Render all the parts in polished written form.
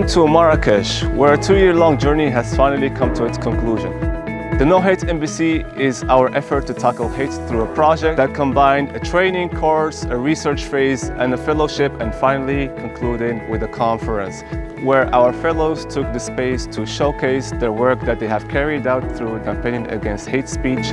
Welcome to Marrakech, where a 2-year-long journey has finally come to its conclusion. The No Hate Embassy is our effort to tackle hate through a project that combined a training course, a research phase, and a fellowship, and finally concluding with a conference, where our fellows took the space to showcase their work that they have carried out through campaigning against hate speech.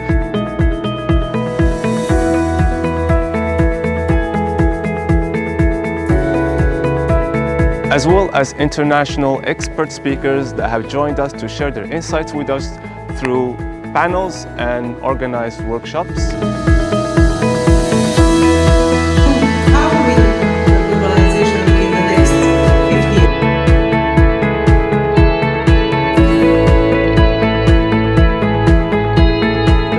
As well as international expert speakers that have joined us to share their insights with us through panels and organized workshops. How will globalization look in the next 50 years?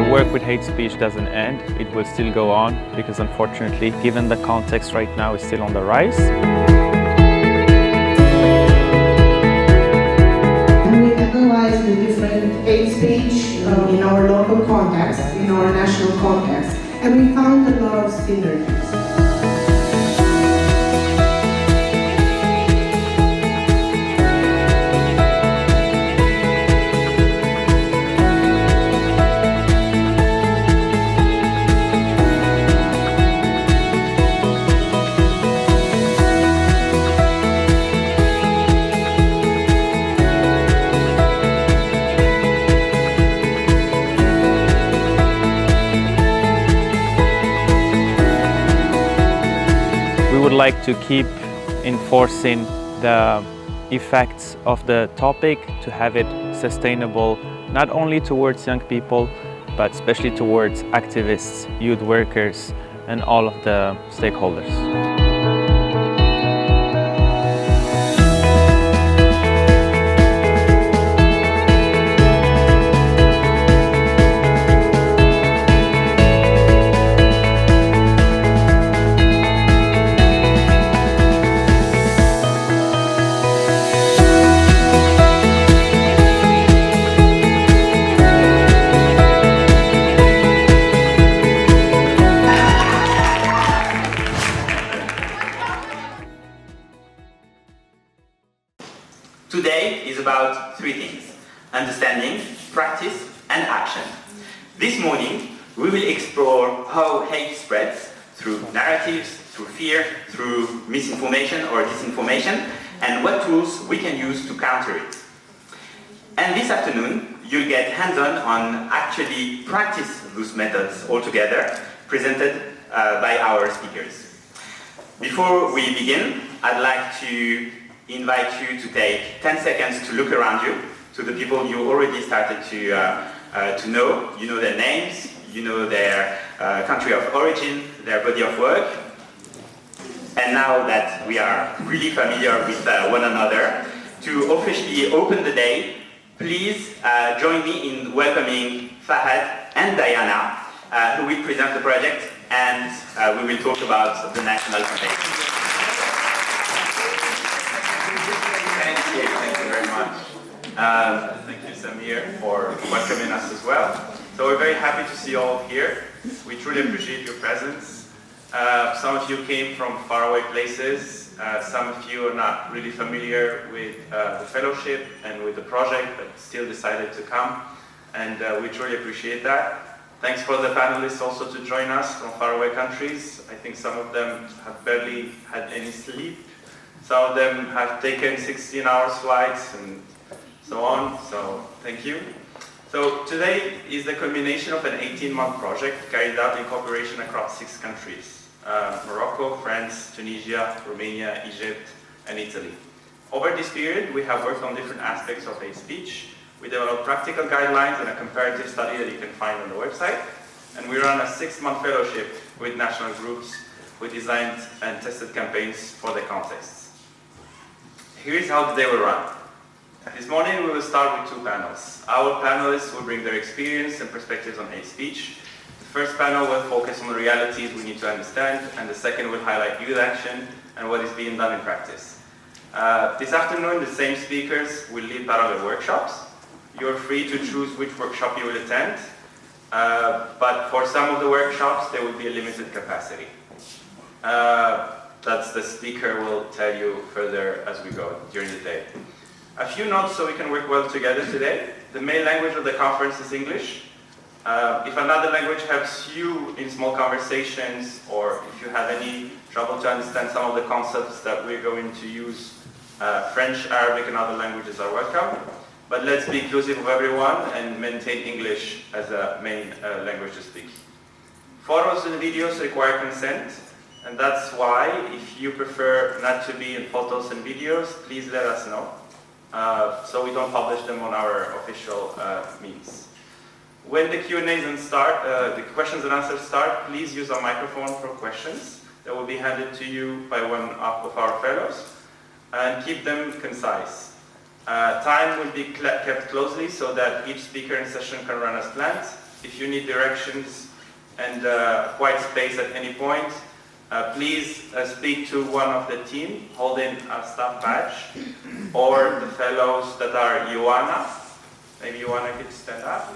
The work with hate speech doesn't end, it will still go on because unfortunately, given the context right now, it's still on the rise. The different hate speech in our local context, in our national context, and we found a lot of synergies. We would like to keep enforcing the effects of the topic to have it sustainable, not only towards young people, but especially towards activists, youth workers, and all of the stakeholders. Today is about three things: understanding, practice, and action. This morning, we will explore how hate spreads through narratives, through fear, through misinformation or disinformation, and what tools we can use to counter it. And this afternoon, you'll get hands-on on actually practice those methods altogether, presented by our speakers. Before we begin, I'd like to invite you to take 10 seconds to look around you, to the people you already started to know. You know their names, you know their country of origin, their body of work. And now that we are really familiar with one another, to officially open the day, please join me in welcoming Fahad and Diana, who will present the project, and we will talk about the national campaign. Thank you very much. Thank you, Samir, for welcoming us as well. So we're very happy to see you all here. We truly appreciate your presence. Some of you came from faraway places. Some of you are not really familiar with the fellowship and with the project, but still decided to come. And we truly appreciate that. Thanks for the panelists also to join us from faraway countries. I think some of them have barely had any sleep. Some of them have taken 16-hour flights and so on, so thank you. So today is the culmination of an 18-month project carried out in cooperation across 6 countries: Morocco, France, Tunisia, Romania, Egypt, and Italy. Over this period, we have worked on different aspects of hate speech. We developed practical guidelines and a comparative study that you can find on the website. And we run a 6-month fellowship with national groups who designed and tested campaigns for the context. Here's how the day will run. This morning we will start with 2 panels. Our panelists will bring their experience and perspectives on hate speech. The first panel will focus on the realities we need to understand, and the second will highlight youth action and what is being done in practice. This afternoon, the same speakers will lead parallel workshops. You're free to choose which workshop you will attend, but for some of the workshops there will be a limited capacity. that the speaker will tell you further as we go during the day. A few notes so we can work well together today. The main language of the conference is English. If another language helps you in small conversations, or if you have any trouble to understand some of the concepts that we're going to use, French, Arabic, and other languages are welcome. But let's be inclusive of everyone and maintain English as a main language to speak. Photos and videos require consent, and that's why, if you prefer not to be in photos and videos, please let us know, so we don't publish them on our official means. When the Q&As start, the questions and answers start, please use a microphone for questions that will be handed to you by one of our fellows, and keep them concise. Time will be kept closely so that each speaker in session can run as planned. If you need directions and quiet space at any point, please speak to one of the team holding a staff badge, or the fellows that are Ioana. Maybe Ioana could stand up.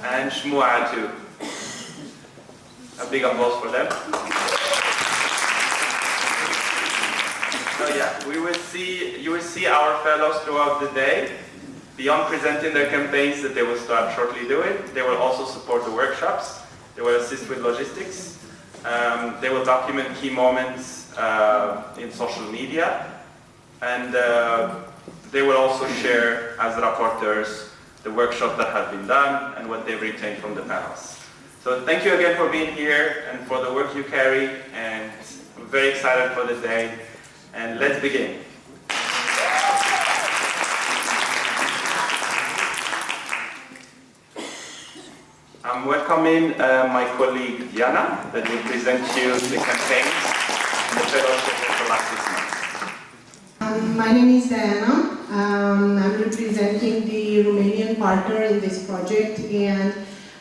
And Shmu'a too. A big applause for them. So yeah, you will see our fellows throughout the day. Beyond presenting their campaigns that they will start shortly doing, they will also support the workshops. They will assist with logistics. They will document key moments in social media, and they will also share as rapporteurs the workshops that have been done and what they've retained from the panels. So thank you again for being here and for the work you carry, and I'm very excited for the day, and let's begin. I'm welcoming my colleague Diana, that will present you the campaigns and the fellowship for the last 6 months. My name is Diana. I'm representing the Romanian partner in this project, and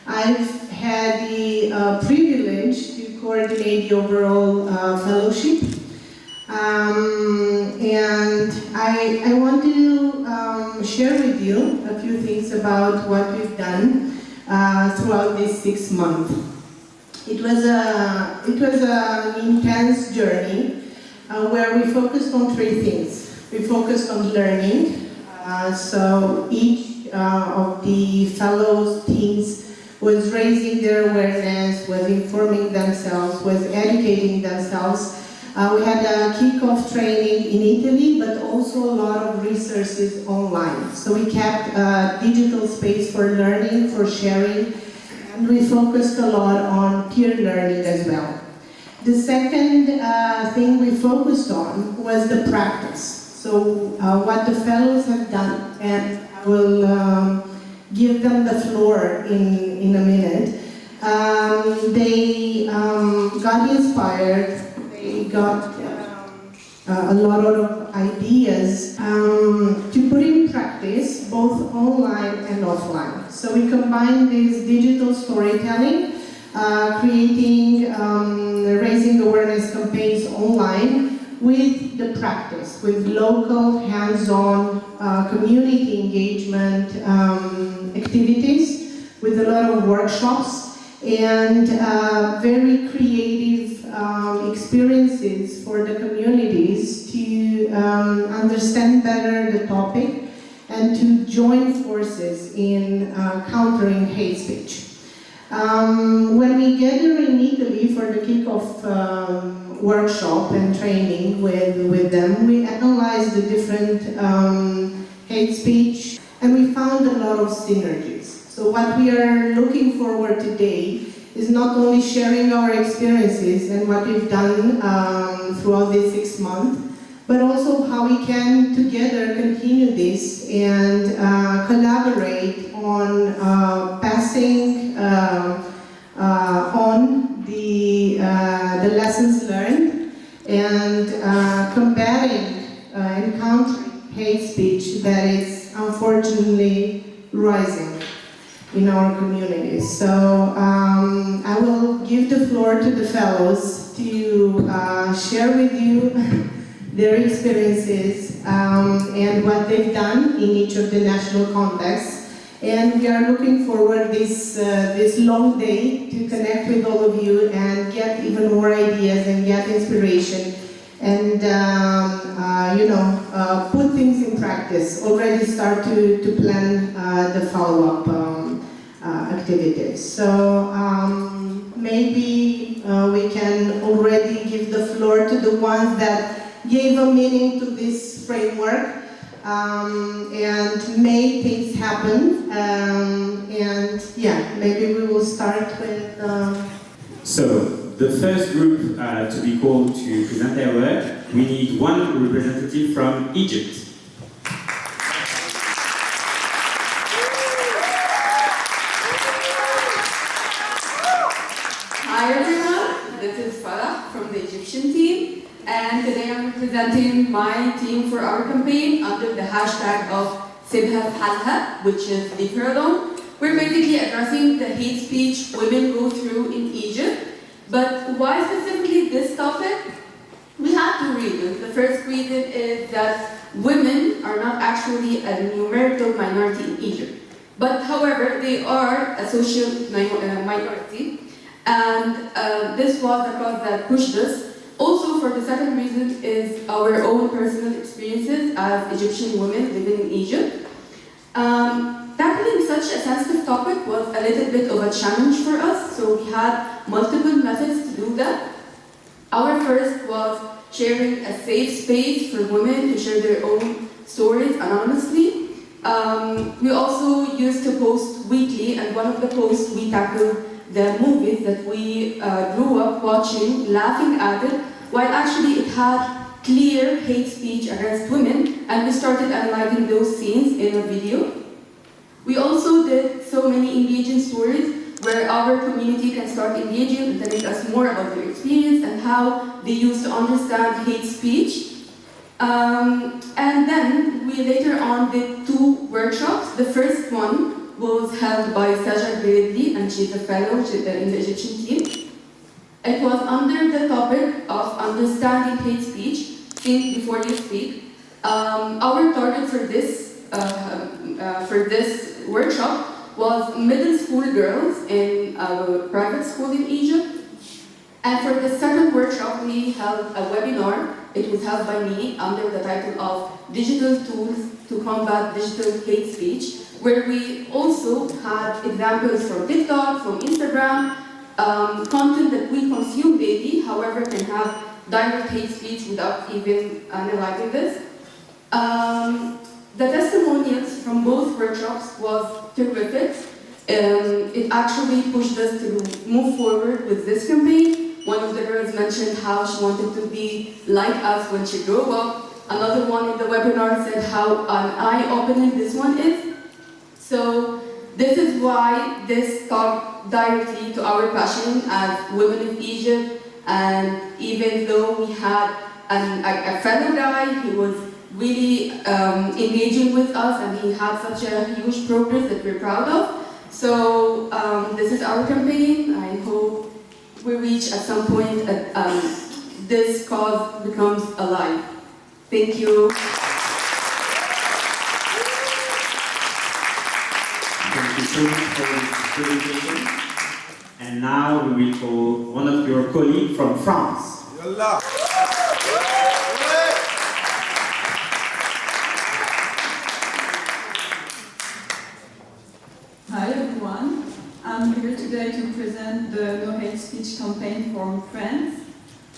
I've had the privilege to coordinate the overall fellowship. And I want to share with you a few things about what we've done throughout this 6 months. It was an intense journey where we focused on 3 things. We focused on learning, so each of the fellows teams was raising their awareness, was informing themselves, was educating themselves. We had a kick-off training in Italy, but also a lot of resources online. So we kept a digital space for learning, for sharing, and we focused a lot on peer learning as well. The second thing we focused on was the practice. So what the fellows have done, and I will give them the floor in a minute. They got inspired. They got a lot of ideas to put in practice, both online and offline. So we combined this digital storytelling, creating, raising awareness campaigns online with the practice, with local, hands-on, community engagement activities, with a lot of workshops, and very creative experiences for the communities to understand better the topic and to join forces in countering hate speech. When we gather in Italy for the kick-off workshop and training with them, we analyzed the different hate speech, and we found a lot of synergies. So what we are looking forward today is not only sharing our experiences and what we've done throughout these 6 months, but also how we can together continue this and collaborate on passing on the lessons learned and combating and countering hate speech that is unfortunately rising in our communities. So I will give the floor to the fellows to share with you their experiences and what they've done in each of the national contexts, And we are looking forward this long day to connect with all of you and get even more ideas and get inspiration and put things in practice. Already start to plan the follow-up activities. So maybe we can already give the floor to the ones that gave a meaning to this framework and made things happen. And yeah, maybe we will start with... So, the first group to be called to present their work, we need one representative from Egypt. Hi everyone, this is Farah from the Egyptian team, and today I'm representing my team for our campaign under the hashtag of Sibha Halha, which is Leave Her Alone. We're basically addressing the hate speech women go through in Egypt. But why specifically this topic? We have two reasons. The first reason is that women are not actually a numerical minority in Egypt. But however, they are a social minority. And this was the cause that pushed us. Also, for the second reason is our own personal experiences as Egyptian women living in Egypt. Tackling such a sensitive topic was a little bit of a challenge for us, so we had multiple methods to do that. Our first was sharing a safe space for women to share their own stories anonymously. We also used to post weekly, and one of the posts we tackled the movies that we grew up watching, laughing at it, while actually it had clear hate speech against women, and we started analyzing those scenes in a video. We also did so many engaging stories where our community can start engaging and telling us more about their experience and how they used to understand hate speech. And then we later on did two workshops. The first one was held by Saja Gradley, and she's a fellow in the Egyptian team. It was under the topic of understanding hate speech, think before you speak. Our target for this workshop was middle school girls in a private school in Egypt. And for the second workshop, we held a webinar. It was held by me under the title of Digital Tools to Combat Digital Hate Speech, where we also had examples from TikTok, from Instagram, content that we consume daily, however, can have direct hate speech without even analyzing this. The testimonials from both workshops was terrific. It actually pushed us to move forward with this campaign. One of the girls mentioned how she wanted to be like us when she grew up. Another one in the webinar said how an eye-opening this one is. So this is why this talked directly to our passion as women of Egypt. And even though we had a fellow guy, he was really engaging with us, and he had such a huge progress that we're proud of. So this is our campaign. I hope we reach at some point this cause becomes alive. Thank you. Thank you so much for this presentation. And now we will call one of your colleagues from France. Yalla. Hi everyone, I'm here today to present the No Hate Speech campaign from France.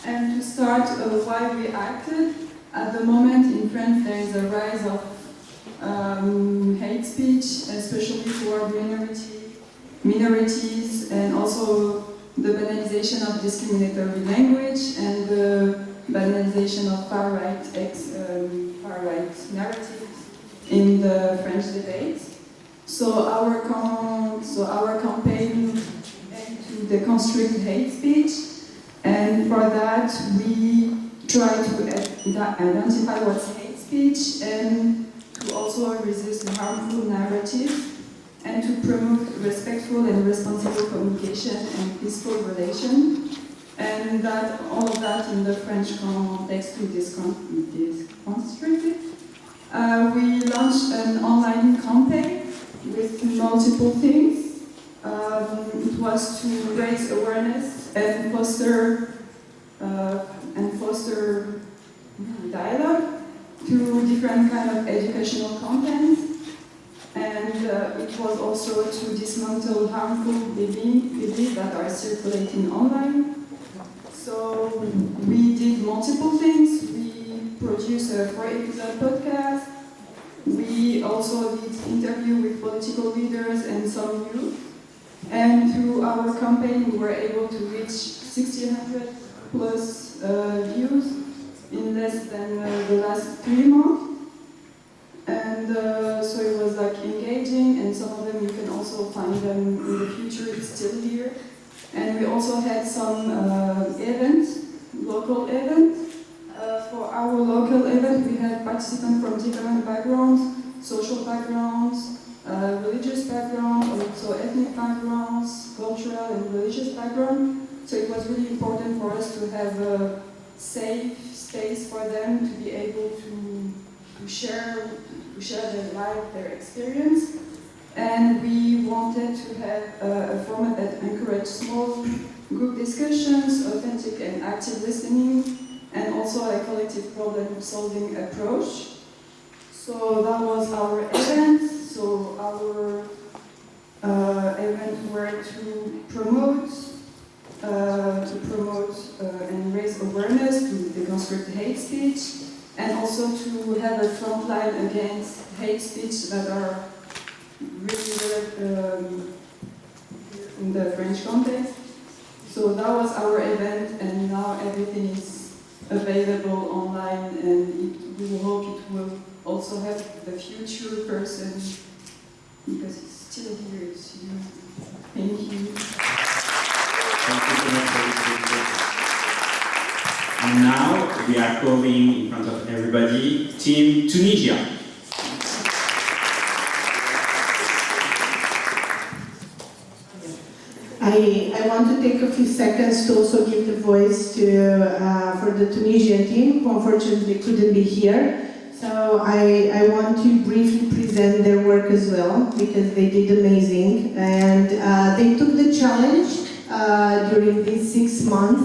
And to start, why we acted. At the moment in France there is a rise of hate speech, especially toward minorities, and also the banalization of discriminatory language and the banalization of far-right narratives in the French debate. So our campaign aimed to deconstruct hate speech, and for that we try to identify what's hate speech and to also resist harmful narratives and to promote respectful and responsible communication and peaceful relations, and that all of that in the French context to deconstruct it. We launched an online campaign with multiple things. It was to raise awareness and foster dialogue through different kind of educational content, and it was also to dismantle harmful beliefs that are circulating online. So we did multiple things. We produced a 4-episode podcast. We also did interview with political leaders and some youth. And through our campaign, we were able to reach 1,600 plus views in less than the last 3 months. And so it was like engaging, and some of them you can also find them in the future, it's still here. And we also had some events, local events. For our local event, we had participants from different backgrounds, social backgrounds, religious backgrounds, also ethnic backgrounds, cultural and religious background. So it was really important for us to have a safe space for them to be able to share their life, their experience. And we wanted to have a format that encouraged small group discussions, authentic and active listening, and also a collective problem-solving approach. So that was our event. So our event were to promote and raise awareness to deconstruct hate speech, and also to have a front line against hate speech that are really in the French context. So that was our event, and now everything is available online, and we hope it will also have the future person, because it's still here, it's you. Thank you. Thank you so much for this presentation. And now we are calling in front of everybody Team Tunisia. I want to take a few seconds to also give the voice for the Tunisian team, who unfortunately couldn't be here. So I want to briefly present their work as well, because they did amazing. And they took the challenge during these 6 months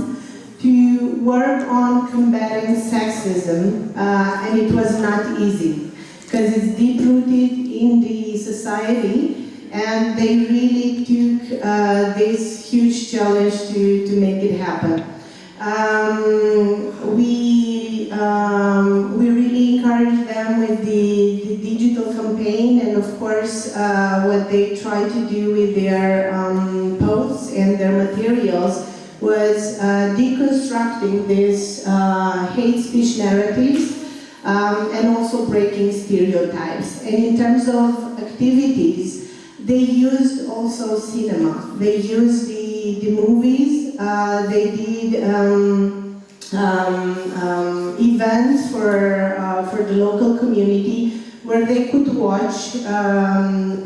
to work on combating sexism, and it was not easy, because it's deep-rooted in the society. And they really took this huge challenge to make it happen. We really encourage them with the digital campaign, and of course what they try to do with their posts and their materials was deconstructing these hate speech narratives and also breaking stereotypes. And in terms of activities, they used also cinema. They used the movies. They did events for the local community where they could watch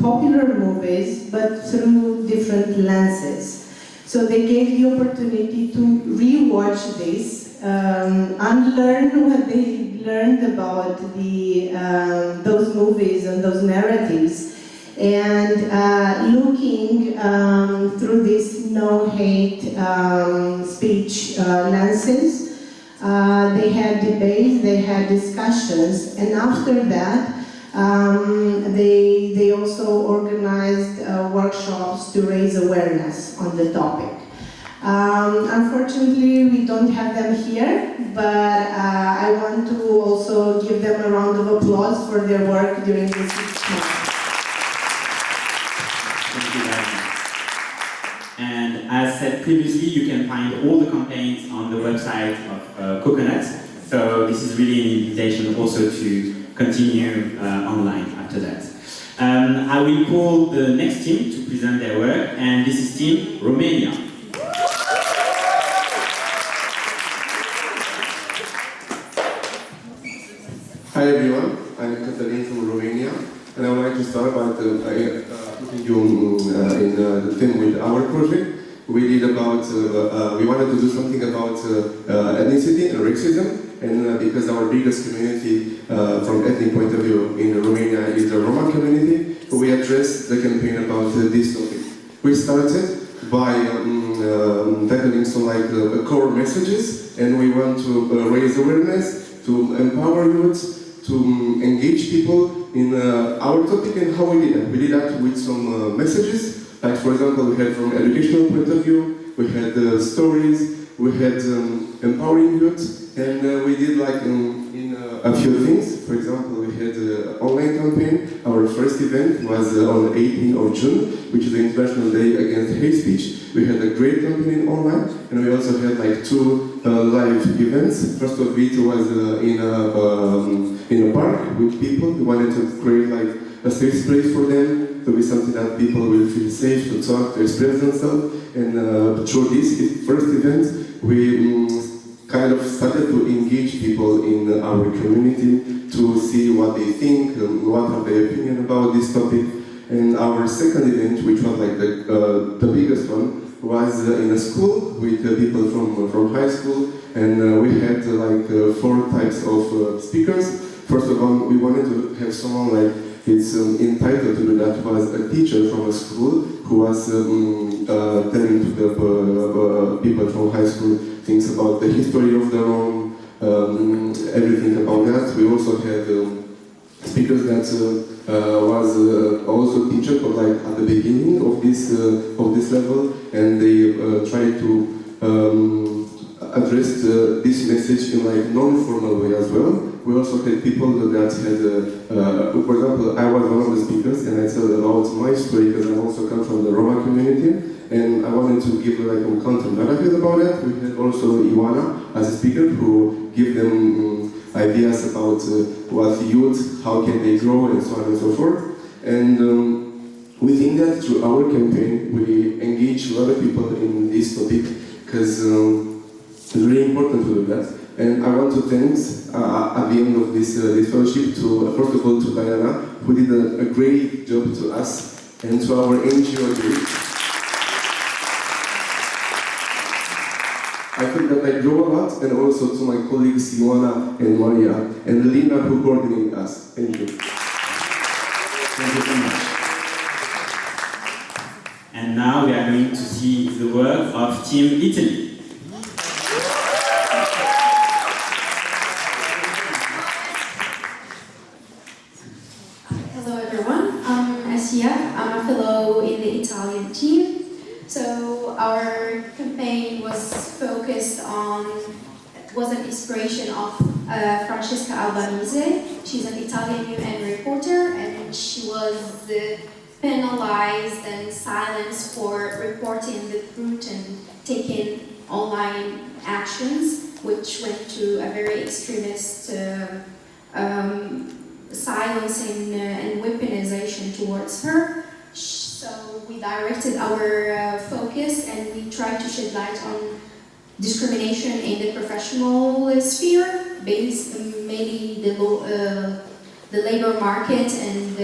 popular movies, but through different lenses. So they gave the opportunity to re-watch this, unlearn what they learned about those movies and those narratives. And looking through these no-hate speech lenses, they had debates, they had discussions, and after that, they also organized workshops to raise awareness on the topic. Unfortunately, we don't have them here, but I want to also give them a round of applause for their work during this 6 months. Thank you very much. And as said previously, you can find all the campaigns on the website of Coconut. So this is really an invitation also to continue online after that. I will call the next team to present their work, and this is Team Romania. Hi everyone, I'm Catalin from Romania, and I would like to start by putting you in the theme with our project. We did about, we wanted to do something about ethnicity and racism, and because our biggest community from ethnic point of view in Romania is the Roma community, we addressed the campaign about this topic. We started by tackling some core messages, and we want to raise awareness, to empower youth, to engage people in our topic and how we did that. We did that with some messages, like for example we had from educational point of view, we had stories, we had empowering youth, and we did a few things. For example, we had an online campaign. Our first event was on 18th of June, which is the International Day Against Hate Speech. We had a great campaign online, and we also had two live events. First of it was in a park with people. We wanted to create a safe place for them, to be something that people will feel safe to talk, to express themselves. And through this first event, we kind of started to engage people in our community to see what they think, what are their opinion about this topic. And our second event, which was the biggest one, was in a school with people from high school, and we had 4 types of speakers. First of all, we wanted to have someone it's entitled to do that, was a teacher from a school who was telling to the people from high school things about the history of their own, everything about that. We also had speakers that was also teacher, but at the beginning of this level, and they tried to address this message in non-formal way as well. We also had people that had, for example, I was one of the speakers, and I told about my story because I also come from the Roma community, and I wanted to give content narrative about that. We had also Ioana as a speaker who gave them ideas about what youth, how can they grow, and so on and so forth. And we think that through our campaign, we engage a lot of people in this topic because it's really important to do that. And I want to thank at the end of this fellowship to, first of all, to Diana, who did a great job to us, and to our NGO group. I think that I grow a lot, and also to my colleagues Ioana and Maria, and Lina, who coordinated us. Thank you. Thank you so much. And now we are going to see the work of Team Italy. Hello everyone, I'm Asia. I'm a fellow in the Italian team. So our campaign was an inspiration of Francesca Albanese. She's an Italian UN reporter, and she was penalized and silenced for reporting the truth and taking online actions, which went to a very extremist silencing and weaponization towards her. So we directed our focus, and we tried to shed light on discrimination in the professional sphere, based mainly the labor market and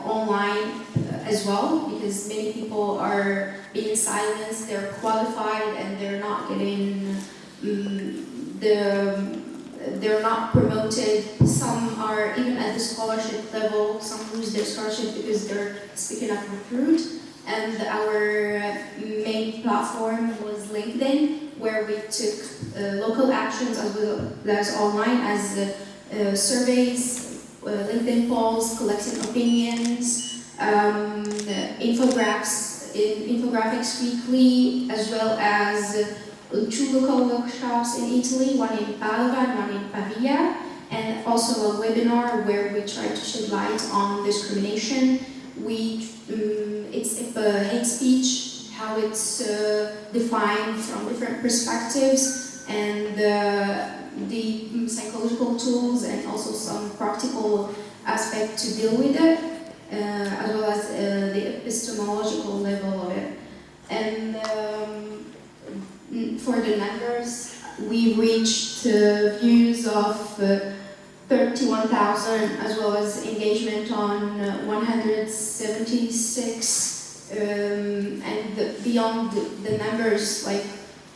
online as well, because many people are being silenced, they're qualified, and they're not getting they're not promoted. Some are even at the scholarship level, some lose their scholarship because they're speaking up for truth. And our main platform was LinkedIn, where we took local actions as well as online, as surveys, LinkedIn polls, collecting opinions, infographics weekly, as well as 2 local workshops in Italy, one in Padova and one in Pavia, and also a webinar where we try to shed light on discrimination. It's hate speech, how it's defined from different perspectives, and the psychological tools, and also some practical aspect to deal with it, as well as the epistemological level of it. And for the numbers, we reached views of 31,000, as well as engagement on 176, and beyond the numbers,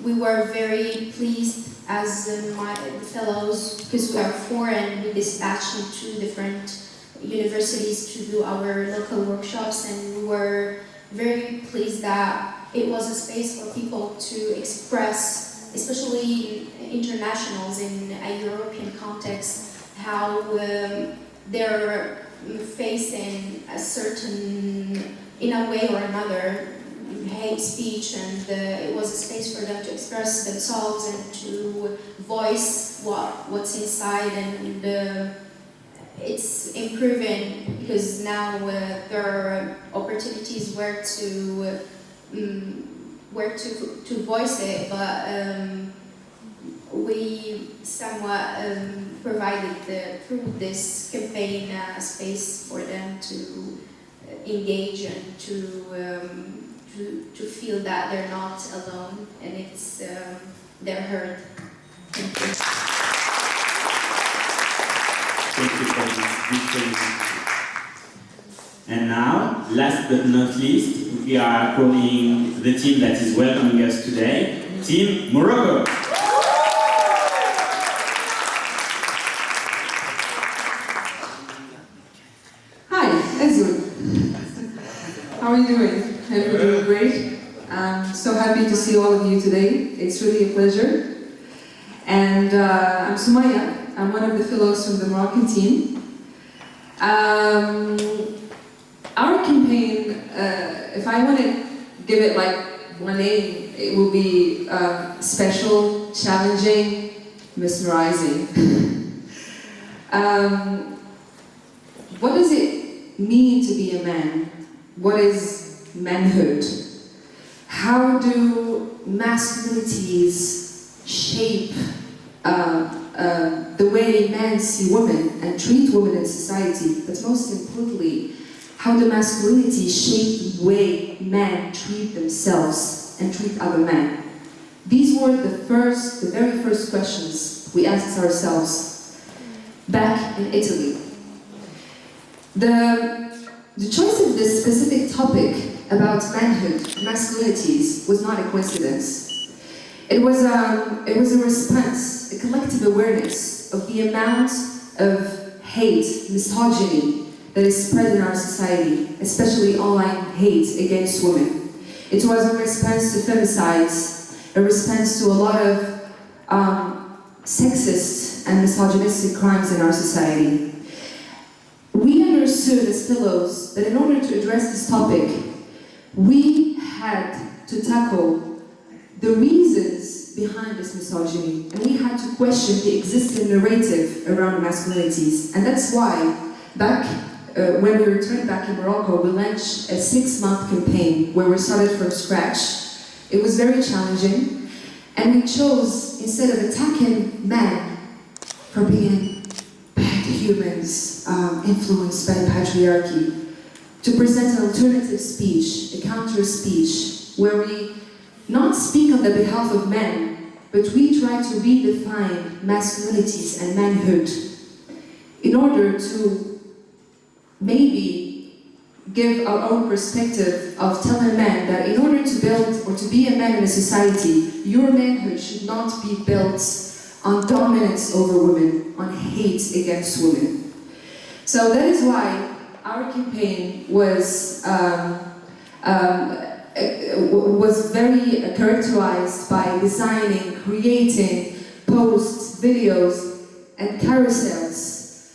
we were very pleased as the fellows, because we are 4 and we dispatched in 2 different universities to do our local workshops, and we were very pleased that it was a space for people to express, especially internationals in a European context, how they're facing a certain, in a way or another, hate speech, and it was a space for them to express themselves and to voice what's inside, and it's improving because now there are opportunities where to voice it, but we somewhat provided through this campaign a space for them to engage and to feel that they're not alone and it's they're heard. Thank you. Thank you for this presentation. And now, last but not least, we are calling the team that is welcoming us today, Team Morocco. Hi, Ezra. How are you doing? Hope you're doing great. I'm so happy to see all of you today. It's really a pleasure. And I'm Sumaya. I'm one of the fellows from the Moroccan team. Our campaign, if I want to give it like one name, it will be special, challenging, mesmerizing. What does it mean to be a man? What is manhood? How do masculinities shape the way men see women and treat women in society? But most importantly, how do masculinities shape the way men treat themselves and treat other men? These were the very first questions we asked ourselves back in Italy. The choice of this specific topic about manhood, masculinities, was not a coincidence. It was a response, a collective awareness of the amount of hate, misogyny that is spread in our society, especially online hate against women. It was a response to femicides, a response to a lot of sexist and misogynistic crimes in our society. We understood as fellows that in order to address this topic, we had to tackle the reasons behind this misogyny, and we had to question the existing narrative around masculinities. And that's why, when we returned back in Morocco, we launched a 6-month campaign where we started from scratch. It was very challenging, and we chose, instead of attacking men for being bad humans, influenced by patriarchy, to present an alternative speech, a counter speech, where we not speak on the behalf of men, but we try to redefine masculinities and manhood in order to maybe give our own perspective of telling men that in order to build or to be a man in a society, your manhood should not be built on dominance over women, on hate against women. So that is why our campaign was very characterized by designing, creating posts, videos, and carousels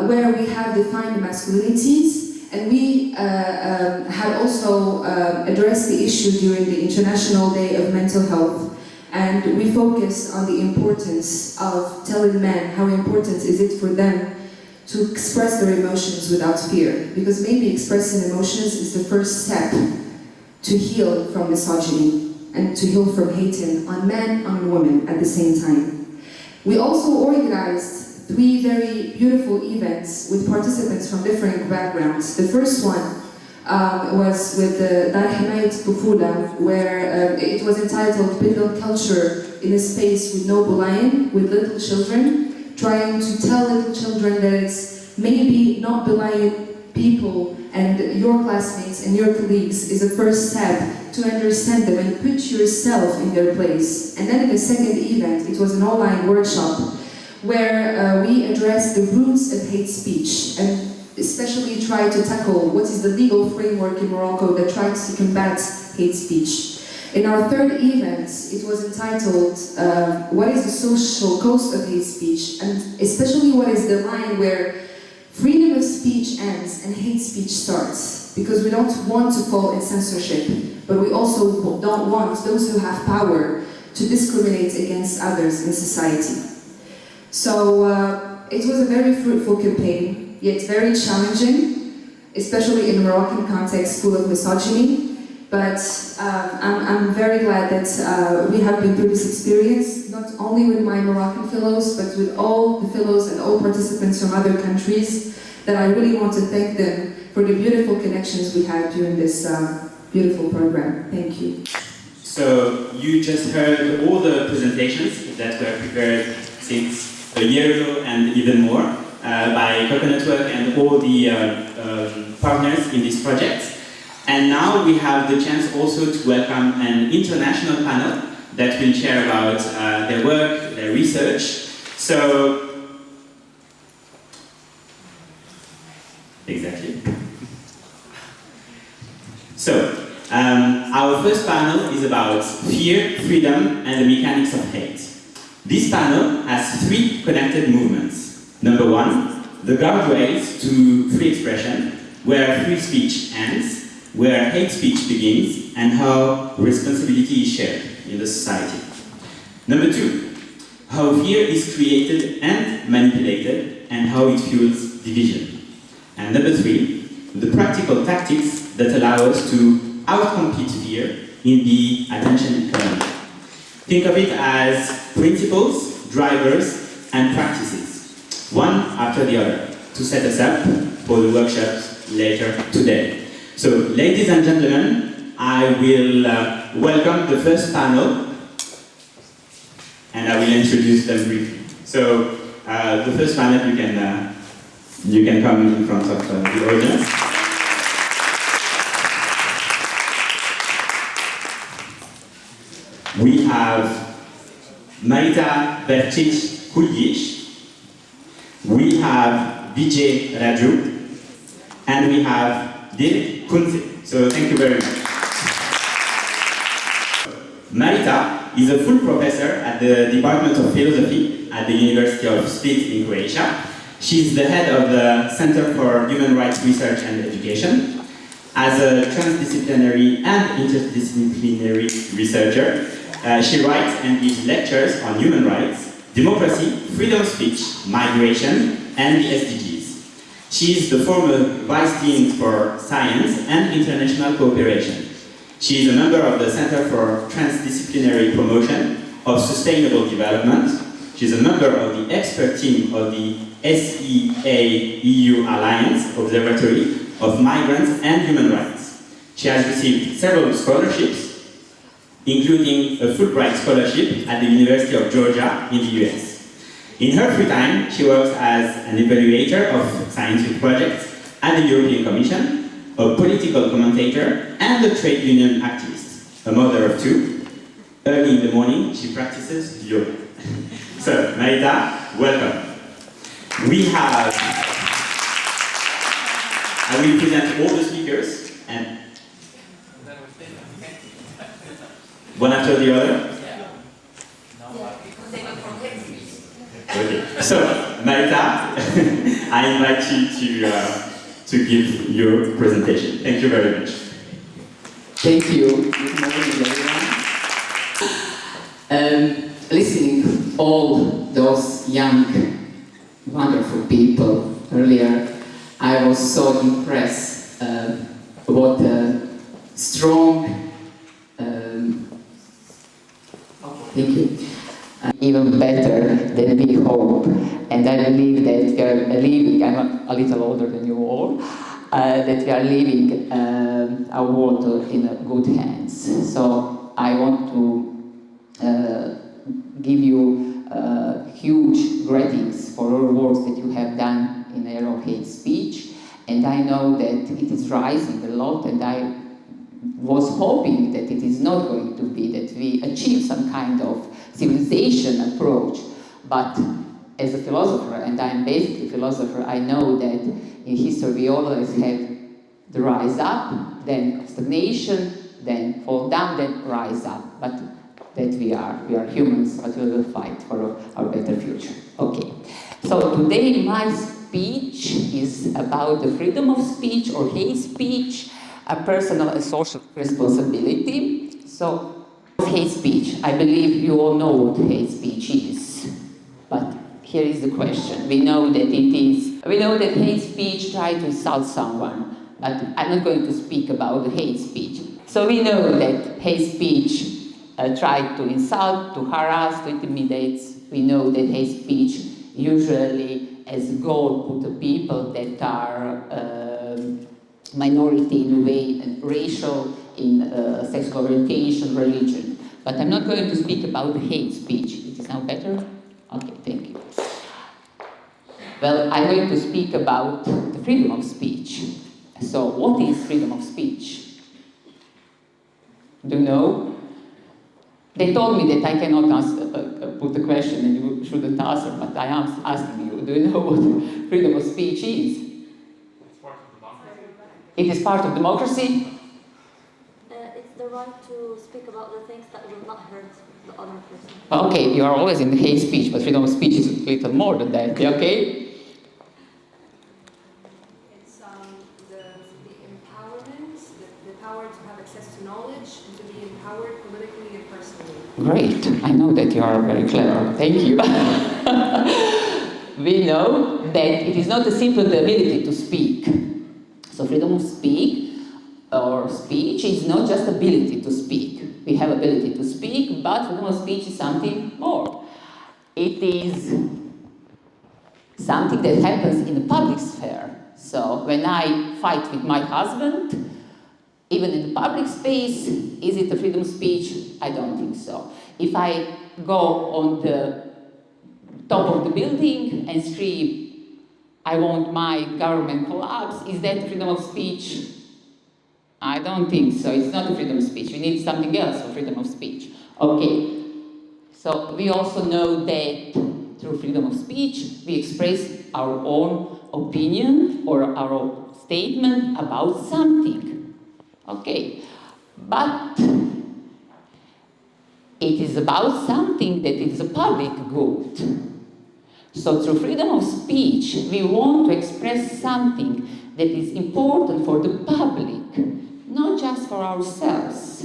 where we have defined masculinities, and we had also addressed the issue during the International Day of Mental Health, and we focused on the importance of telling men how important is it for them to express their emotions without fear, because maybe expressing emotions is the first step to heal from misogyny and to heal from hating on men and women at the same time. We also organized 3 very beautiful events with participants from different backgrounds. The first one was with the Dar Himayat Tufula, where it was entitled Build Culture in a Space with No Bullying, with little children, trying to tell little children that it's maybe not bullying people and your classmates and your colleagues is a first step to understand them and put yourself in their place. And then in the second event, it was an online workshop where we addressed the roots of hate speech. And especially try to tackle what is the legal framework in Morocco that tries to combat hate speech. In our third event, it was entitled, what is the social cost of hate speech? And especially what is the line where freedom of speech ends and hate speech starts? Because we don't want to fall in censorship, but we also don't want those who have power to discriminate against others in society. So it was a very fruitful campaign, yet very challenging, especially in a Moroccan context full of misogyny. But I'm very glad that we have been through this experience, not only with my Moroccan fellows, but with all the fellows and all participants from other countries, that I really want to thank them for the beautiful connections we had during this beautiful program. Thank you. So you just heard all the presentations that were prepared since a year ago and even more by Coconutwork and all the partners in this project. And now we have the chance also to welcome an international panel that will share about their work, their research. So, exactly. So, our first panel is about fear, freedom, and the mechanics of hate. This panel has three connected movements. Number one, the guardrails to free expression, where free speech ends, where hate speech begins, and how responsibility is shared in the society. Number two, how fear is created and manipulated, and how it fuels division. And number three, the practical tactics that allow us to outcompete fear in the attention economy. Think of it as principles, drivers, and practices, one after the other, to set us up for the workshops later today. So, ladies and gentlemen, I will welcome the first panel, and I will introduce them briefly. So, the first panel, you can come in front of the audience. We have Marita Bercic-Kuljic, we have Vijay Raju, and we have Dirk Kunze. So thank you very much. Marita is a full professor at the Department of Philosophy at the University of Split in Croatia. She's the head of the Center for Human Rights Research and Education. As a transdisciplinary and interdisciplinary researcher, she writes and gives lectures on human rights, democracy, freedom of speech, migration, and the SDGs. She is the former Vice Dean for Science and International Cooperation. She is a member of the Center for Transdisciplinary Promotion of Sustainable Development. She is a member of the expert team of the SEA-EU Alliance Observatory of Migrants and Human Rights. She has received several scholarships, including a Fulbright scholarship at the University of Georgia in the US. In her free time, she works as an evaluator of scientific projects at the European Commission, a political commentator, and a trade union activist. A mother of two. Early in the morning, she practices yoga. So, Marita, welcome. I will present all the speakers, and one after the other. Okay. So, Marita, I invite you to give your presentation. Thank you very much. Thank you. Good morning, everyone. Listening to all those young, wonderful people earlier, I was so impressed what a strong, thank you. Even better than we hope, and I believe that we are living, I'm a little older than you all, that we are leaving our world in good hands. So I want to give you huge greetings for all work that you have done in the area of hate speech, and I know that it is rising a lot, and I was hoping that it is not going to be that we achieve some kind of civilization approach, but as a philosopher, and I'm basically a philosopher, I know that in history we always have the rise up, then stagnation, then fall down, then rise up. But that we are humans, but we will fight for our better future. Okay. So today my speech is about the freedom of speech or hate speech, a personal and social responsibility. So hate speech, I believe you all know what hate speech is. But here is the question. We know that hate speech tries to insult someone, but I'm not going to speak about the hate speech. So we know that hate speech tried to insult, to harass, to intimidate. We know that hate speech usually as a goal put the people that are minority in a way, and racial, in sexual orientation, religion. But I'm not going to speak about the hate speech. It is now better? Okay, thank you. Well, I'm going to speak about the freedom of speech. So, what is freedom of speech? Do you know? They told me that I cannot put the question and you shouldn't answer, but I am asking you. Do you know what freedom of speech is? It's part of democracy. It is part of democracy? It's the right to speak about the things that will not hurt the other person. Okay, you are always in the hate speech, but freedom of speech is a little more than that, okay? It's the empowerment, the power to have access to knowledge and to be empowered politically and personally. Great, I know that you are very clever, thank you. We know that it is not simply the ability to speak. So freedom of speech or speech is not just ability to speak. We have ability to speak, but freedom of speech is something more. It is something that happens in the public sphere. So when I fight with my husband, even in the public space, is it a freedom of speech? I don't think so. If I go on the top of the building and scream, I want my government collapse, is that freedom of speech? I don't think so. It's not a freedom of speech. We need something else for freedom of speech. Okay. So we also know that through freedom of speech, we express our own opinion or our own statement about something. Okay. But it is about something that is a public good. So through freedom of speech, we want to express something that is important for the public, not just for ourselves.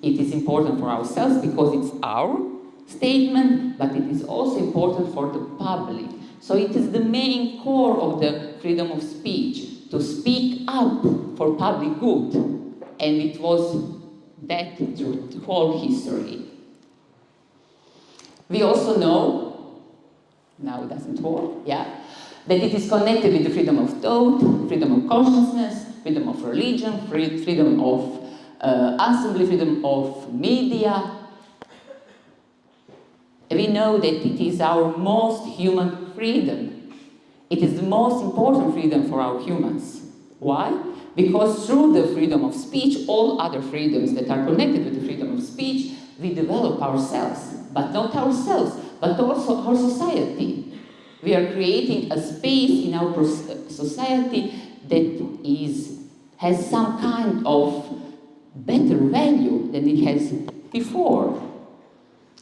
It is important for ourselves because it's our statement, but it is also important for the public. So it is the main core of the freedom of speech, to speak up for public good. And it was that through the whole history. We also know, now it doesn't work, yeah, that it is connected with the freedom of thought, freedom of consciousness, freedom of religion, freedom of assembly, freedom of media. We know that it is our most human freedom. It is the most important freedom for our humans. Why? Because through the freedom of speech, all other freedoms that are connected with the freedom of speech, we develop ourselves. But not ourselves, but also our society. We are creating a space in our society that has some kind of better value than it has before.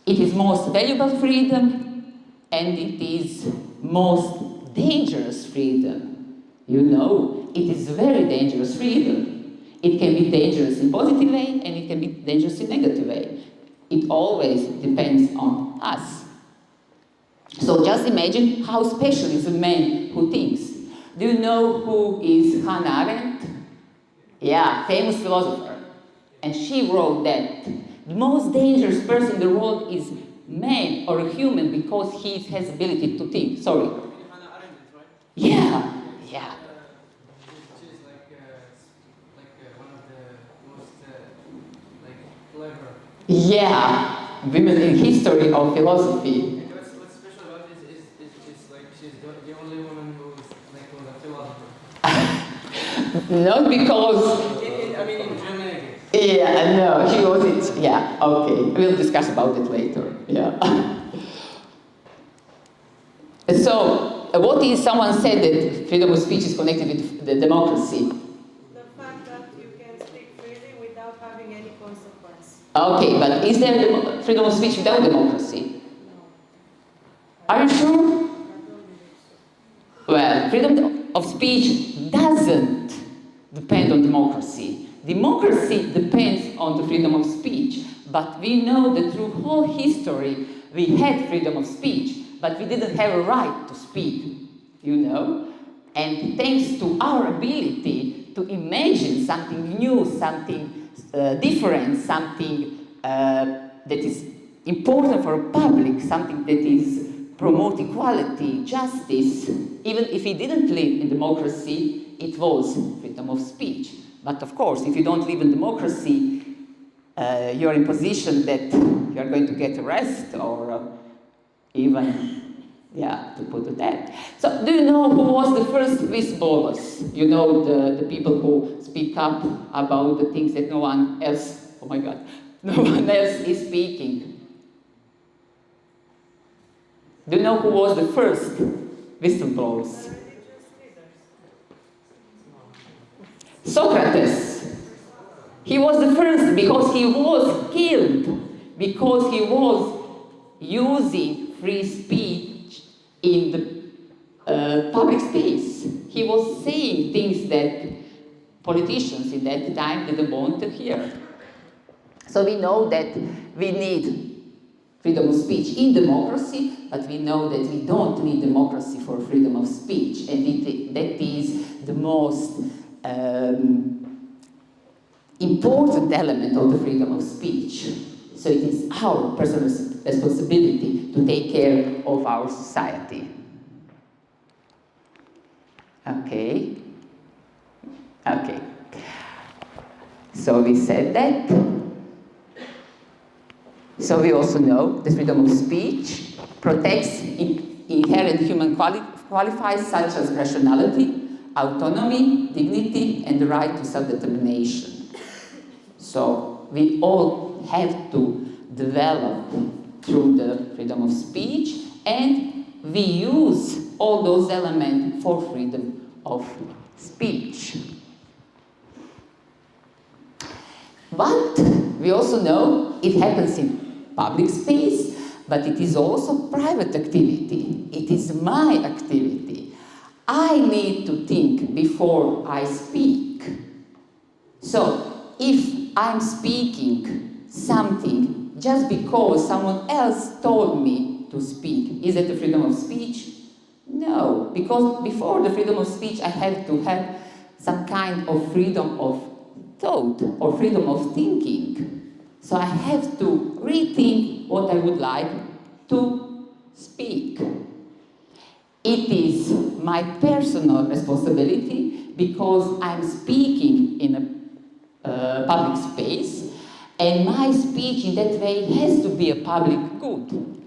It is most valuable freedom, and it is most dangerous freedom. You know, it is very dangerous freedom. It can be dangerous in positive way, and it can be dangerous in negative way. It always depends on us. So just imagine how special is a man who thinks. Do you know who is Hannah Arendt? Yeah, famous philosopher. And she wrote that the most dangerous person in the world is man or a human because he has ability to think. Sorry. Hannah Arendt, right? Yeah, yeah. She's like one of the most clever. Yeah, women in history of philosophy. What's special about this is like she's the only woman who is a philosopher. Not because... I mean in Germany. Yeah, no, she wasn't. Yeah, okay. We'll discuss about it later. Yeah. So, what is someone said that freedom of speech is connected with the democracy? The fact that you can speak freely without having any consequence. Okay, but is there freedom of speech without democracy? Are you sure? Well, freedom of speech doesn't depend on democracy. Democracy depends on the freedom of speech, but we know that through whole history we had freedom of speech, but we didn't have a right to speak, you know? And thanks to our ability to imagine something new, something different, something that is important for the public, something that is promote equality, justice, even if we didn't live in democracy, it was freedom of speech. But of course, if you don't live in democracy, you're in position that you're going to get arrested or even, yeah, to put to death. So, do you know who was the first whistleblowers? You know, the people who speak up about the things that no one else, oh my God, no one else is speaking. Do you know who was the first whistleblowers? Socrates. He was the first because he was killed, because he was using free speech in the public space. He was saying things that politicians in that time didn't want to hear. So we know that we need freedom of speech in democracy, but we know that we don't need democracy for freedom of speech, and that is the most important element of the freedom of speech. So it is our personal responsibility to take care of our society. Okay. Okay. So we said that. So we also know that freedom of speech protects inherent human qualities such as rationality, autonomy, dignity, and the right to self-determination. So we all have to develop through the freedom of speech, and we use all those elements for freedom of speech. But we also know it happens in public space, but it is also private activity. It is my activity. I need to think before I speak. So if I'm speaking something just because someone else told me to speak, is it the freedom of speech? No, because before the freedom of speech I have to have some kind of freedom of thought or freedom of thinking. So I have to rethink what I would like to speak. It is my personal responsibility because I'm speaking in a public space, and my speech in that way has to be a public good.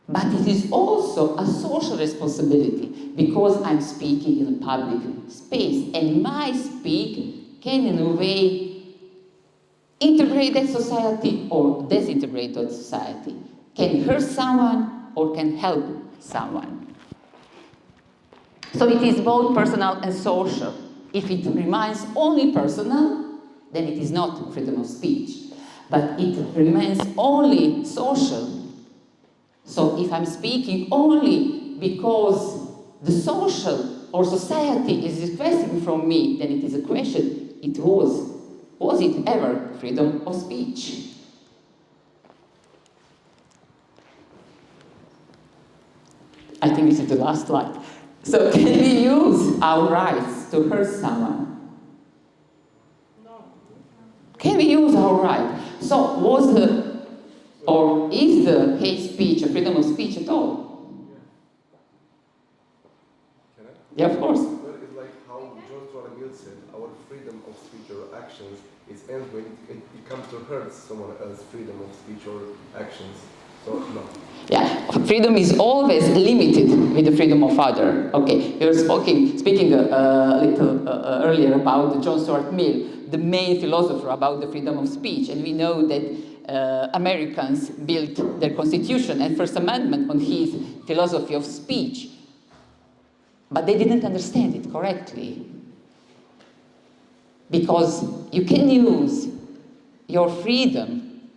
But it is also a social responsibility because I'm speaking in a public space, and my speak can in a way integrate that society or disintegrate that society, can hurt someone or can help someone. So it is both personal and social. If it remains only personal, then it is not freedom of speech. But it remains only social. So if I'm speaking only because the social or society is requesting from me, then it is a question, was it ever freedom of speech? I think this is the last slide. So can we use our rights to hurt someone? No. Can we use our right? So is the hate speech a freedom of speech at all? Can I? Yeah, of course. Well, it's like how John Stuart Mill said, our freedom of speech or actions is ends when it comes to hurt someone else's freedom of speech or actions. So, no. Yeah, freedom is always limited with the freedom of other. Okay, you were speaking a little earlier about John Stuart Mill. the main philosopher about the freedom of speech. And we know that Americans built their Constitution and First Amendment on his philosophy of speech. But they didn't understand it correctly. Because you can use your freedom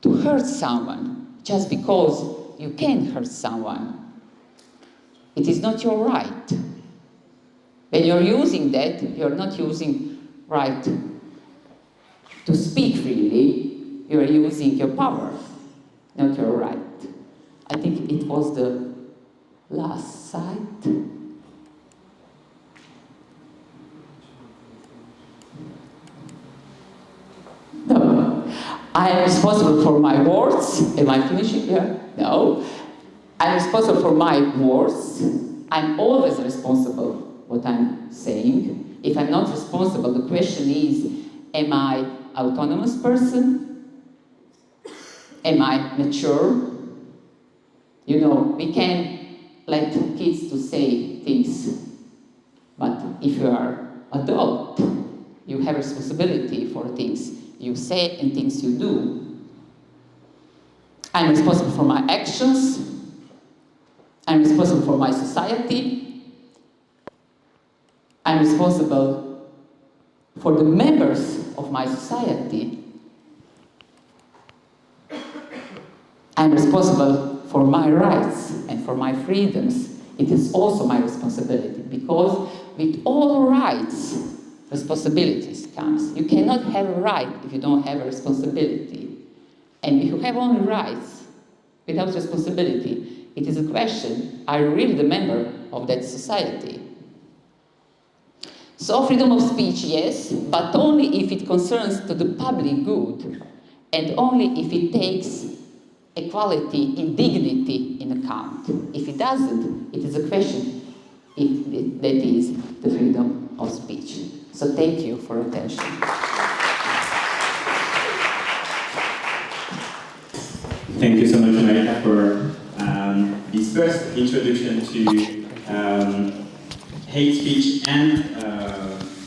to hurt someone just because you can hurt someone. It is not your right. When you're using that, you're not using right to speak freely, you're using your power, not your right. I think it was the last slide. No. I am responsible for my words. Am I finishing here? No. I'm responsible for my words. I'm always responsible what I'm saying. If I'm not responsible, the question is, am I autonomous person? Am I mature? You know, we can let kids to say things, but if you are adult, you have responsibility for things you say and things you do. I'm responsible for my actions. I'm responsible for my society. I'm responsible for the members of my society. I'm responsible for my rights and for my freedoms. It is also my responsibility, because with all rights, responsibilities comes. You cannot have a right if you don't have a responsibility. And if you have only rights without responsibility, it is a question, are you really the member of that society? So freedom of speech, yes, but only if it concerns to the public good, and only if it takes equality and dignity in account. If it doesn't, it is a question if that is the freedom of speech. So thank you for your attention. Thank you so much, Marita, for this first introduction to hate speech and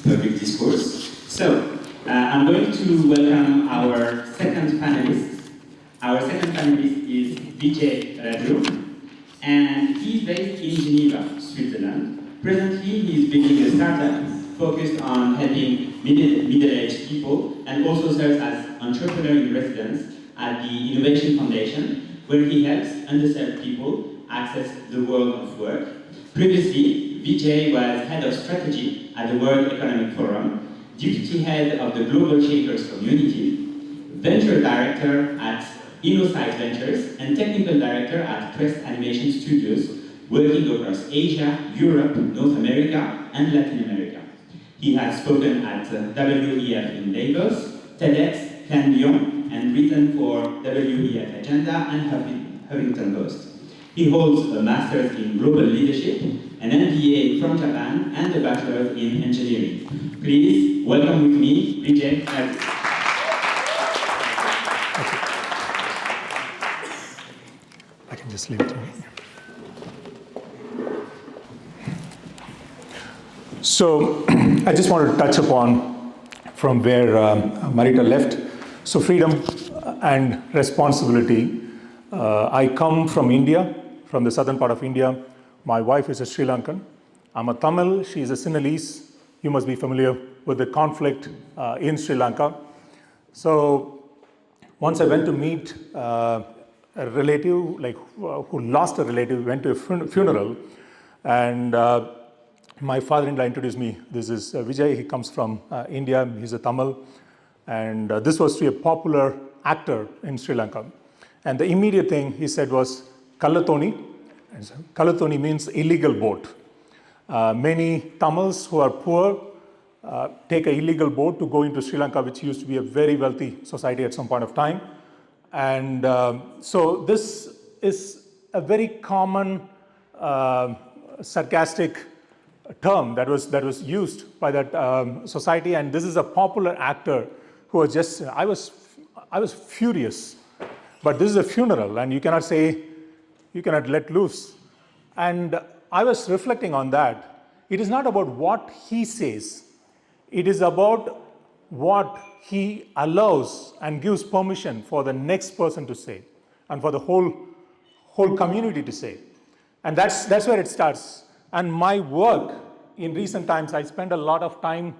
public discourse. So, I'm going to welcome our second panelist. Our second panelist is Vijay Raju, and he's based in Geneva, Switzerland. Presently, he's building a startup focused on helping middle-aged people, and also serves as entrepreneur in residence at the Innovation Foundation, where he helps underserved people access the world of work. Previously, Vijay was head of strategy at the World Economic Forum, deputy head of the Global Shakers community, venture director at InnoSight Ventures, and technical director at Crest Animation Studios, working across Asia, Europe, North America, and Latin America. He has spoken at WEF in Lagos, TEDx, Can Lyon, and written for WEF Agenda and Huffington Post. He holds a master's in global leadership, an MBA from Japan, and a bachelor's in engineering. Please welcome with me, Vijay Raju. I can just leave it here. So I just wanted to touch upon from where Marita left. So freedom and responsibility. I come from India, from the southern part of India. My wife is a Sri Lankan. I'm a Tamil, she's a Sinhalese. You must be familiar with the conflict in Sri Lanka. So once I went to meet a relative, who lost a relative, went to a funeral, and my father-in-law introduced me. This is Vijay, he comes from India, he's a Tamil, and this was to a popular actor in Sri Lanka. And the immediate thing he said was, Kalatoni. Kalatoni means illegal boat. Many Tamils who are poor take an illegal boat to go into Sri Lanka, which used to be a very wealthy society at some point of time. And so this is a very common sarcastic term that was used by that society, and this is a popular actor who was just, I was furious, but this is a funeral and you cannot say, you cannot let loose. And I was reflecting on that. It is not about what he says, it is about what he allows and gives permission for the next person to say, and for the whole community to say. And that's where it starts. And my work in recent times, I spend a lot of time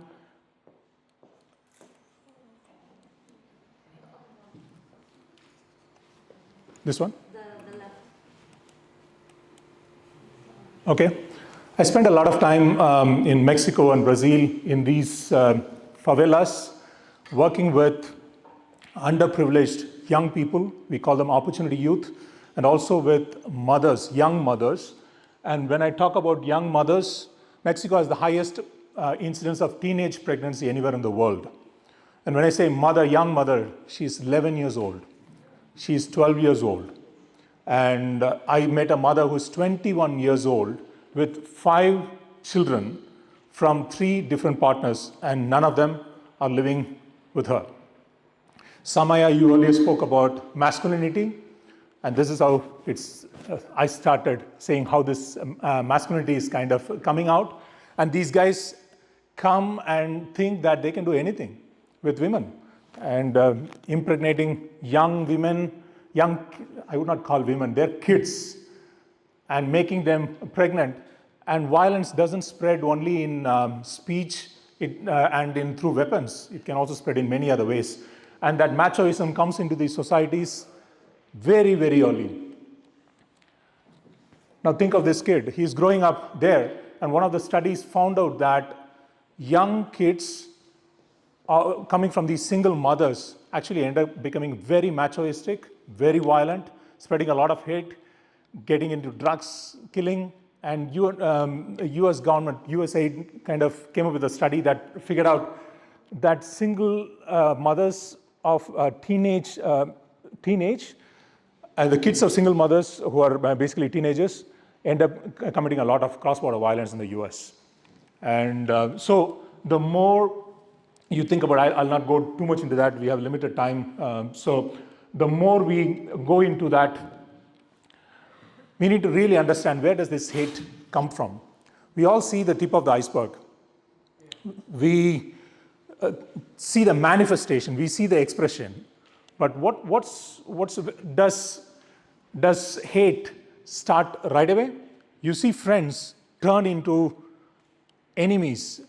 this one? The left. Okay. I spent a lot of time in Mexico and Brazil in these favelas, working with underprivileged young people. We call them opportunity youth, and also with mothers, young mothers. And when I talk about young mothers, Mexico has the highest incidence of teenage pregnancy anywhere in the world. And when I say mother, young mother, she's 11 years old. She's 12 years old. And I met a mother who's 21 years old with 5 children from 3 different partners, and none of them are living with her. Samaya, you earlier spoke about masculinity, and this is how I started saying how this masculinity is kind of coming out. And these guys come and think that they can do anything with women, and impregnating young women, I would not call women, they're kids, and making them pregnant. And violence doesn't spread only in speech and through weapons. It can also spread in many other ways. And that machoism comes into these societies very, very early. Now think of this kid. He's growing up there, and one of the studies found out that young kids coming from these single mothers actually end up becoming very machoistic, very violent, spreading a lot of hate, getting into drugs, killing. And US government, USAID kind of came up with a study that figured out that single mothers of teenage, the kids of single mothers who are basically teenagers end up committing a lot of cross-border violence in the US. And so the more you think about it, I'll not go too much into that, we have limited time. So the more we go into that, we need to really understand, where does this hate come from? We all see the tip of the iceberg. We see the manifestation, we see the expression. But does hate start right away? You see friends turn into enemies.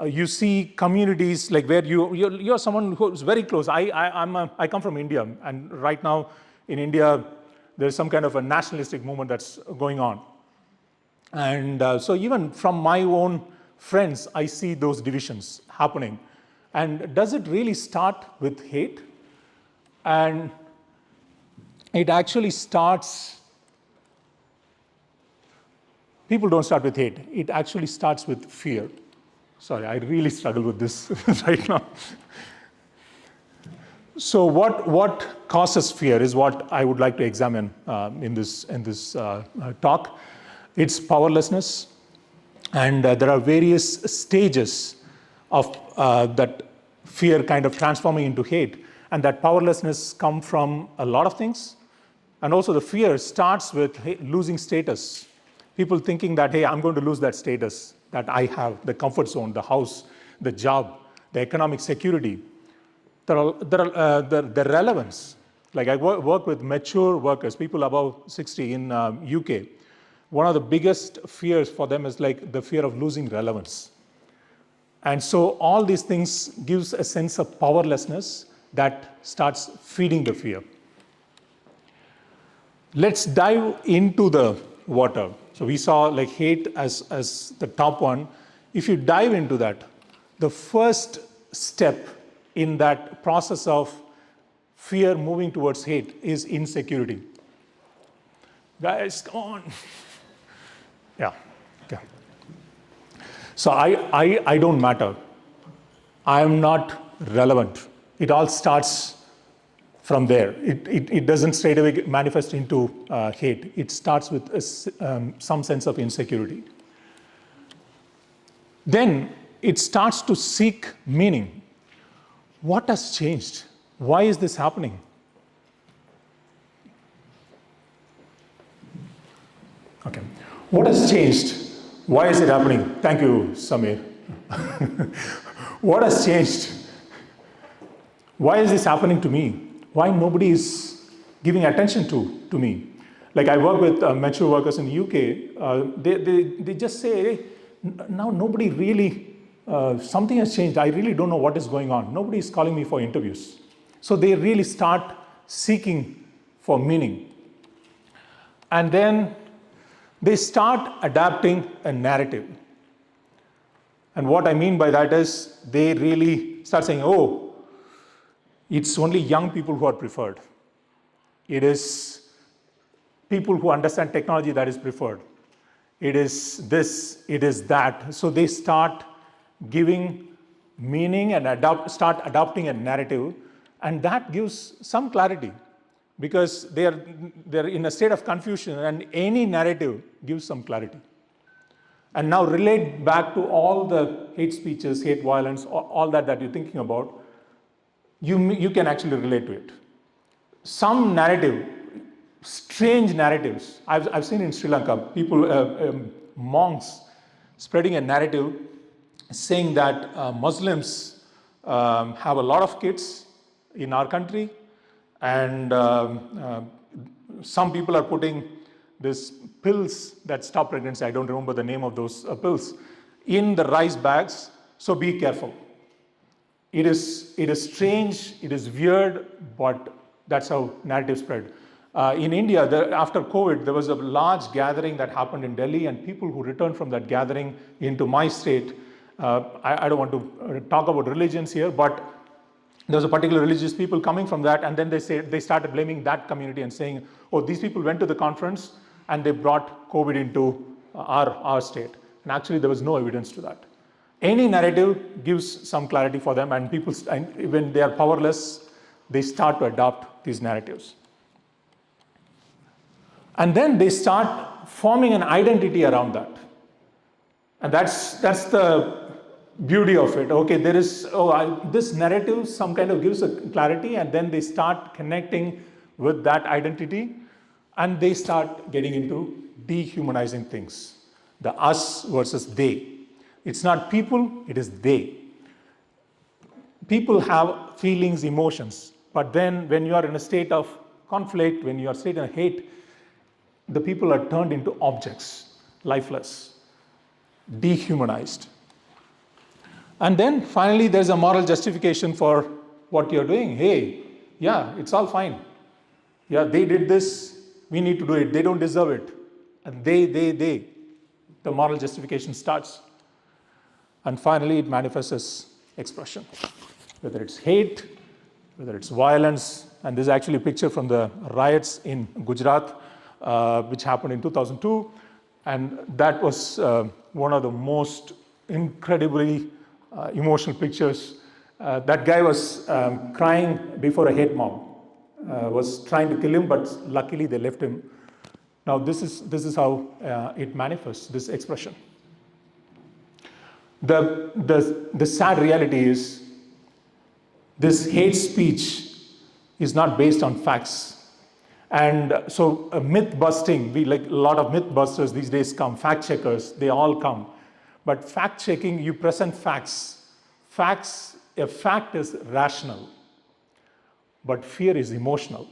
You see communities like where you're someone who's very close. I come from India, and right now in India, there's some kind of a nationalistic movement that's going on. And so even from my own friends, I see those divisions happening. And does it really start with hate? And it actually starts, people don't start with hate. It actually starts with fear. Sorry, I really struggle with this right now. So what causes fear is what I would like to examine in this talk. It's powerlessness, and there are various stages of that fear kind of transforming into hate, and that powerlessness comes from a lot of things. And also the fear starts with losing status. People thinking that, hey, I'm going to lose that status that I have, the comfort zone, the house, the job, the economic security. The relevance. Like I work with mature workers, people above 60 in UK. One of the biggest fears for them is like the fear of losing relevance. And so all these things gives a sense of powerlessness that starts feeding the fear. Let's dive into the water. So we saw like hate as the top one. If you dive into that, the first step in that process of fear moving towards hate is insecurity. Guys, come on. Yeah, okay. So I don't matter. I am not relevant. It all starts from there. It doesn't straight away manifest into hate. It starts with some sense of insecurity. Then it starts to seek meaning. What has changed? Why is this happening? Okay. What has changed? Why is it happening? Thank you, Samir. What has changed? Why is this happening to me? Why nobody is giving attention to me? Like I work with mature workers in the UK, they just say, hey, now nobody really, something has changed. I really don't know what is going on. Nobody is calling me for interviews. So they really start seeking for meaning. And then they start adapting a narrative. And what I mean by that is they really start saying, oh, it's only young people who are preferred. It is people who understand technology that is preferred. It is this, it is that. So they start giving meaning and start adopting a narrative, and that gives some clarity because they're in a state of confusion, and any narrative gives some clarity. And now relate back to all the hate speeches, hate violence, all that you're thinking about, you can actually relate to it. Some narrative, strange narratives, I've seen in Sri Lanka, people, monks spreading a narrative saying that Muslims have a lot of kids in our country, and some people are putting these pills that stop pregnancy, I don't remember the name of those pills, in the rice bags, so be careful. It is strange, it is weird, but that's how narrative spread. In India, after COVID, there was a large gathering that happened in Delhi, and people who returned from that gathering into my state, I don't want to talk about religions here, but there was a particular religious people coming from that, and then they started blaming that community and saying, oh, these people went to the conference and they brought COVID into our state. And actually there was no evidence to that. Any narrative gives some clarity for them, and people, when they are powerless, they start to adopt these narratives. And then they start forming an identity around that. And that's the beauty of it. Okay, there is, this narrative some kind of gives a clarity, and then they start connecting with that identity, and they start getting into dehumanizing things. The us versus they. It's not people, it is they. People have feelings, emotions, but then when you are in a state of conflict, when you are in a state of hate, the people are turned into objects, lifeless, dehumanized. And then finally there's a moral justification for what you're doing. Hey, yeah, it's all fine. Yeah, they did this, we need to do it. They don't deserve it. And they. The moral justification starts. And finally it manifests as expression. Whether it's hate, whether it's violence, and this is actually a picture from the riots in Gujarat, which happened in 2002. And that was one of the most incredibly emotional pictures. That guy was crying before a hate mob, was trying to kill him, but luckily they left him. Now this is how it manifests, this expression. The sad reality is this hate speech is not based on facts. And so myth busting, like a lot of myth busters these days come, fact checkers, they all come. But fact checking, you present facts. A fact is rational, but fear is emotional.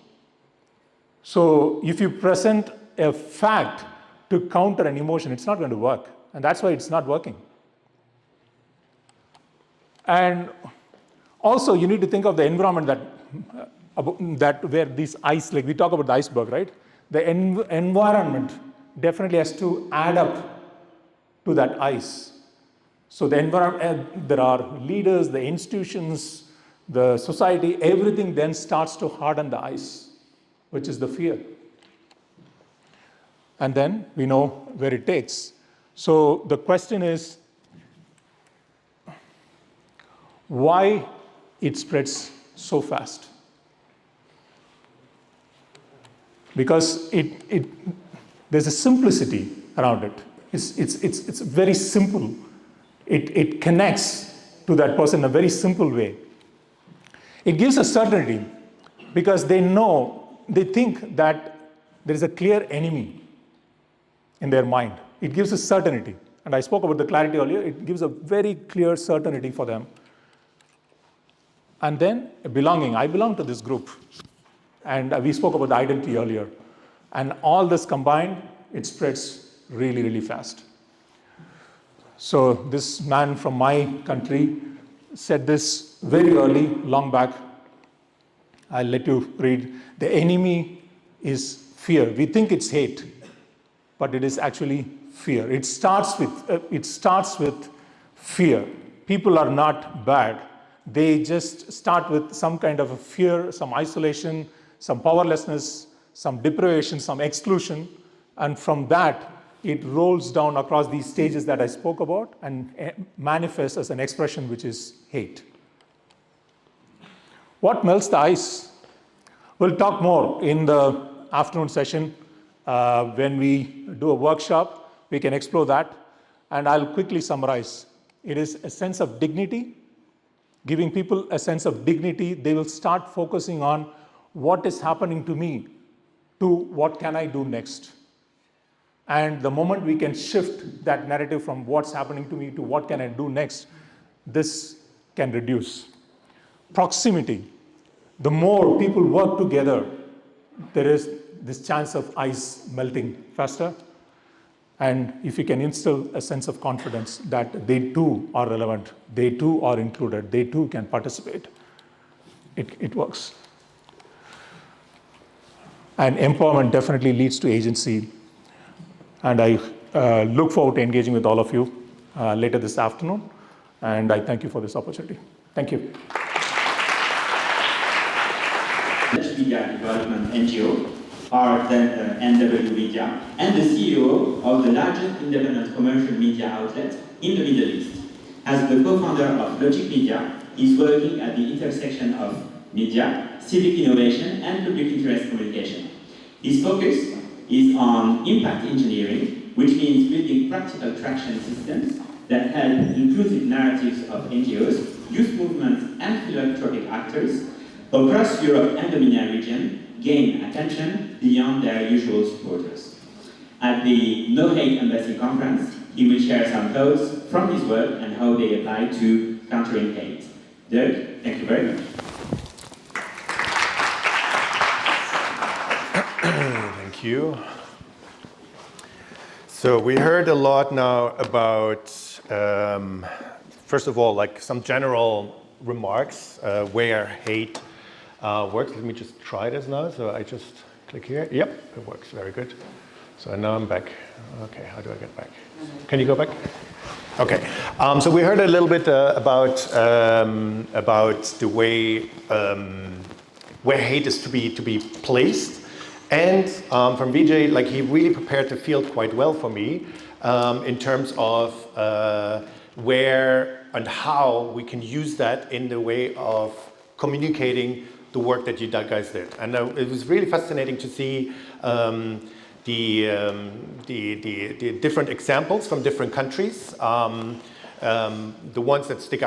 So if you present a fact to counter an emotion, it's not going to work. And that's why it's not working. And also you need to think of the environment that where these ice, like we talk about the iceberg, right? The environment definitely has to add up to that ice. So the environment, there are leaders, the institutions, the society, everything then starts to harden the ice, which is the fear. And then we know where it takes. So the question is, why it spreads so fast? Because there's a simplicity around it. It's very simple. It connects to that person in a very simple way. It gives a certainty because they think that there is a clear enemy in their mind. It gives a certainty. And I spoke about the clarity earlier. It gives a very clear certainty for them. And then belonging. I belong to this group. And we spoke about the identity earlier. And all this combined, it spreads really, really fast. So this man from my country said this very early, long back. I'll let you read. The enemy is fear. We think it's hate, but it is actually fear. It starts with fear. People are not bad. They just start with some kind of a fear, some isolation, some powerlessness, some deprivation, some exclusion, and from that, it rolls down across these stages that I spoke about and manifests as an expression which is hate. What melts the ice? We'll talk more in the afternoon session. When we do a workshop, we can explore that. And I'll quickly summarize. It is a sense of dignity, giving people a sense of dignity. They will start focusing on what is happening to me to what can I do next. And the moment we can shift that narrative from what's happening to me to what can I do next, this can reduce. Proximity. The more people work together, there is this chance of ice melting faster. And if you can instill a sense of confidence that they too are relevant, they too are included, they too can participate, it works. And empowerment definitely leads to agency. And I look forward to engaging with all of you later this afternoon. And I thank you for this opportunity. Thank you. Media Development NGO, or the NW Media, and the CEO of the largest independent commercial media outlet in the Middle East. As the co-founder of Logic Media, he's working at the intersection of media, civic innovation, and public interest communication. His focus is on impact engineering, which means building practical traction systems that help inclusive narratives of NGOs, youth movements, and philanthropic actors across Europe and the MENA region gain attention beyond their usual supporters. At the No Hate Embassy conference, he will share some thoughts from his work and how they apply to countering hate. Dirk, thank you very much. Thank you. So we heard a lot now about, first of all, like some general remarks where hate works. Let me just try this now. So I just click here. Yep, it works. Very good. So now I'm back. Okay, how do I get back? Can you go back? Okay. So we heard a little bit about the way where hate is to be placed. And from Vijay, like he really prepared the field quite well for me in terms of where and how we can use that in the way of communicating the work that you guys did. And it was really fascinating to see the different examples from different countries. The ones that stuck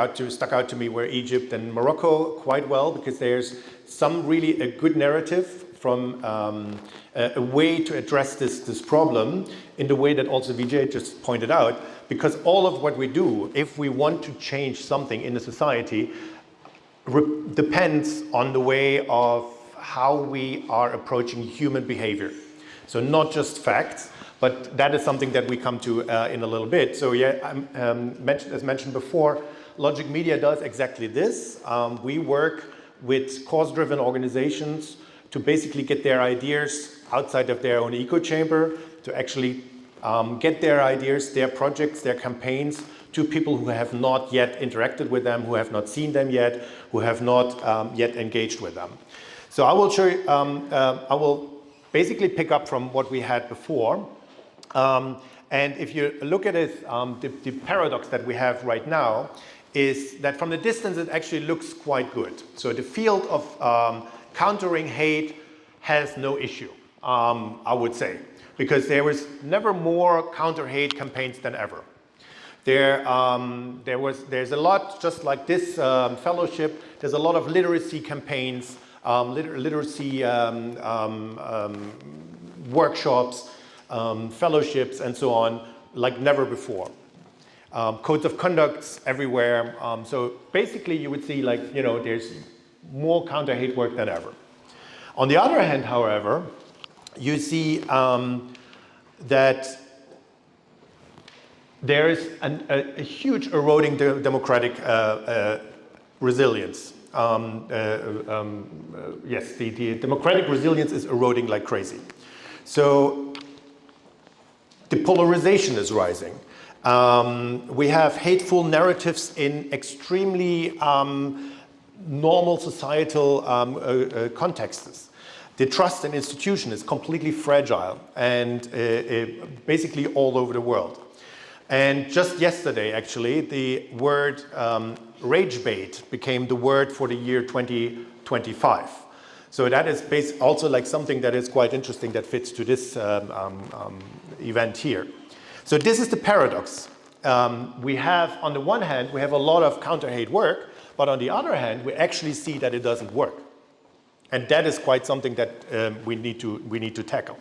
out to me were Egypt and Morocco quite well, because there's some really a good narrative from a way to address this problem in the way that also Vijay just pointed out, because all of what we do, if we want to change something in the society, depends on the way of how we are approaching human behavior. So not just facts, but that is something that we come to in a little bit. So yeah, as mentioned before, Logic Media does exactly this. We work with cause-driven organizations to basically get their ideas outside of their own echo chamber, to actually get their ideas, their projects, their campaigns to people who have not yet interacted with them, who have not seen them yet, who have not yet engaged with them. So I will show you, I will basically pick up from what we had before. And if you look at it, the paradox that we have right now is that from the distance it actually looks quite good. So the field of countering hate has no issue, I would say, because there was never more counter-hate campaigns than ever. There's a lot, just like this fellowship, there's a lot of literacy campaigns, literacy workshops, fellowships, and so on, like never before. codes of conducts everywhere. So basically you would see like, there's more counter-hate work than ever. On the other hand, however, you see that there is a huge eroding democratic resilience. Yes, the democratic resilience is eroding like crazy. So the polarization is rising. We have hateful narratives in extremely normal societal contexts. The trust in institution is completely fragile and basically all over the world. And just yesterday, actually, the word rage bait became the word for the year 2025. So that is also like something that is quite interesting that fits to this event here. So this is the paradox. We have, on the one hand, we have a lot of counter-hate work, but on the other hand, we actually see that it doesn't work. And that is quite something that we need to tackle.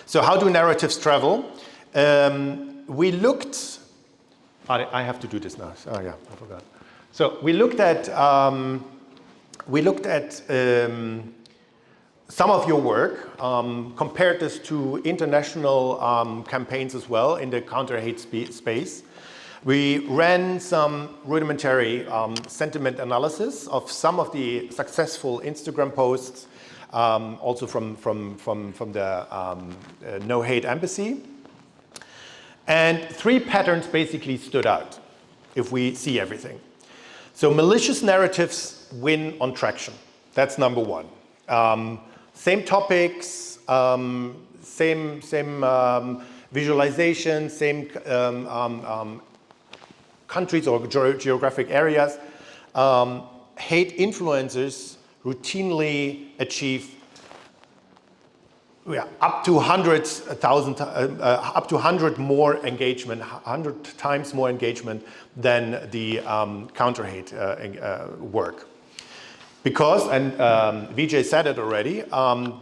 So how do narratives travel? We looked, I have to do this now. Oh yeah, I forgot. So we looked at some of your work, compared this to international campaigns as well in the counter-hate space. We ran some rudimentary sentiment analysis of some of the successful Instagram posts, also from the No Hate Embassy. And 3 patterns basically stood out, if we see everything. So malicious narratives win on traction. That's number 1. Same topics, same visualization, same countries or geographic areas. Hate influencers routinely achieve up to 100 more engagement, 100 times more engagement than the counter-hate work. Because, and Vijay said it already,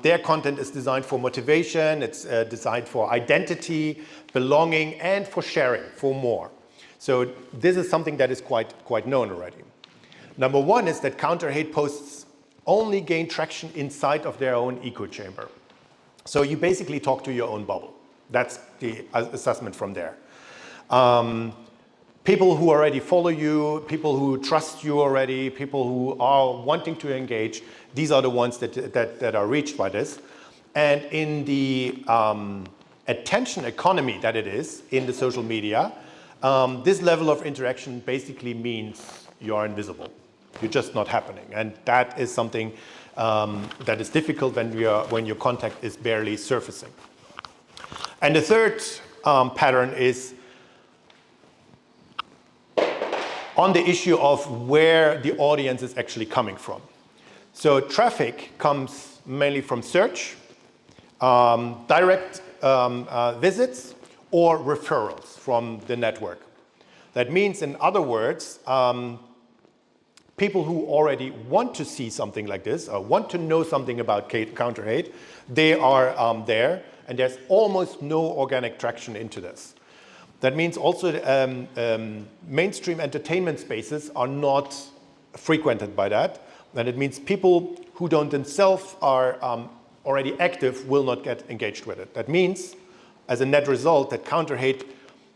their content is designed for motivation, it's designed for identity, belonging, and for sharing, for more. So this is something that is quite known already. Number 1 is that counter-hate posts only gain traction inside of their own echo chamber. So you basically talk to your own bubble. That's the assessment from there. People who already follow you, people who trust you already, people who are wanting to engage, these are the ones that are reached by this. And in the attention economy that it is in the social media, this level of interaction basically means you are invisible. You're just not happening. And that is something that is difficult when your contact is barely surfacing. And the third pattern is on the issue of where the audience is actually coming from. So traffic comes mainly from search, direct visits, or referrals from the network. That means, in other words, people who already want to see something like this, or want to know something about counter-hate, they are there, and there's almost no organic traction into this. That means also mainstream entertainment spaces are not frequented by that, and it means people who don't themselves are already active will not get engaged with it. That means, as a net result, that counter-hate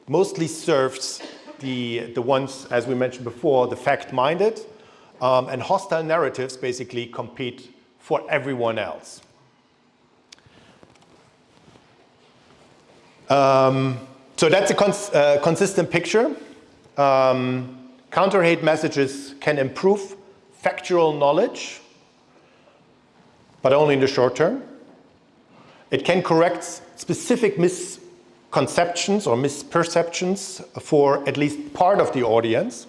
mostly serves the ones, as we mentioned before, the fact-minded, and hostile narratives basically compete for everyone else. So that's a consistent picture. Counter-hate messages can improve factual knowledge, but only in the short term. It can correct specific misconceptions or misperceptions for at least part of the audience.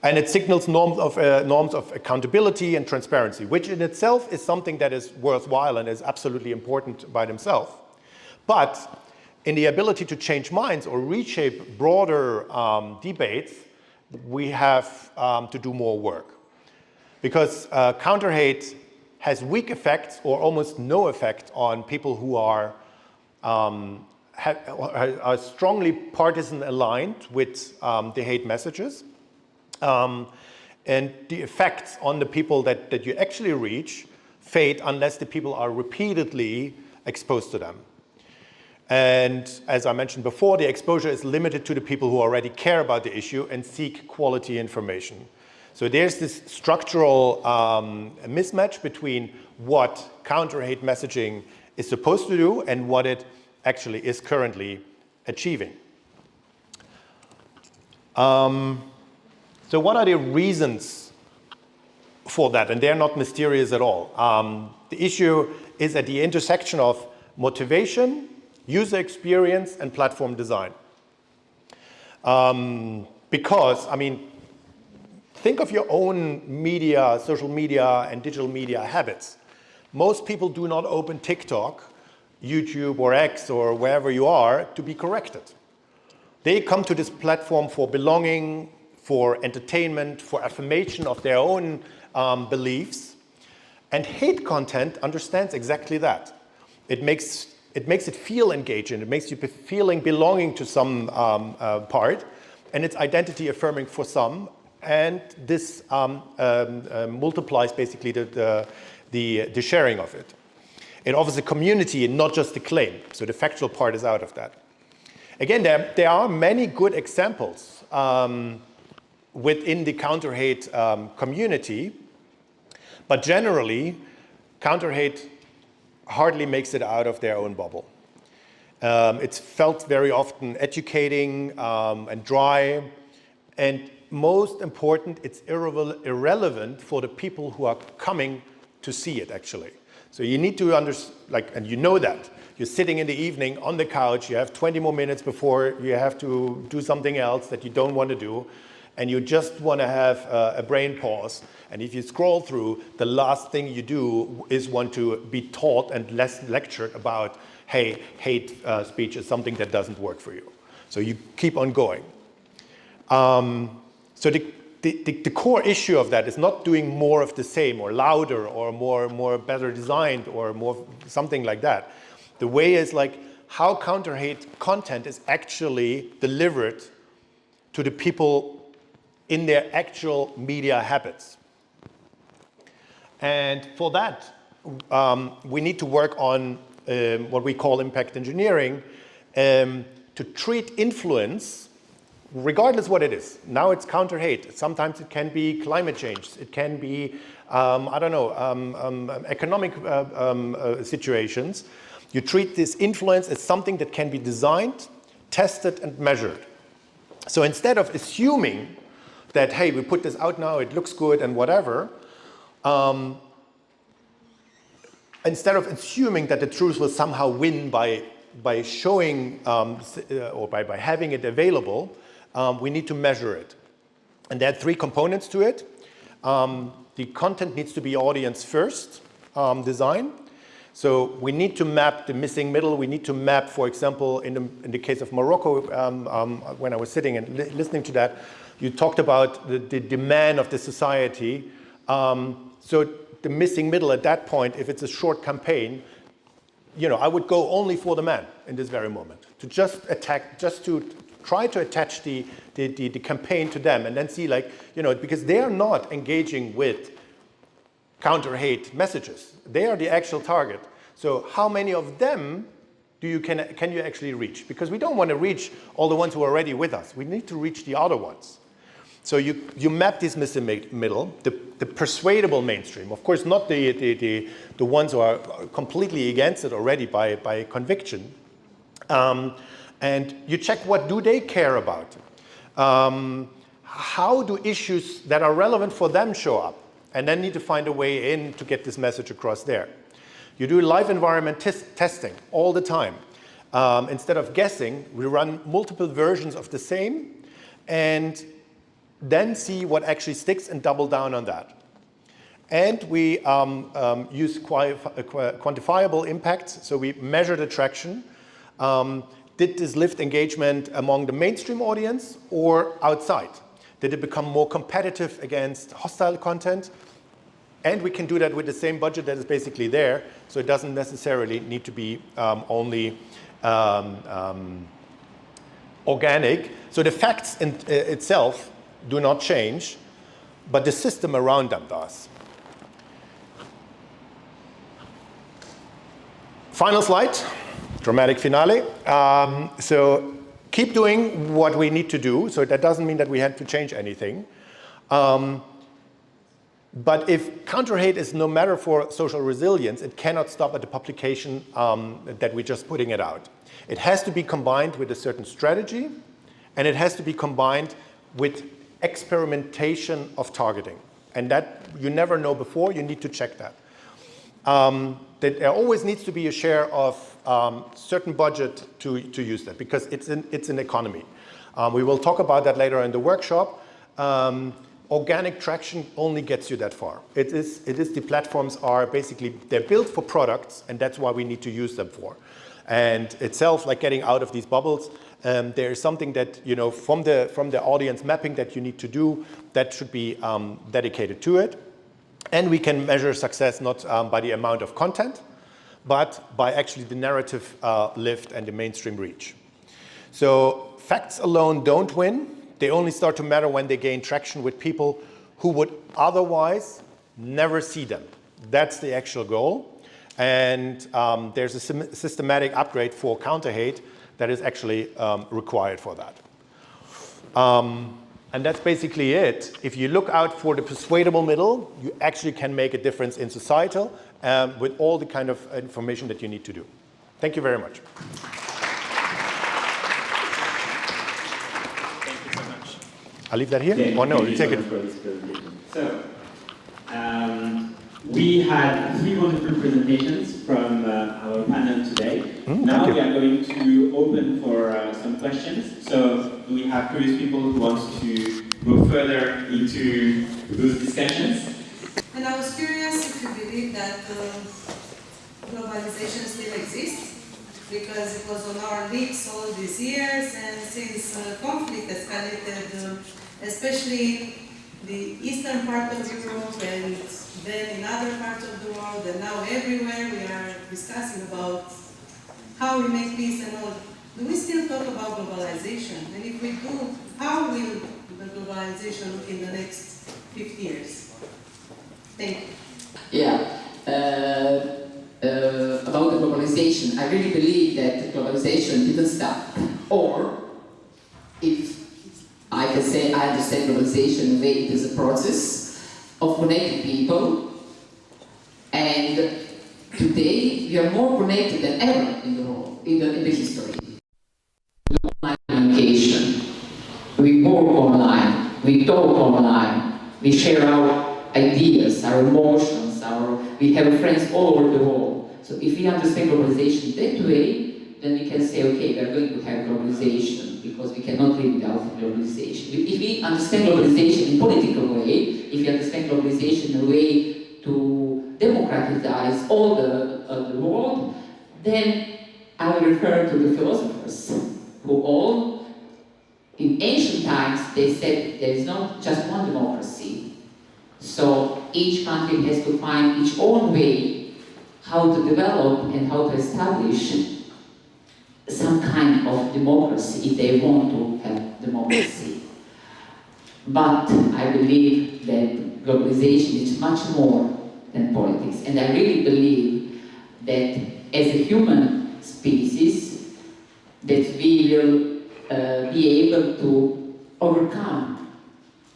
And it signals norms of accountability and transparency, which in itself is something that is worthwhile and is absolutely important by themselves. But in the ability to change minds or reshape broader debates, we have to do more work. Because counter-hate has weak effects or almost no effect on people who are are strongly partisan aligned with the hate messages. And the effects on the people that you actually reach fade unless the people are repeatedly exposed to them. And as I mentioned before, the exposure is limited to the people who already care about the issue and seek quality information. So there's this structural mismatch between what counter-hate messaging is supposed to do and what it actually is currently achieving. So what are the reasons for that? And they're not mysterious at all. The issue is at the intersection of motivation, user experience, and platform design. Because, I mean, think of your own media, social media, and digital media habits. Most people do not open TikTok, YouTube, or X, or wherever you are, to be corrected. They come to this platform for belonging, for entertainment, for affirmation of their own beliefs. And hate content understands exactly that. It makes it feel engaging. It makes you feeling belonging to some part, and it's identity affirming for some. And this multiplies basically the sharing of it. It offers a community and not just a claim. So the factual part is out of that. Again, there are many good examples within the counter-hate community, but generally, counter-hate hardly makes it out of their own bubble. It's felt very often educating and dry, and most important, it's irrelevant for the people who are coming to see it, actually. So you need to understand, and you know that. You're sitting in the evening on the couch, you have 20 more minutes before you have to do something else that you don't want to do, and you just want to have a brain pause. And if you scroll through, the last thing you do is want to be taught and less lectured about, hey, hate speech is something that doesn't work for you. So you keep on going. So the core issue of that is not doing more of the same or louder or more better designed or more something like that. The way is like how counter-hate content is actually delivered to the people in their actual media habits. And for that, we need to work on what we call impact engineering to treat influence, regardless what it is. Now it's counter-hate. Sometimes it can be climate change. It can be, economic situations. You treat this influence as something that can be designed, tested, and measured. So instead of assuming that, hey, we put this out now, it looks good and whatever, instead of assuming that the truth will somehow win by showing or by having it available, we need to measure it. And there are three components to it. The content needs to be audience first design. So we need to map the missing middle. We need to map, for example, in the case of Morocco, when I was sitting and listening to that, you talked about the demand of the society. So the missing middle at that point, if it's a short campaign, I would go only for the man in this very moment, to just to try to attach the campaign to them and then see because they are not engaging with counter-hate messages. They are the actual target. So how many of them can you actually reach? Because we don't want to reach all the ones who are already with us. We need to reach the other ones. So you map this missing middle, the persuadable mainstream. Of course, not the ones who are completely against it already by conviction. And you check what do they care about. How do issues that are relevant for them show up? And then need to find a way in to get this message across there. You do live environment testing all the time. Instead of guessing, we run multiple versions of the same and then see what actually sticks and double down on that. And we use quantifiable impacts, so we measure the traction. Did this lift engagement among the mainstream audience or outside? Did it become more competitive against hostile content? And we can do that with the same budget that is basically there, so it doesn't necessarily need to be only organic. So the facts in itself do not change, but the system around them does. Final slide, dramatic finale. So keep doing what we need to do. So that doesn't mean that we had to change anything. But if counter-hate is no matter for social resilience, it cannot stop at the publication that we're just putting it out. It has to be combined with a certain strategy, and it has to be combined with experimentation of targeting. And that you never know before, you need to check that. That there always needs to be a share of certain budget to use that, because it's an economy. We will talk about that later in the workshop. Organic traction only gets you that far. It is the platforms are basically, they're built for products, and that's why we need to use them for. And itself, like getting out of these bubbles, there is something that, you know, from the audience mapping that you need to do, that should be dedicated to it. And we can measure success not by the amount of content, but by actually the narrative lift and the mainstream reach. So facts alone don't win. They only start to matter when they gain traction with people who would otherwise never see them. That's the actual goal. And there's a systematic upgrade for counter-hate that is actually required for that. And that's basically it. If you look out for the persuadable middle, you actually can make a difference in societal with all the kind of information that you need to do. Thank you very much. I'll leave that here? Yeah, or no, you take it. So, we had 3 wonderful presentations from our panel today. Now we are going to open for some questions. So, we have curious people who want to go further into those discussions. And I was curious if you believe that globalization still exists, because it was on our lips all these years, and since conflict escalated, especially the eastern part of Europe and then in other parts of the world, and now everywhere we are discussing about how we make peace and all. Do we still talk about globalization? And if we do, how will the globalization look in the next 50 years? Thank you. Yeah. About the globalization, I really believe that globalization didn't stop. Or, if I can say I understand globalization in a way, it is a process of connecting people. And today, we are more connected than ever in the world, in the history. Online communication. We work online, we talk online, we share our ideas, our emotions, we have friends all over the world. So if we understand globalization that way, then we can say, okay, we are going to have globalization, because we cannot live without globalization. If we understand globalization in a political way, if we understand globalization in a way to democratize all the world, then I will refer to the philosophers who all, in ancient times, they said there is not just one democracy. So each country has to find its own way how to develop and how to establish some kind of democracy if they want to have democracy. But I believe that globalization is much more than politics. And I really believe that as a human species, that we will be able to overcome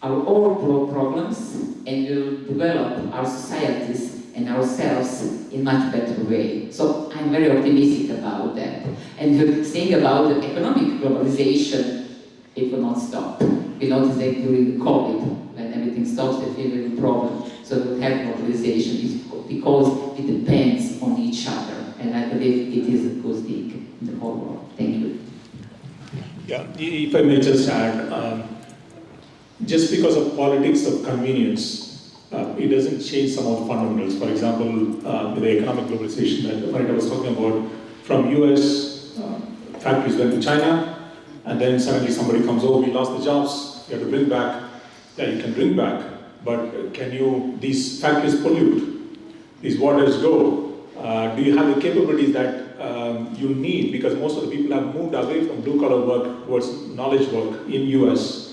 our own problems and will develop our societies and ourselves in much better way. So I'm very optimistic about that. And the thing about the economic globalization, it will not stop. We noticed that during the COVID, when everything stops, that we have a problem. So we'll have globalization because it depends on each other. And I believe it is a good thing in the whole world. Thank you. Yeah, if I may just add, just because of politics of convenience, it doesn't change some of the fundamentals. For example, with the economic globalization that Marita was talking about, from US factories went to China, and then suddenly somebody comes, oh, we lost the jobs, you have to bring back. Yeah, you can bring back, but these factories pollute, these waters go, Do you have the capabilities that you need? Because most of the people have moved away from blue-collar work towards knowledge work in US.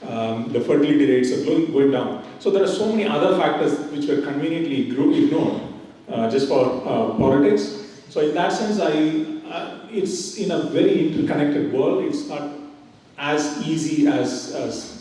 The fertility rates are going down. So there are so many other factors which were conveniently ignored just for politics. So in that sense, it's in a very interconnected world. It's not as easy as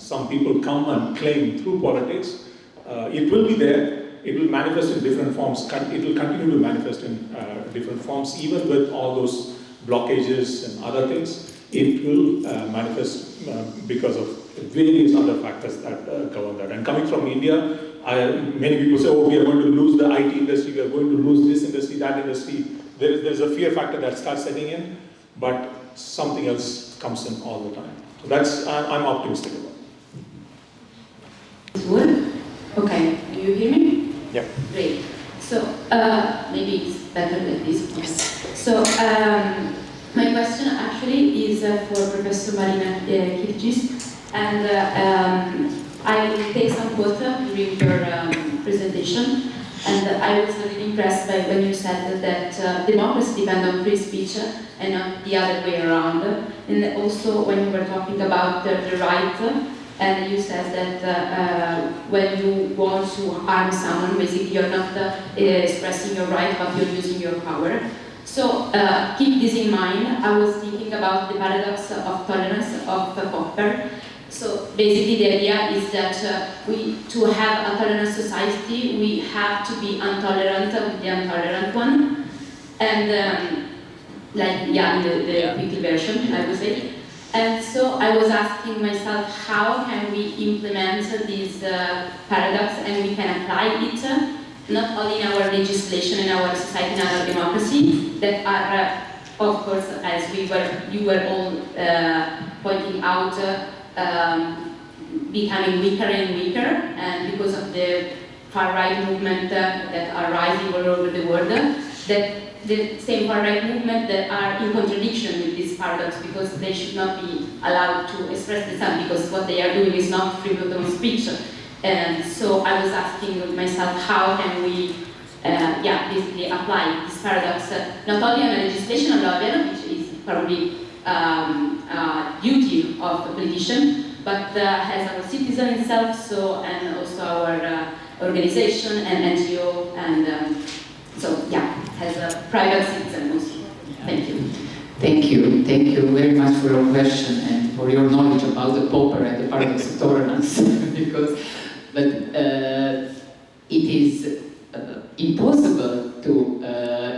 some people come and claim through politics. It will be there. It will manifest in different forms. It will continue to manifest in different forms, even with all those blockages and other things. It will manifest because of various other factors that govern that. And coming from India, many people say, oh, we are going to lose the IT industry, we are going to lose this industry, that industry. There's a fear factor that starts setting in, but something else comes in all the time. So I'm optimistic about it. Good. Okay, do you hear me? Yeah. Great. So maybe it's better like this. Yes. So my question actually is for Professor Marina Kirgis, and I will take some quotes during your presentation. And I was really impressed by when you said that democracy depends on free speech and not the other way around. And also when you were talking about the right, and you said that when you want to harm someone, basically you're not expressing your right, but you're using your power. So keep this in mind. I was thinking about the paradox of tolerance of Popper. So basically the idea is that to have a tolerant society, we have to be intolerant with the intolerant one. And in the quick version, I would say. And so I was asking myself, how can we implement this paradox and we can apply it, not only in our legislation, in our society, in our democracy, that are, of course, as you were all pointing out, becoming weaker and weaker, and because of the far-right movement that are rising all over the world, that the same far-right movement that are in contradiction with this paradox, because they should not be allowed to express themselves, because what they are doing is not freedom of speech. And so I was asking myself, how can we basically apply this paradox, not only on a legislation level, which is probably duty of the politician, but as our citizen itself, so, and also our organization and NGO, and as a private citizen also. Thank you. Thank you. Thank you very much for your question and for your knowledge about the Popper and the paradox of tolerance. But it is impossible to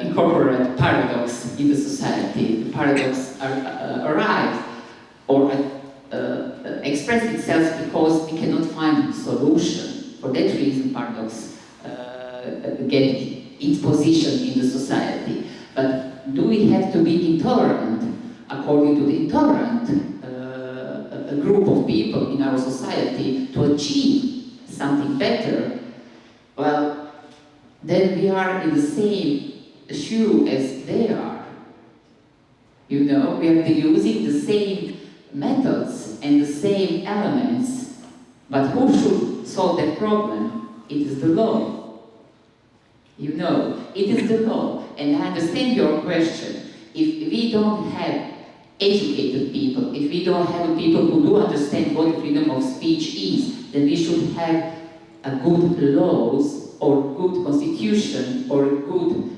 incorporate paradox in the society. The paradox arrives or express itself because we cannot find a solution. For that reason, paradox get its position in the society. But do we have to be intolerant according to the intolerant a group of people in our society to achieve something better? Well, then we are in the same shoe as they are. You know, we are using the same methods and the same elements, but who should solve that problem? It is the law. You know, it is the law. And I understand your question. If we don't have educated people, if we don't have people who do understand what freedom of speech is, then we should have a good laws or good constitution or a good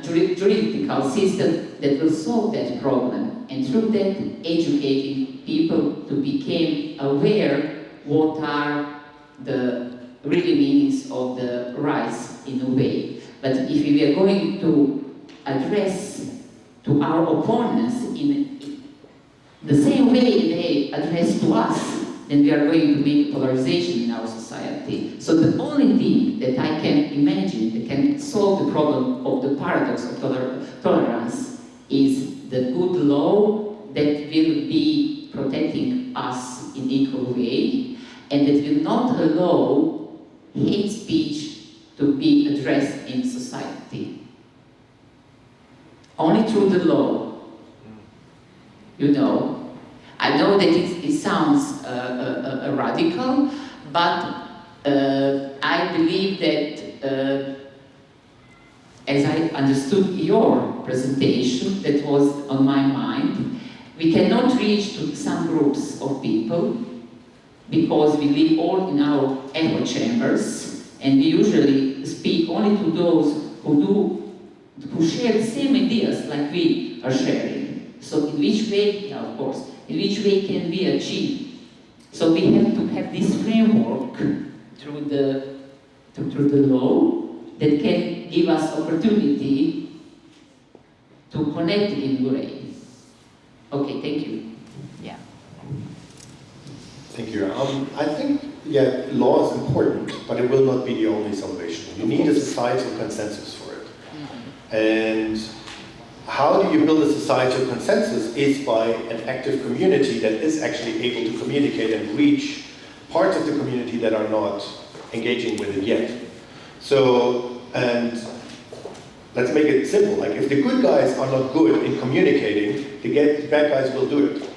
juridical system that will solve that problem. And through that, educating people to become aware what are the really meanings of the rights in a way. But if we are going to address to our opponents in the same way they address to us, then we are going to make polarization in our society. So the only thing that I can imagine that can solve the problem of the paradox of tolerance is the good law that will be protecting us in equal way, and that will not allow hate speech to be addressed in society. Only through the law. You know, I know that it sounds radical, but I believe that as I understood your presentation, that was on my mind, we cannot reach to some groups of people because we live all in our echo chambers, and we usually speak only to those who share the same ideas like we are sharing. So in which way, of course, in which way can we achieve? So we have to have this framework through the law that can give us opportunity to connect in a way. Okay, thank you. Yeah. Thank you. I think, yeah, law is important, but it will not be the only salvation. You need a societal consensus for it. And how do you build a societal consensus is by an active community that is actually able to communicate and reach parts of the community that are not engaging with it yet. So, and let's make it simple. Like, if the good guys are not good in communicating, the bad guys will do it.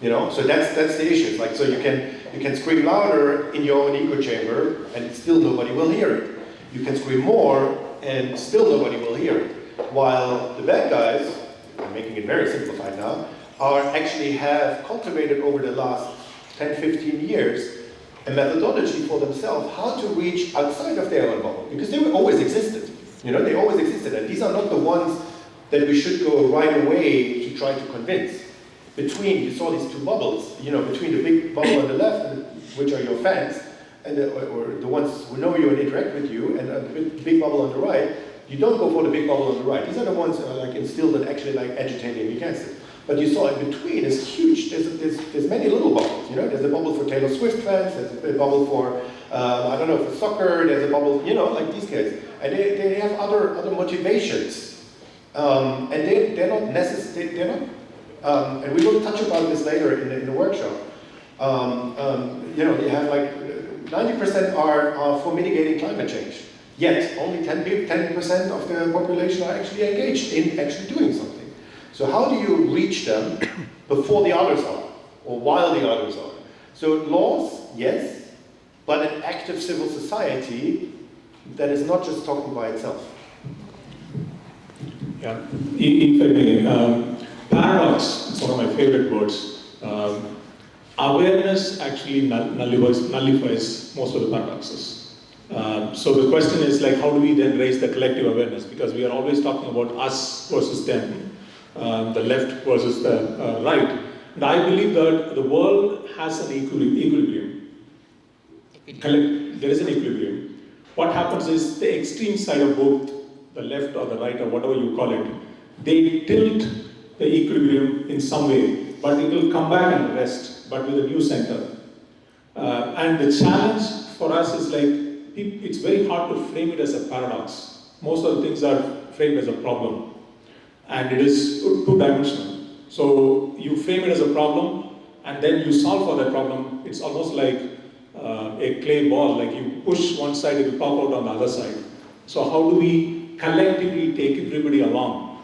You know, so that's the issue. It's like, so you can scream louder in your own echo chamber, and still nobody will hear it. You can scream more, and still nobody will hear it. While the bad guys, I'm making it very simplified now, actually have cultivated over the last 10, 15 years a methodology for themselves how to reach outside of their own bubble, because they always existed. You know, they always existed, and these are not the ones that we should go right away to try to convince. You saw these two bubbles, you know, between the big bubble on the left, which are your fans, and or the ones who know you and interact with you, and the big bubble on the right. You don't go for the big bubble on the right. These are the ones that are like instilled and actually like agitating against it. But you saw in between is huge. There's many little bubbles. You know, there's a bubble for Taylor Swift fans. There's a bubble for I don't know, for soccer. There's a bubble, you know, like these guys, and they have other motivations, and they're not necessary. They're not, and we will touch about this later in the workshop. You know, they have like 90% are for mitigating climate change. Yet, only 10% of the population are actually engaged in actually doing something. So how do you reach them before the others are, or while the others are? So laws, yes, but an active civil society that is not just talking by itself. Yeah, if I may, paradox is one of my favorite words. Awareness actually nullifies most of the paradoxes. So the question is, like, how do we then raise the collective awareness? Because we are always talking about us versus them, the left versus the right. And I believe that the world has an equilibrium. There is an equilibrium. What happens is the extreme side of both the left or the right or whatever you call it, they tilt the equilibrium in some way, but it will come back and rest, but with a new center. And the challenge for us is like, it's very hard to frame it as a paradox. Most of the things are framed as a problem, and it is two-dimensional. So you frame it as a problem, and then you solve for that problem. It's almost like a clay ball, like you push one side, it will pop out on the other side. So how do we collectively take everybody along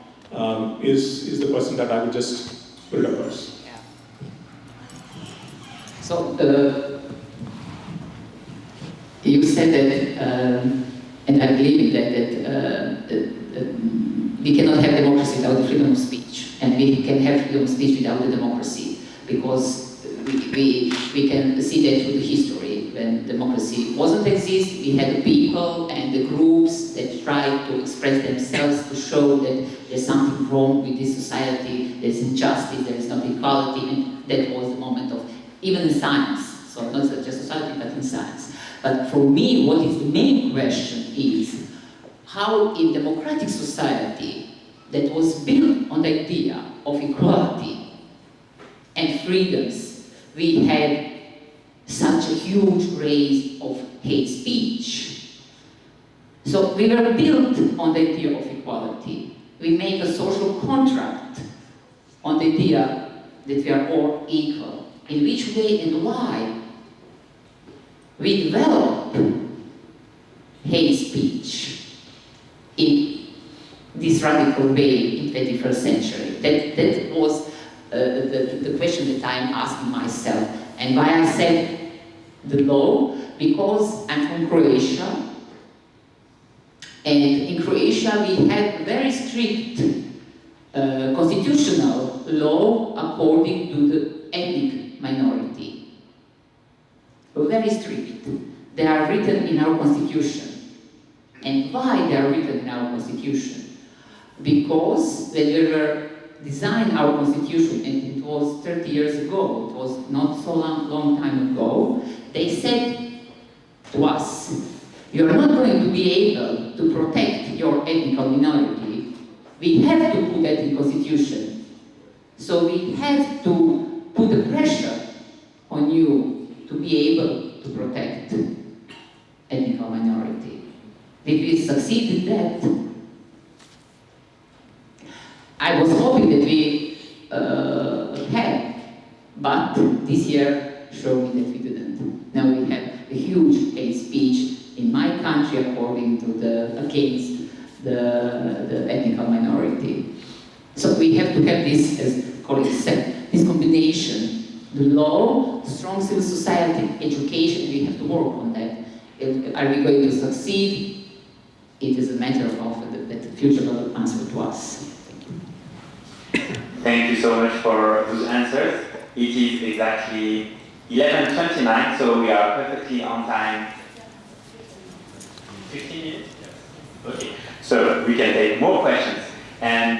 is the question that I would just put it across. Yeah. So you said that, and I believe in that we cannot have democracy without the freedom of speech, and we can have freedom of speech without the democracy, because we can see that through the history. When democracy wasn't exist, we had the people and the groups that tried to express themselves to show that there's something wrong with this society, there's injustice, there is not equality, and that was the moment of, even in science, so not just society, but in science. But for me, what is the main question is, how in democratic society that was built on the idea of equality and freedoms, we had such a huge rise of hate speech. So we were built on the idea of equality. We make a social contract on the idea that we are all equal. In which way and why we develop hate speech in this radical way in 21st century? That was the question that I am asking myself. And why I said the law, because I'm from Croatia, And in Croatia we had very strict constitutional law according to the ethnic minority. Very strict. They are written in our constitution. And why they are written in our constitution? Because when we were designing our constitution, and it was 30 years ago, it was not so long time ago, they said to us, you are not going to be able to protect your ethnic minority. We have to put that in constitution. So we have to put the pressure on you to be able to protect ethnic minority. Did we succeed in that? I was hoping that we had, but this year showed me that we didn't. Now we have a huge hate speech in my country against the ethnic minority. So we have to have this, as colleagues said, this combination: the law, the strong civil society, education. We have to work on that. Are we going to succeed? It is a matter of that the future will answer to us. Thank you so much for those answers. It is exactly 11:29, so we are perfectly on time. 15 minutes? Okay, so we can take more questions. And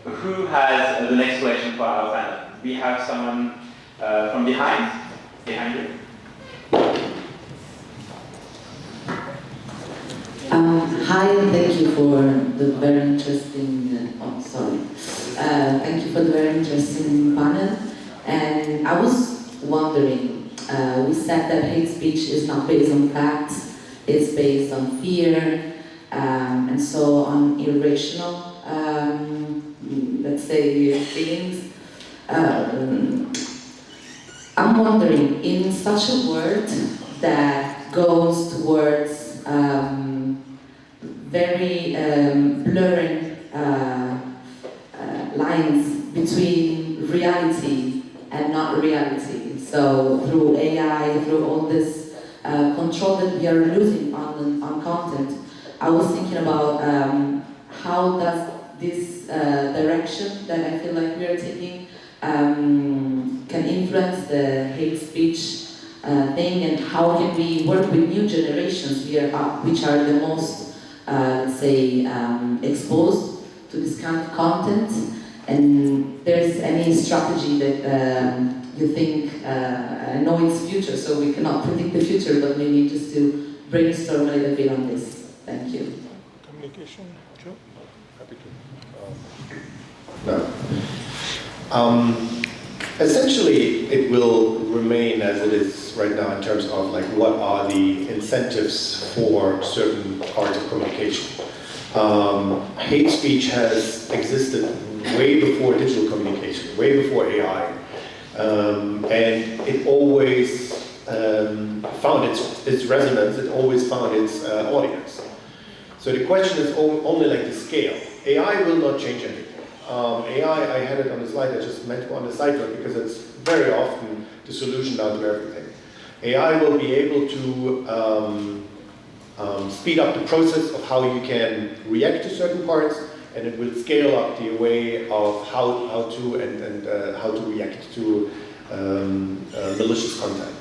who has the next question for our panel? We have someone from behind you. Hi, and thank you for the very interesting, thank you for the very interesting panel. And I was wondering, we said that hate speech is not based on facts, it's based on fear, and so on irrational, let's say, feelings. I'm wondering, in such a world that goes towards very blurring lines between reality and not reality. So through AI, through all this control that we are losing on content, I was thinking about how does this direction that I feel like we are taking can influence the hate speech thing, and how can we work with new generations which are the most, let's say, exposed to this kind of content, and there's any strategy that you think, I know it's future, so we cannot predict the future, but maybe just to brainstorm a little bit on this. Thank you. Communication, Joe? Happy to. No. Essentially, it will remain as it is right now in terms of like what are the incentives for certain parts of communication. Hate speech has existed way before digital communication, way before AI, and it always found its resonance, it always found its audience. So the question is only like the scale. AI will not change anything. AI, I had it on the slide, I just meant to on the side because it's very often the solution down to everything. AI will be able to speed up the process of how you can react to certain parts, and it will scale up the way of how to react to malicious content.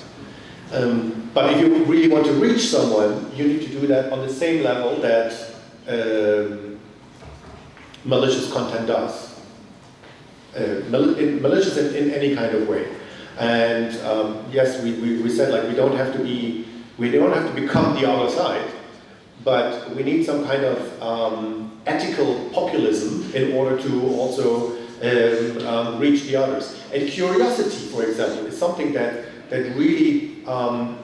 But if you really want to reach someone, you need to do that on the same level that malicious content does. Malicious in any kind of way. And yes, we said like we don't have to become the other side, but we need some kind of ethical populism in order to also reach the others. And curiosity, for example, is something that really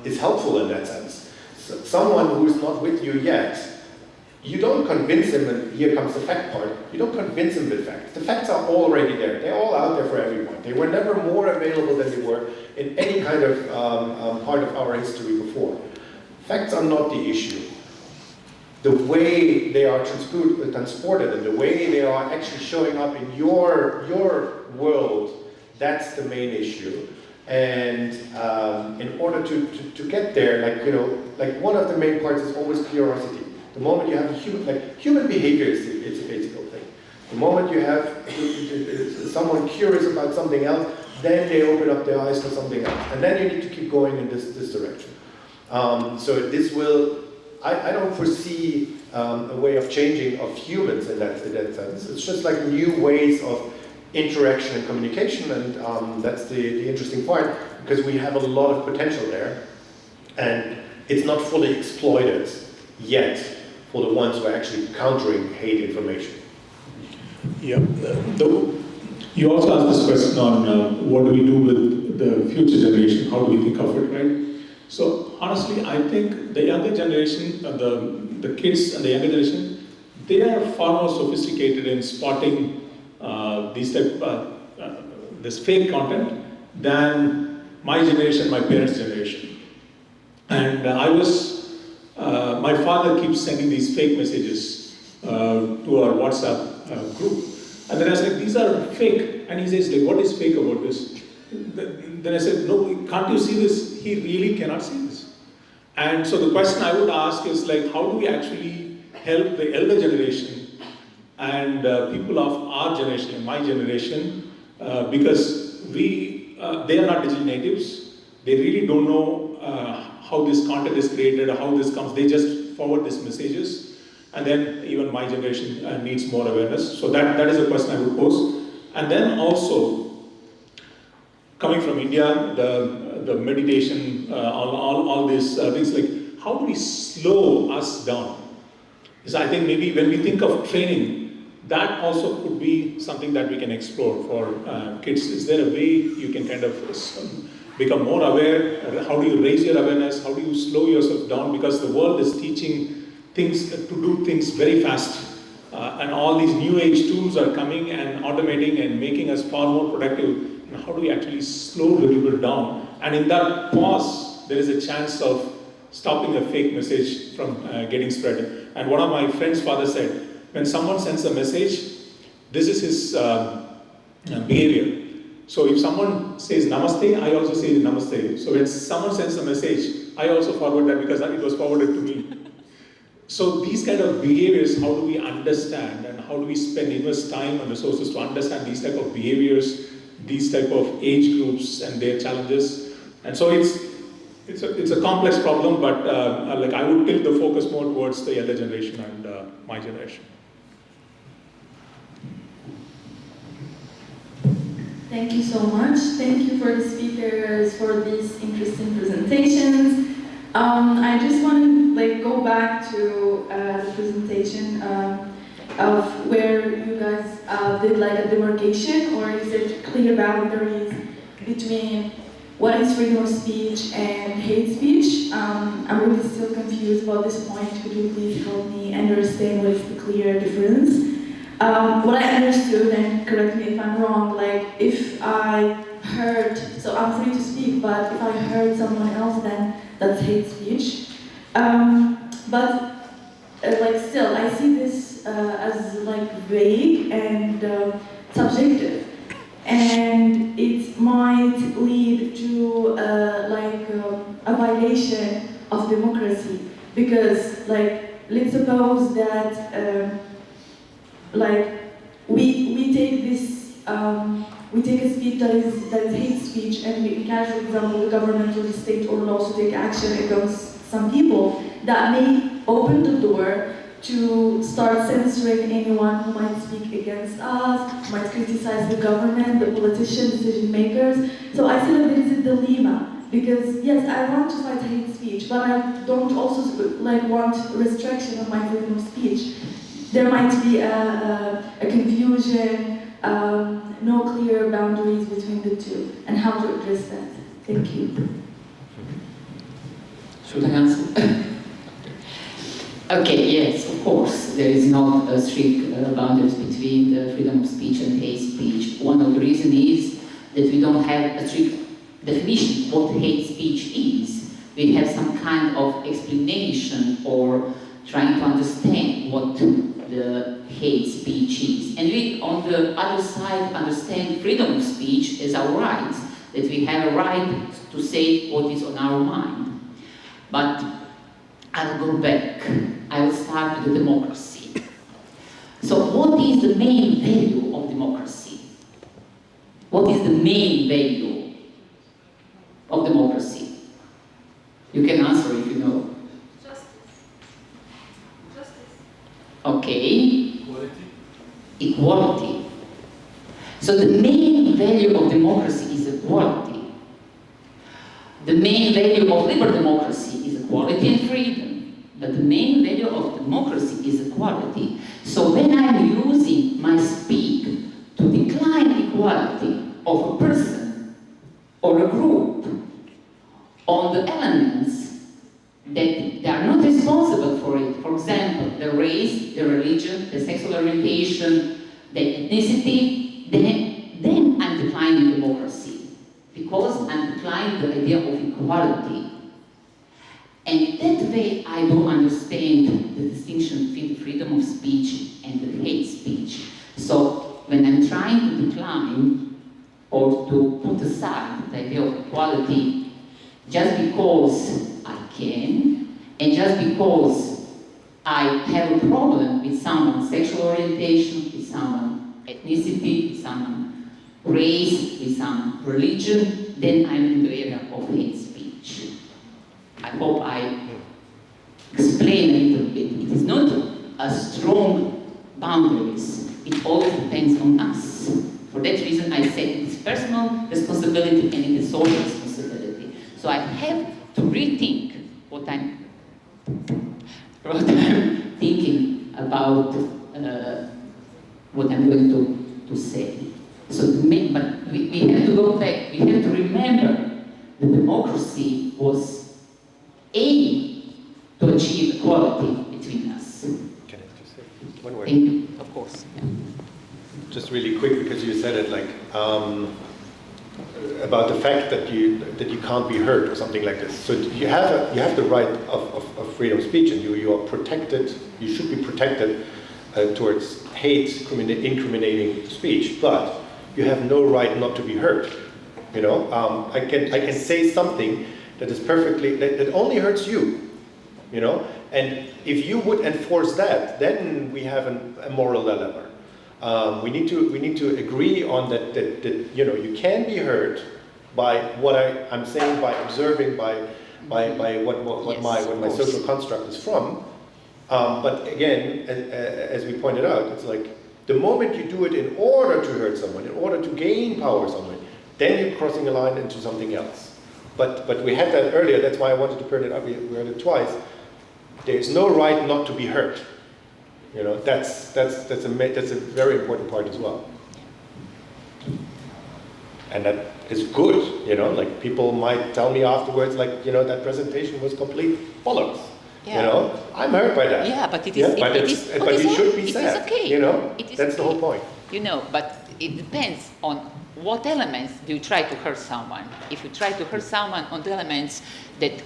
is helpful in that sense. So someone who is not with you yet, you don't convince him, and here comes the fact part, you don't convince him with facts. The facts are already there. They're all out there for everyone. They were never more available than they were in any kind of part of our history before. Facts are not the issue. The way they are transported and the way they are actually showing up in your world, that's the main issue. And in order to get there, like one of the main parts is always curiosity. The moment you have human behavior it's a physical thing. The moment you have someone curious about something else, then they open up their eyes for something else. And then you need to keep going in this direction. So this will, I don't foresee a way of changing of humans in that sense. It's just like new ways of interaction and communication, and that's the interesting part, because we have a lot of potential there, and it's not fully exploited yet for the ones who are actually countering hate information. Yeah, you also asked this question on what do we do with the future generation, how do we think of it, right? So honestly, I think the younger generation, the kids and the younger generation, they are far more sophisticated in spotting this fake content than my generation, my parents' generation. And my father keeps sending these fake messages to our WhatsApp group. And then I said, these are fake. And he says, like, what is fake about this? Then I said, no, can't you see this? He really cannot see this. And so the question I would ask is, like, how do we actually help the elder generation and people of our generation and my generation, because they are not digital natives. They really don't know how this content is created, how this comes. They just forward these messages. And then even my generation needs more awareness. So that is a question I would pose. And then also, coming from India, the meditation, all these things, like, how do we slow us down? Because I think maybe when we think of training, that also could be something that we can explore for kids. Is there a way you can kind of become more aware? How do you raise your awareness? How do you slow yourself down? Because the world is teaching things to do things very fast. And all these new age tools are coming and automating and making us far more productive. And how do we actually slow a little bit down? And in that pause, there is a chance of stopping a fake message from getting spread. And one of my friend's father said, when someone sends a message, this is his behavior. So if someone says namaste, I also say namaste. So when someone sends a message, I also forward that because it was forwarded to me. So these kind of behaviors, how do we understand and how do we invest time and resources to understand these type of behaviors, these type of age groups and their challenges? And so it's a complex problem, but like I would tilt the focus more towards the elder generation and my generation. Thank you so much. Thank you for the speakers for these interesting presentations. I just want to go back to the presentation of where you guys did a demarcation, or is it clear boundaries between what is freedom of speech and hate speech? I'm really still confused about this point. Could you please help me understand what is the clear difference? What I understood, and correct me if I'm wrong, if I heard, so I'm free to speak, but if I heard someone else, then that's hate speech. But still, I see this as vague and subjective, and it might lead to a violation of democracy, because let's suppose that we take this we take a speech that is hate speech, and we encourage, for example, the government or the state or laws to take action against some people. That may open the door to start censoring anyone who might speak against us, might criticize the government, the politicians, decision makers. So I see that there is a dilemma, because yes, I want to fight hate speech, but I don't also want restriction of my freedom of speech. There might be a confusion, no clear boundaries between the two, and how to address that. Thank you. Should I answer? Okay, yes, of course, there is not a strict boundaries between the freedom of speech and hate speech. One of the reasons is that we don't have a strict definition of what hate speech is. We have some kind of explanation or trying to understand what the hate speech is. And we, on the other side, understand freedom of speech as our right, that we have a right to say what is on our mind. But I'll go back. I will start start with democracy. So what is the main value of democracy? What is the main value of democracy? You can answer if you know. Okay. Equality. So the main value of democracy is equality. The main value of liberal democracy is equality and freedom. But the main value of democracy is equality. So when I'm using my speak to decline equality of a person or a group on the elements that they are not responsible for it, for example, the race, the religion, the sexual orientation, the ethnicity, then I'm declining democracy, because I'm declining the idea of equality. And that way I don't understand the distinction between the freedom of speech and the hate speech. So when I'm trying to decline or to put aside the idea of equality just because I can, and just because I have a problem with someone's sexual orientation, with someone's ethnicity, with someone's race, with some religion, then I'm in the area of hate speech. I hope I explain a little bit. It is not a strong boundaries. It always depends on us. For that reason, I said it is personal responsibility and it is social responsibility. So I have to rethink what I'm thinking about what I'm going to say. So, but we have to go back. We have to remember that democracy was aiming to achieve equality between us. Can I just say one word? Thank you. Of course. Yeah. Just really quick, because you said it like about the fact that you can't be hurt or something like this. So you have the right of freedom of speech, and you are protected. You should be protected towards hate, incriminating speech, but you have no right not to be hurt. You know, I can say something that is perfectly that only hurts you. You know, and if you would enforce that, then we have a moral dilemma. We need to agree on that you know, you can be hurt by what I'm saying, by observing, by what my social construct is from. But again, as we pointed out, it's like the moment you do it in order to hurt someone, in order to gain power somewhere, then you're crossing a line into something else. But we had that earlier. That's why I wanted to turn it up. We heard it twice. There is no right not to be hurt. You know, that's a very important part as well. And that is good, you know, like people might tell me afterwards, like, you know, that presentation was complete bollocks. Yeah. You know, I'm hurt by that. Yeah, but it is. Yeah, but it should be said. It is okay. You know, okay. That's the whole point. You know, but it depends on what elements do you try to hurt someone. If you try to hurt someone on the elements that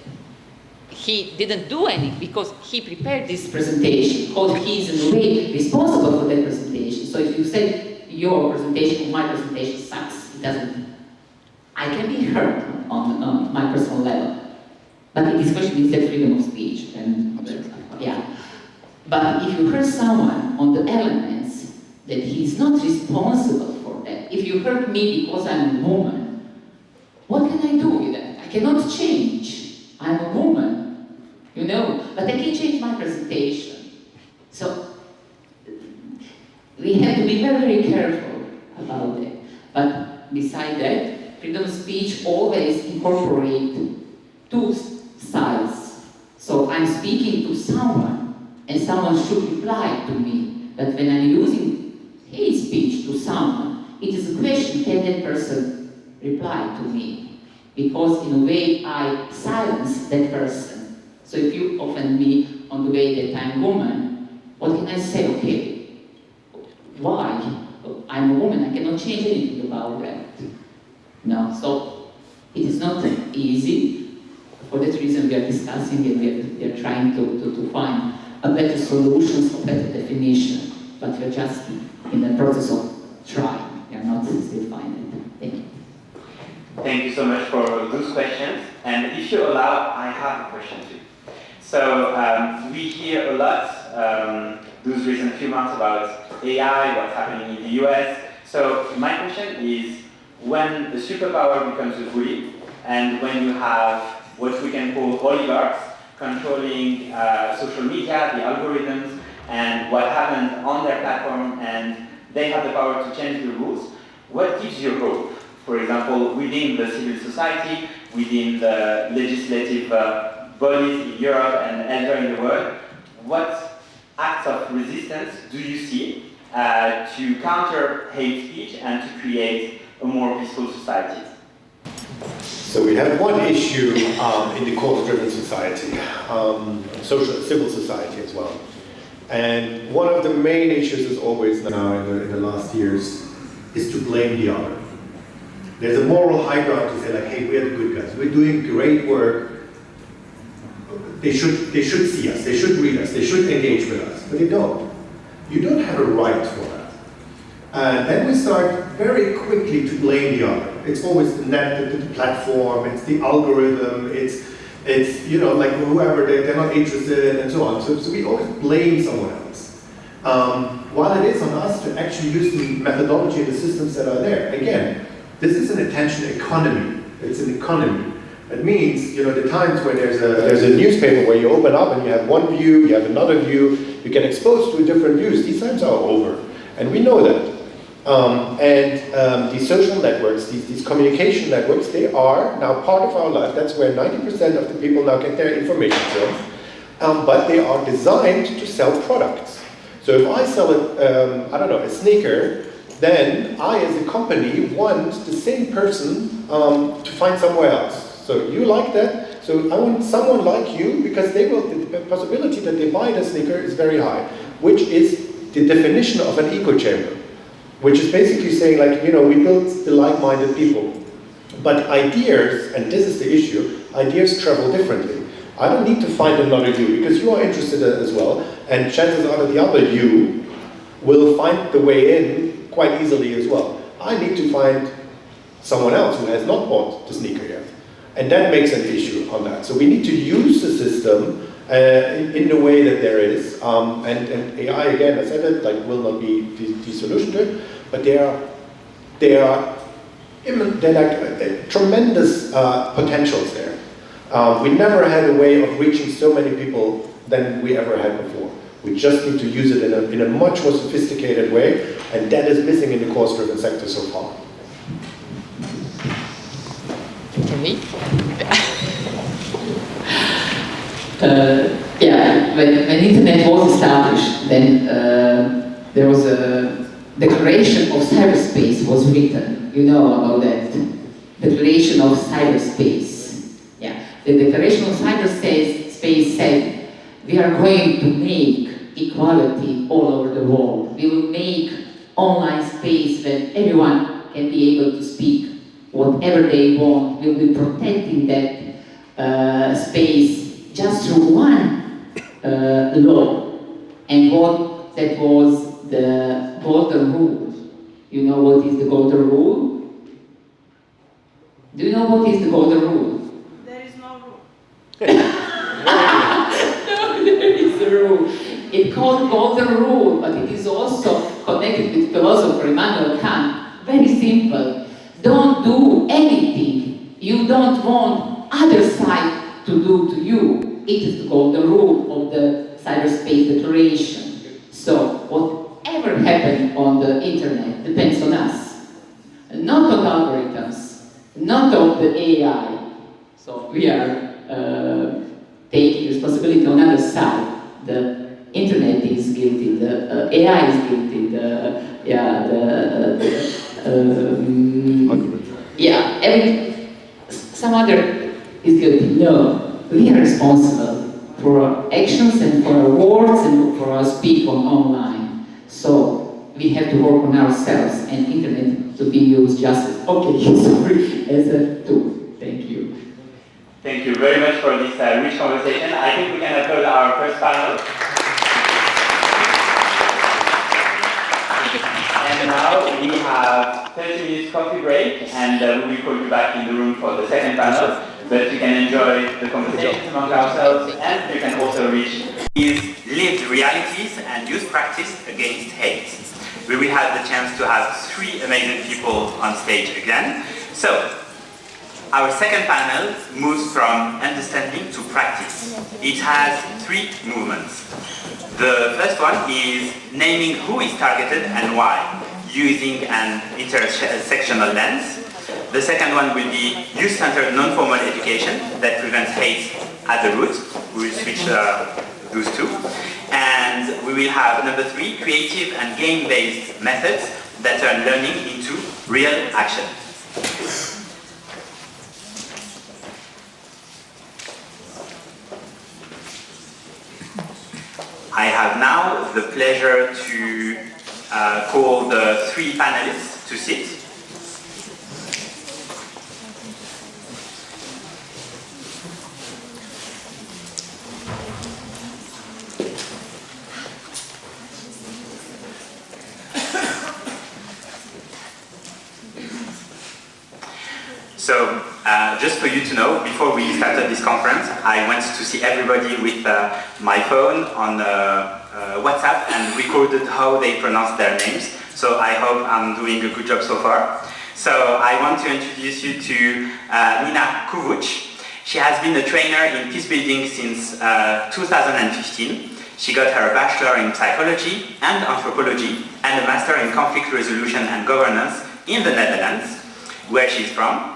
he didn't do any because he prepared this presentation, because he is in a way responsible for that presentation. So if you say your presentation or my presentation sucks, it doesn't. I can be hurt on my personal level. But this question is the freedom of speech, and yeah. But if you hurt someone on the elements that he is not responsible for that, if you hurt me because I'm a woman, what can I do with that? I cannot change. I'm a woman, you know, but I can change my presentation. So we have to be very, very careful about that. But beside that, freedom of speech always incorporates two sides. So I'm speaking to someone, and someone should reply to me. But when I'm using hate speech to someone, it is a question, can that person reply to me? Because in a way I silence that person. So if you offend me on the way that I'm a woman, what can I say? Okay, why? I'm a woman, I cannot change anything about that. No, so it is not easy. For that reason we are discussing and we are trying to find a better solution, a better definition. But we are just in the process of trying. We are not still finding it. Thank you. Thank you so much for those questions. And if you allow, I have a question too. So we hear a lot those recent few months about AI, what's happening in the US. So my question is, when the superpower becomes a bully, and when you have what we can call oligarchs controlling social media, the algorithms, and what happens on their platform, and they have the power to change the rules, what gives you hope? For example, within the civil society, within the legislative bodies in Europe and elsewhere in the world, what acts of resistance do you see to counter hate speech and to create a more peaceful society? So we have one issue in the cause-driven society, civil society as well. And one of the main issues is always now in the last years is to blame the other. There's a moral high ground to say like, hey, we're the good guys, we're doing great work. They should see us, they should read us, they should engage with us, but they don't. You don't have a right for that. And then we start very quickly to blame the other. It's always the net, the platform, it's the algorithm, it's you know, like whoever, they're not interested and so on. So we always blame someone else. While it is on us to actually use the methodology and the systems that are there. Again, this is an attention economy. It's an economy. It means, you know, the times where there's a newspaper where you open up and you have one view, you have another view, you get exposed to different views. These times are over, and we know that. These social networks, these communication networks, they are now part of our life. That's where 90% of the people now get their information from. But they are designed to sell products. So if I sell I don't know, a sneaker, then I, as a company, want the same person to find somewhere else. So you like that, so I want someone like you, because the possibility that they buy the sneaker is very high, which is the definition of an echo chamber, which is basically saying, like, you know, we build the like-minded people. But ideas, and this is the issue, ideas travel differently. I don't need to find another you, because you are interested as well, and chances are that the other you will find the way in quite easily as well. I need to find someone else who has not bought the sneaker yet. And that makes an issue on that. So we need to use the system in the way that there is. And AI, again, I said it, like, will not be the solution to it, but there are tremendous potentials there. We never had a way of reaching so many people than we ever had before. We just need to use it in a much more sophisticated way, and that is missing in the cause-driven sector so far. Me? Yeah, when internet was established, then there was a declaration of cyberspace was written. You know about that. Declaration of cyberspace. Yeah, the declaration of cyberspace said we are going to make equality all over the world. We will make online space where everyone can be able to speak whatever they want. We'll be protecting that space just through one law. And what that was the golden rule. You know what is the golden rule? Do you know what is the golden rule? There is no rule. No, there is a rule. It's called golden rule, but it is also connected with philosopher Immanuel Kant. Very simple. Don't do anything you don't want other side to do to you. It is the golden rule of the cyberspace declaration. So whatever happens on the internet depends on us, not on algorithms, not on the AI. So we are taking responsibility on the other side. The internet is guilty, the AI is guilty, some other is guilty. No, we are responsible for our actions and for our words and for our speech online. So we have to work on ourselves, and internet to be used just as a tool. Thank you. Thank you very much for this rich conversation. I think we can applaud our first panel. And now we have 30 minutes coffee break, and we will call you back in the room for the second panel. but we can enjoy the conversations among ourselves, and we can also reach is lived realities and youth practice against hate. We will have the chance to have 3 amazing people on stage again. So, our second panel moves from understanding to practice. It has 3 movements. The first one is naming who is targeted and why, using an intersectional lens. The second one will be youth-centered non-formal education that prevents hate at the root. We will switch those 2. And we will have number 3, creative and game-based methods that turn learning into real action. I have now the pleasure to call the 3 panelists to sit. So, just for you to know, before we started this conference, I went to see everybody with my phone on WhatsApp and recorded how they pronounce their names. So I hope I'm doing a good job so far. So I want to introduce you to Nina Kuvuc. She has been a trainer in peace building since 2015. She got her bachelor in psychology and anthropology and a master in conflict resolution and governance in the Netherlands, where she's from.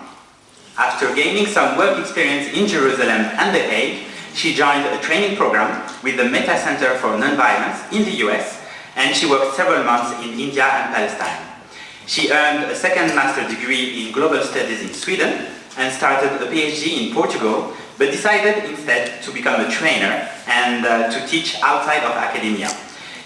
After gaining some work experience in Jerusalem and The Hague, she joined a training program with the Meta Center for Nonviolence in the US, and she worked several months in India and Palestine. She earned a second master's degree in global studies in Sweden and started a PhD in Portugal, but decided instead to become a trainer and to teach outside of academia.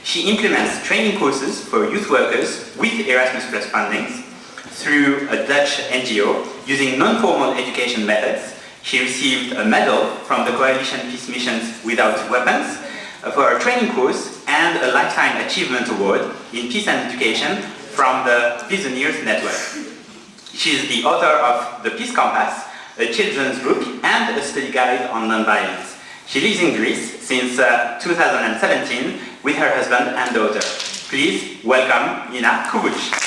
She implements training courses for youth workers with Erasmusplus fundings through a Dutch NGO using non-formal education methods. She received a medal from the Coalition Peace Missions Without Weapons for a training course and a Lifetime Achievement Award in Peace and Education from the Visioneers Network. She is the author of The Peace Compass, a children's book and a study guide on nonviolence. She lives in Greece since 2017 with her husband and daughter. Please welcome Nina Kuvuc.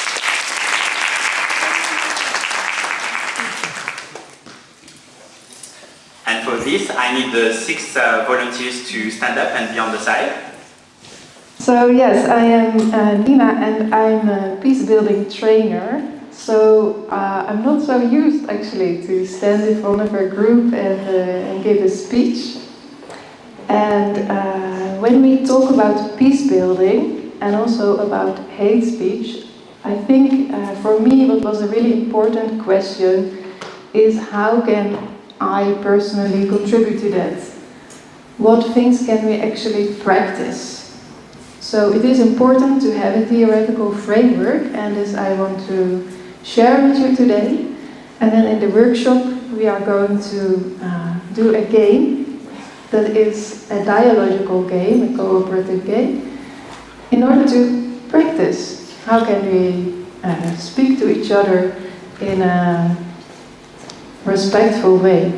And for this, I need the 6 volunteers to stand up and be on the side. So yes, I am Nina and I'm a peace building trainer. So I'm not so used actually to stand in front of a group and give a speech. And when we talk about peace building and also about hate speech, I think for me what was a really important question is how can I personally contribute to that? What things can we actually practice? So it is important to have a theoretical framework, and this I want to share with you today. And then in the workshop we are going to do a game that is a dialogical game, a cooperative game, in order to practice how can we speak to each other in a respectful way.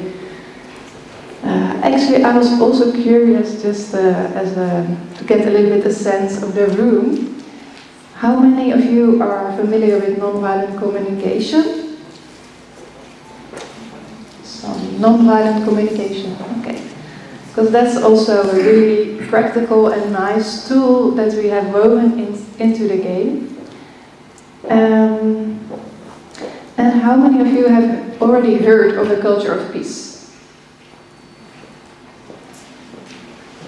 Actually, I was also curious, just to get a little bit a sense of the room. How many of you are familiar with nonviolent communication? Some nonviolent communication, okay. Because that's also a really practical and nice tool that we have woven into the game. And how many of you have already heard of the culture of peace?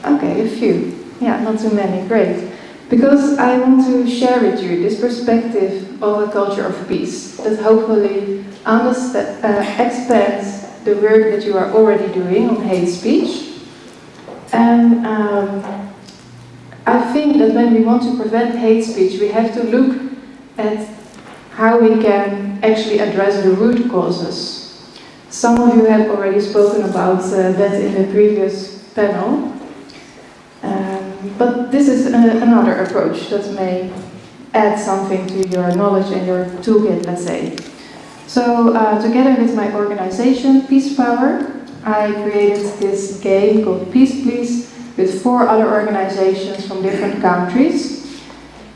Okay, a few. Yeah, not too many, great. Because I want to share with you this perspective of a culture of peace that hopefully expands the work that you are already doing on hate speech. And I think that when we want to prevent hate speech, we have to look at how we can actually address the root causes. Some of you have already spoken about that in the previous panel. But this is another approach that may add something to your knowledge and your toolkit, let's say. So together with my organization, Peace Power, I created this game called Peace Please with 4 other organizations from different countries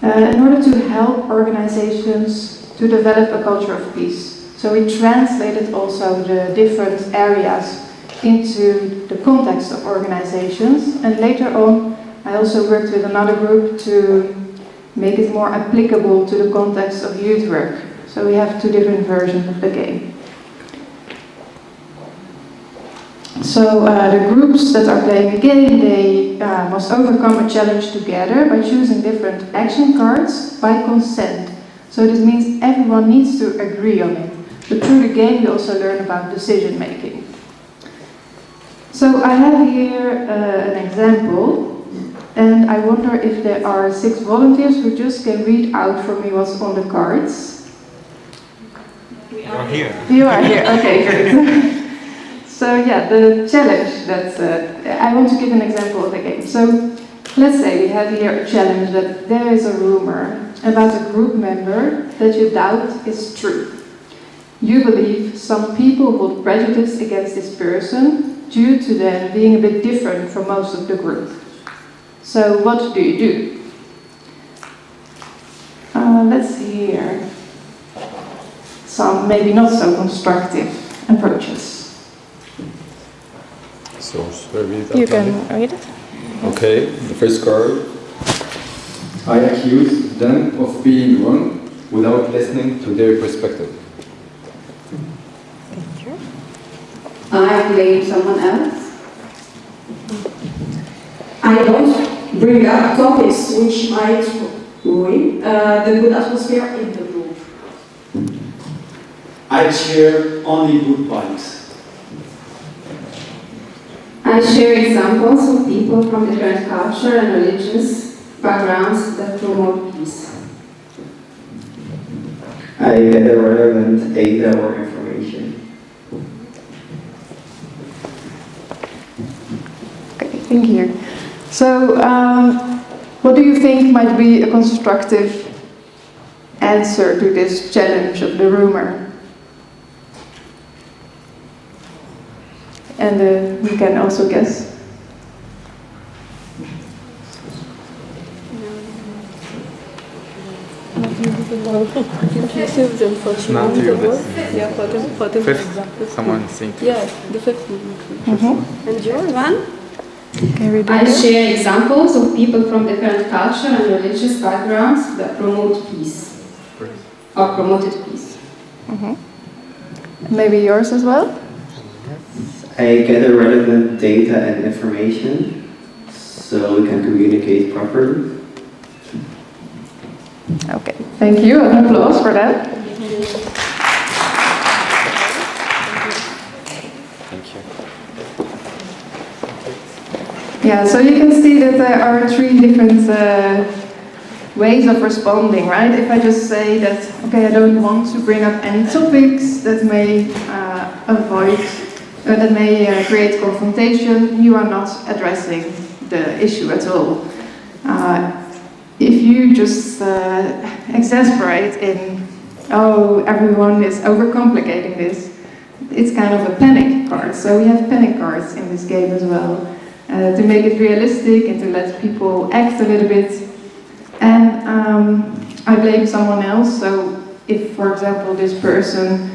in order to help organizations to develop a culture of peace. So we translated also the different areas into the context of organizations, and later on I also worked with another group to make it more applicable to the context of youth work. So we have 2 different versions of the game. So the groups that are playing the game, they must overcome a challenge together by choosing different action cards by consent. So this means everyone needs to agree on it. But through the game we also learn about decision making. So I have here an example, and I wonder if there are 6 volunteers who just can read out for me what's on the cards. We are here. You are here, okay, great. So yeah, the challenge that I want to give an example of the game. So let's say we have here a challenge that there is a rumor about a group member that you doubt is true. You believe some people hold prejudice against this person due to them being a bit different from most of the group. So what do you do? Let's see here. Some maybe not so constructive approaches. So, should I read it? You can read it. Okay, the first card. I accuse them of being wrong without listening to their perspective. Thank you. I blame someone else. I don't bring up topics which might ruin the good atmosphere in the group. I share only good vibes. I share examples of people from different culture and religious backgrounds that promote peace. I gather relevant data or information. Okay, thank you. So, what do you think might be a constructive answer to this challenge of the rumor? And you can also guess. Fifth, someone saying to Yeah, the fifth one. And your one? I share examples of people from different culture and religious backgrounds that promote peace. Or promoted peace. Maybe yours as well? I gather relevant data and information so we can communicate properly. Okay, thank you. An applause for that. Thank you. Yeah, so you can see that there are 3 different ways of responding, right? If I just say that, okay, I don't want to bring up any topics that may that may create confrontation, you are not addressing the issue at all. If you just exasperate in, oh, everyone is overcomplicating this, it's kind of a panic card. So we have panic cards in this game as well, to make it realistic and to let people act a little bit. And I blame someone else. So if, for example, this person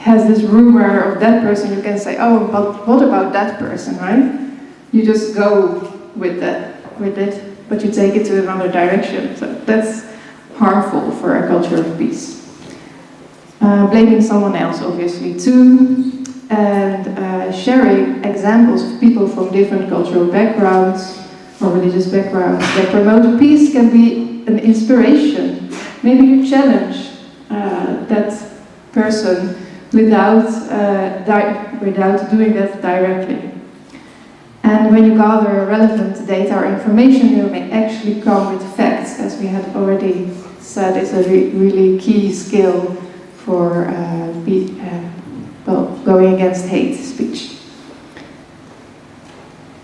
has this rumor of that person, you can say, oh, but what about that person, right? You just go with it, but you take it to another direction. So that's harmful for a culture of peace. Blaming someone else, obviously, too, and sharing examples of people from different cultural backgrounds or religious backgrounds that promote peace can be an inspiration. Maybe you challenge that person without doing that directly. And when you gather relevant data or information, you may actually come with facts, as we had already said, is a really key skill for going against hate speech.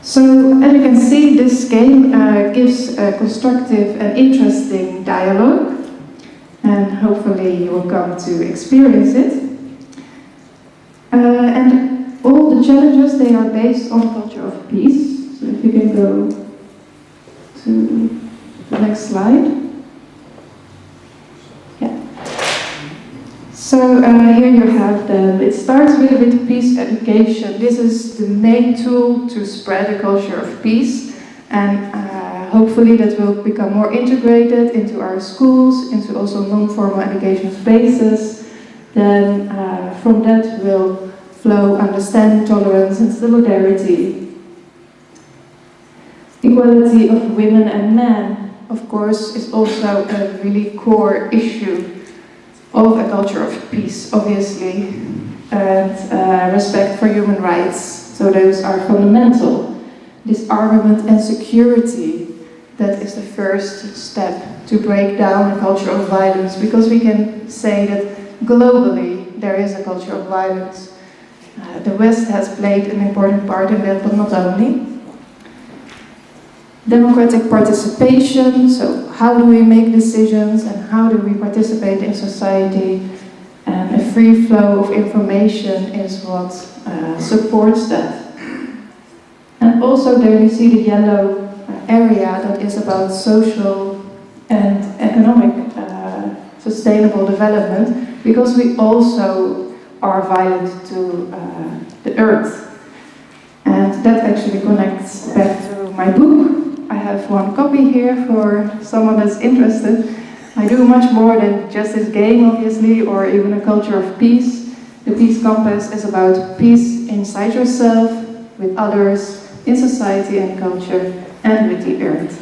So, as you can see, this game gives a constructive and interesting dialogue. and hopefully you will come to experience it. And all the challenges, they are based on culture of peace. So if you can go to the next slide. So here you have them. It starts really with peace education. This is the main tool to spread a culture of peace, and hopefully that will become more integrated into our schools, into also non-formal education spaces. Then from that will flow understanding, tolerance and solidarity. Equality of women and men, of course, is also a really core issue of a culture of peace, obviously, and respect for human rights. So those are fundamental. Disarmament and security, that is the first step to break down a culture of violence, because we can say that globally there is a culture of violence. The West has played an important part in that, but not only. Democratic participation, so how do we make decisions and how do we participate in society? And a free flow of information is what supports that. And also there you see the yellow area that is about social and economic sustainable development, because we also are violent to the earth. And that actually connects back to my book. I have one copy here for someone that's interested. I do much more than just this game, obviously, or even a culture of peace. The Peace Compass is about peace inside yourself, with others, in society and culture, and with the earth.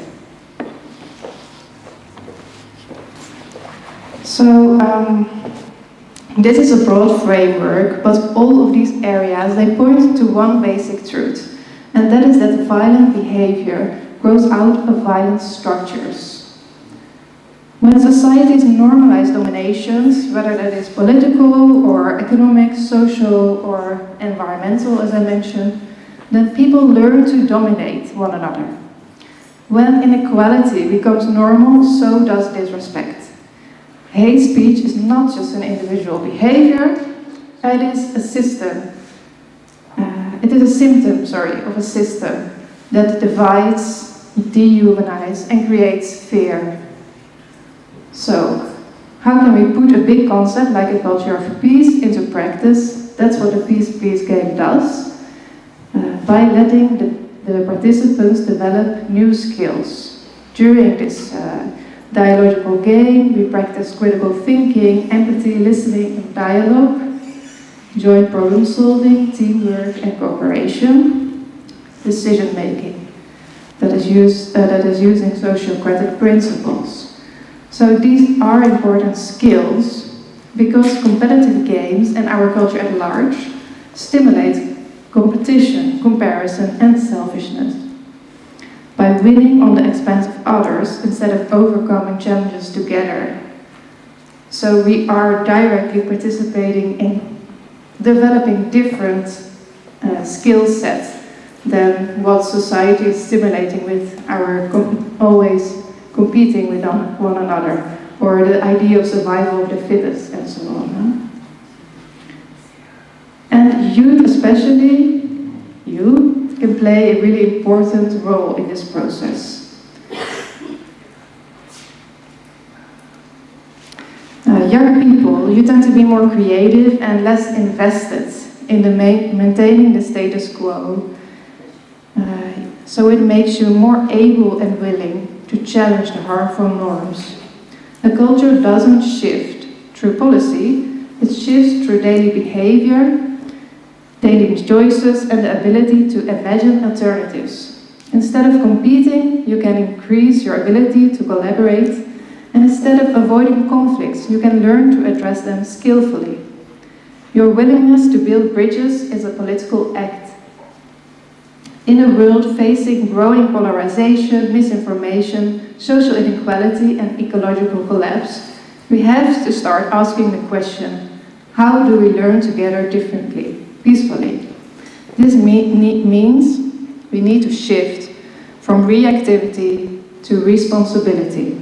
So, this is a broad framework, but all of these areas, they point to one basic truth, and that is that violent behavior grows out of violent structures. When societies normalize dominations, whether that is political or economic, social or environmental, as I mentioned, then people learn to dominate one another. When inequality becomes normal, so does disrespect. Hate speech is not just an individual behavior, it is a system. It is a symptom, of a system that divides, dehumanizes and creates fear. So, how can we put a big concept like a culture of peace into practice? That's what the Peace game does, by letting the participants develop new skills. During this dialogical game, we practice critical thinking, empathy, listening and dialogue, joint problem solving, teamwork and cooperation, decision making. That is using sociocratic principles. So these are important skills because competitive games and our culture at large stimulate competition, comparison and selfishness. By winning on the expense of others instead of overcoming challenges together. So we are directly participating in developing different skill sets than what society is stimulating with our always competing with one another, or the idea of survival of the fittest and so on. And youth, especially, you can play a really important role in this process. Young people, you tend to be more creative and less invested in maintaining the status quo. So it makes you more able and willing to challenge the harmful norms. A culture doesn't shift through policy, it shifts through daily behavior, daily choices and the ability to imagine alternatives. Instead of competing, you can increase your ability to collaborate, and instead of avoiding conflicts, you can learn to address them skillfully. Your willingness to build bridges is a political act. In a world facing growing polarization, misinformation, social inequality and ecological collapse, we have to start asking the question, how do we learn together differently, peacefully? This means we need to shift from reactivity to responsibility.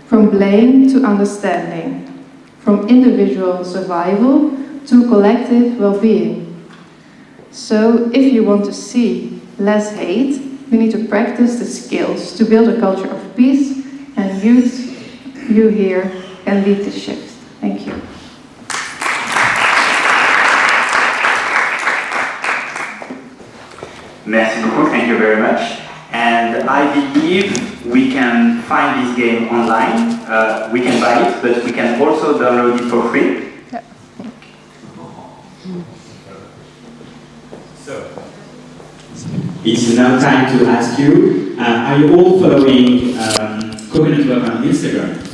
from blame to understanding, from individual survival to collective well-being. So if you want to see less hate, we need to practice the skills to build a culture of peace, and you here can lead the shift. Thank you. Merci beaucoup, thank you very much. And I believe we can find this game online. We can buy it, but we can also download it for free. Yeah. So, it's now time to ask you, are you all following Coconutwork on Instagram?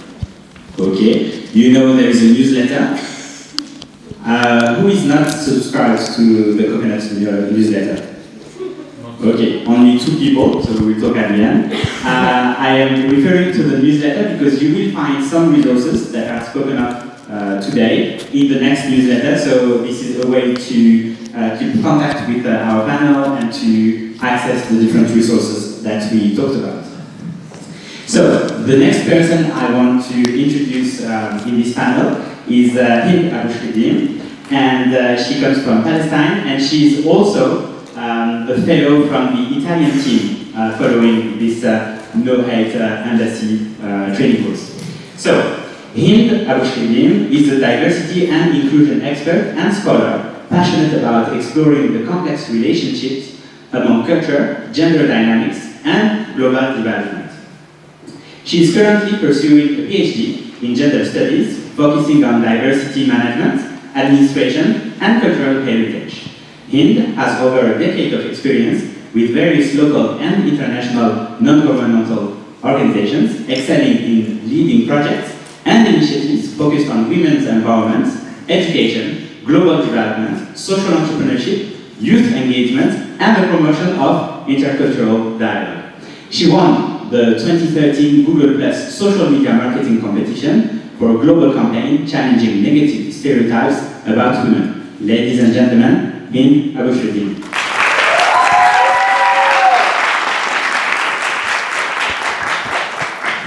Okay, you know there is a newsletter. Who is not subscribed to the Coconut newsletter? Okay, only 2 people, so we will talk at the end. I am referring to the newsletter because you will find some resources that are spoken of today in the next newsletter, so this is a way to keep contact with our panel and to access the different resources that we talked about. So, the next person I want to introduce in this panel is Hind Aboushridim, and she comes from Palestine, and she is also a fellow from the Italian team following this No Hate Embassy training course. So, Hind Aboushridim is a diversity and inclusion expert and scholar passionate about exploring the complex relationships among culture, gender dynamics, and global development. She is currently pursuing a PhD in gender studies, focusing on diversity management, administration, and cultural heritage. Hind has over a decade of experience with various local and international non-governmental organizations, excelling in leading projects and initiatives focused on women's empowerment, education, global development, social entrepreneurship, youth engagement, and the promotion of intercultural dialogue. She won the 2013 Google Plus social media marketing competition for a global campaign challenging negative stereotypes about women. Ladies and gentlemen, Hind Aboushridim.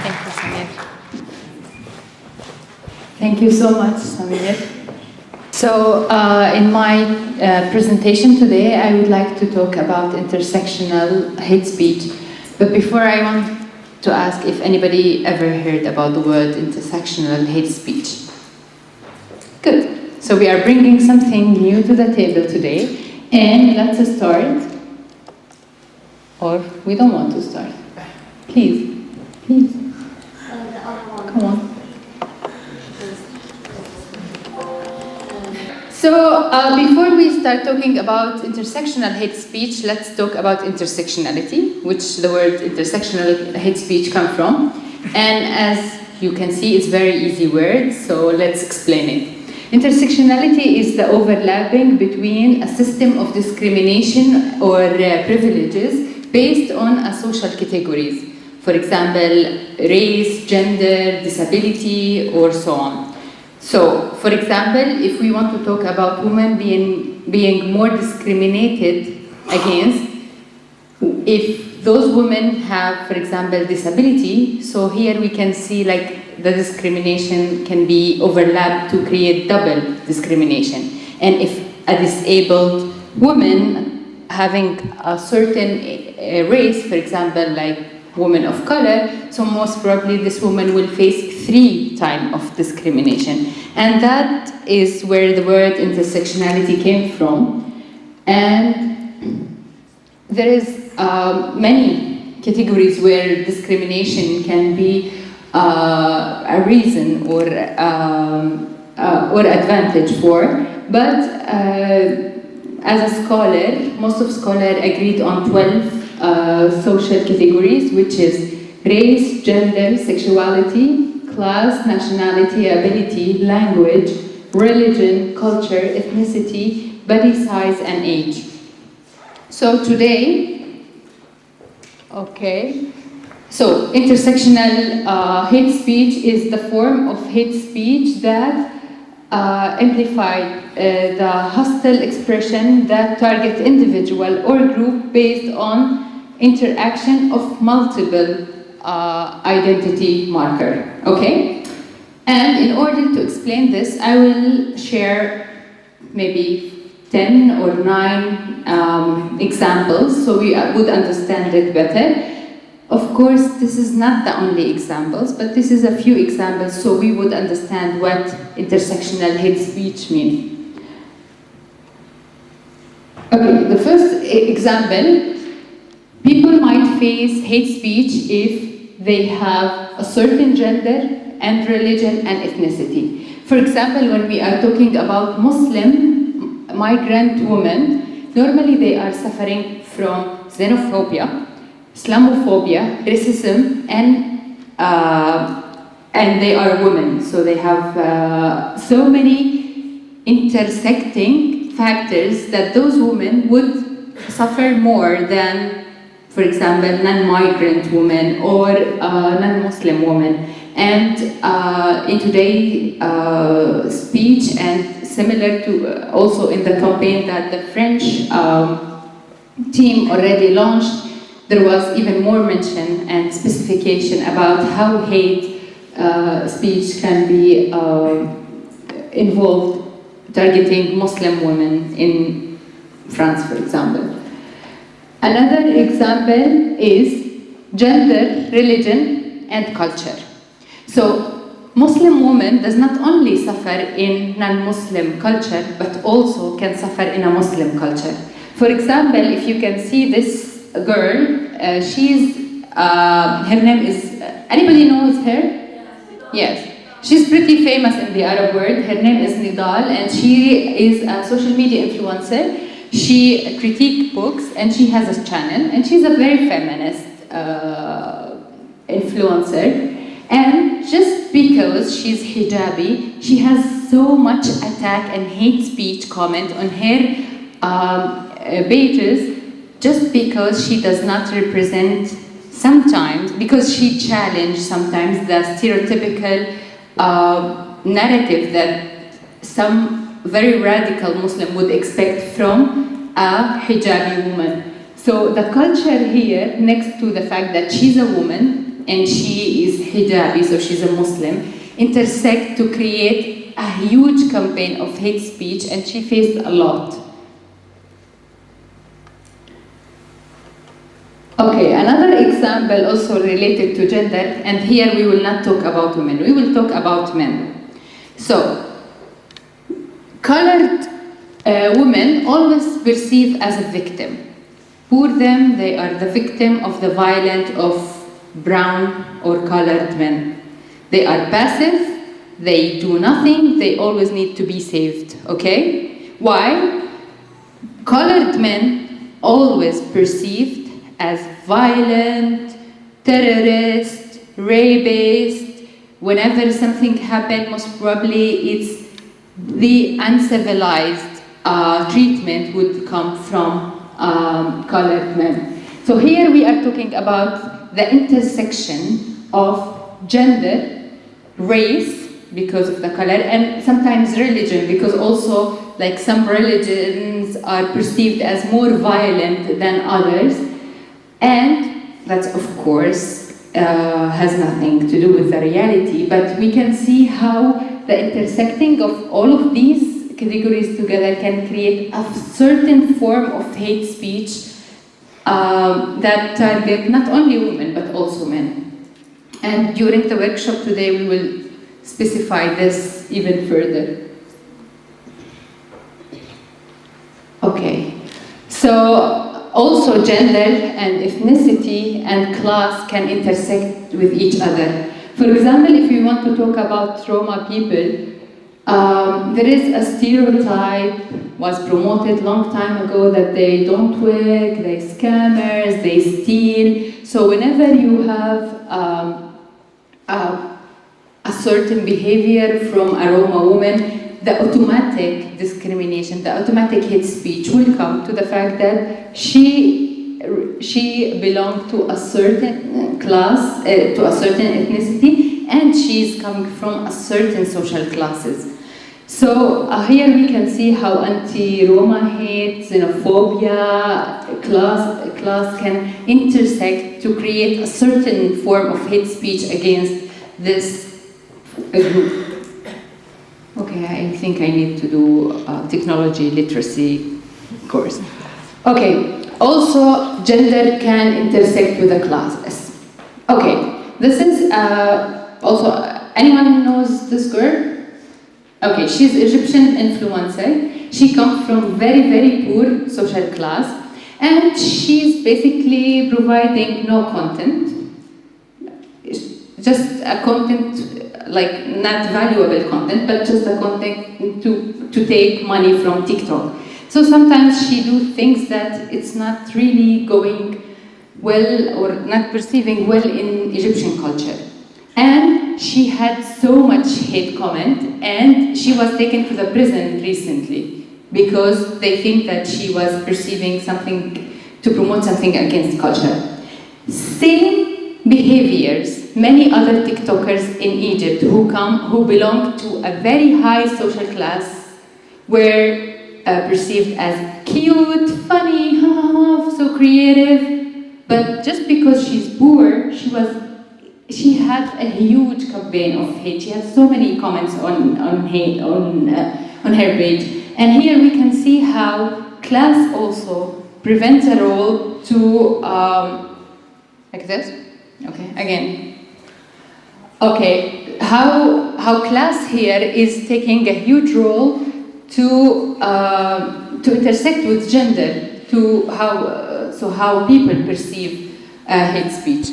Thank you, Samir. Thank you so much, Samir. So, in my presentation today, I would like to talk about intersectional hate speech. But before, I want to ask if anybody ever heard about the word intersectional hate speech. Good. So we are bringing something new to the table today, and let's start. Or we don't want to start. Please, please. Come on. So before we start talking about intersectional hate speech, let's talk about intersectionality, which the word intersectional hate speech comes from. And as you can see, it's a very easy word, so let's explain it. Intersectionality is the overlapping between a system of discrimination or privileges based on social categories. For example, race, gender, disability, or so on. So, for example, if we want to talk about women being more discriminated against, if those women have, for example, disability, so here we can see like the discrimination can be overlapped to create double discrimination. And if a disabled woman having a certain race, for example, like woman of color, so most probably this woman will face 3 times of discrimination. And that is where the word intersectionality came from. And there is many categories where discrimination can be a reason or advantage for, but as a scholar, most of scholars agreed on 12 social categories, which is race, gender, sexuality, class, nationality, ability, language, religion, culture, ethnicity, body size, and age. So today, okay, so intersectional hate speech is the form of hate speech that amplified the hostile expression that target individual or group based on interaction of multiple identity marker, okay? And in order to explain this, I will share maybe 10 or 9 examples so we would understand it better. Of course, this is not the only examples, but this is a few examples so we would understand what intersectional hate speech means. Okay, the first example, people might face hate speech if they have a certain gender and religion and ethnicity. For example, when we are talking about Muslim migrant women, normally they are suffering from xenophobia, Islamophobia, racism, and they are women. So they have so many intersecting factors that those women would suffer more than, for example, non-migrant women or non-Muslim women. And in today's speech, and similar to also in the campaign that the French team already launched, there was even more mention and specification about how hate speech can be involved targeting Muslim women in France, for example. Another example is gender, religion, and culture. So Muslim woman does not only suffer in non-Muslim culture, but also can suffer in a Muslim culture. For example, if you can see this girl, her name is, anybody knows her? Yes. She's pretty famous in the Arab world. Her name is Nidal, and she is a social media influencer. She critiques books, and she has a channel, and she's a very feminist influencer. And just because she's hijabi, she has so much attack and hate speech comment on her pages, just because she does not represent sometimes, because she challenged sometimes the stereotypical narrative that some very radical Muslim would expect from a hijabi woman. So the culture here, next to the fact that she's a woman and she is hijabi, so she's a Muslim, intersect to create a huge campaign of hate speech, and she faced a lot. Okay, another example also related to gender, and here we will not talk about women, we will talk about men. So, colored women always perceived as a victim. Poor them, they are the victim of the violence of brown or colored men. They are passive, they do nothing, they always need to be saved, okay? Why? Colored men always perceived as violent, terrorist, rapist. Whenever something happened, most probably it's the uncivilized treatment would come from colored men. So here we are talking about the intersection of gender, race, because of the color, and sometimes religion, because also like some religions are perceived as more violent than others. And that, of course, has nothing to do with the reality, but we can see how the intersecting of all of these categories together can create a certain form of hate speech that target not only women, but also men. And during the workshop today, we will specify this even further. Okay, so also gender and ethnicity and class can intersect with each other. For example, if we want to talk about trauma people, there is a stereotype was promoted long time ago that they don't work, they scammers, they steal. So whenever you have a certain behavior from a Roma woman, the automatic discrimination, the automatic hate speech will come to the fact that she belonged to a certain class, to a certain ethnicity, and she's coming from a certain social classes. So here we can see how anti-Roma hate, xenophobia, class can intersect to create a certain form of hate speech against this group. Okay, I think I need to do a technology literacy course. Okay, also gender can intersect with the classes. Okay, this is also, anyone knows this girl? Okay, she's Egyptian influencer. She comes from very, very poor social class, and she's basically providing no content, just a content, like not valuable content, but just a content to take money from TikTok. So sometimes she do things that it's not really going well or not perceiving well in Egyptian culture. And she had so much hate comment, and she was taken to the prison recently because they think that she was perceiving something to promote something against culture. Same behaviors, many other TikTokers in Egypt who belong to a very high social class were perceived as cute, funny, so creative, but just because she's poor, she had a huge campaign of hate. She had so many comments on her page. And here we can see how class also prevents a role to, like this? Okay, again. Okay, how class here is taking a huge role to intersect with gender, to how people perceive hate speech.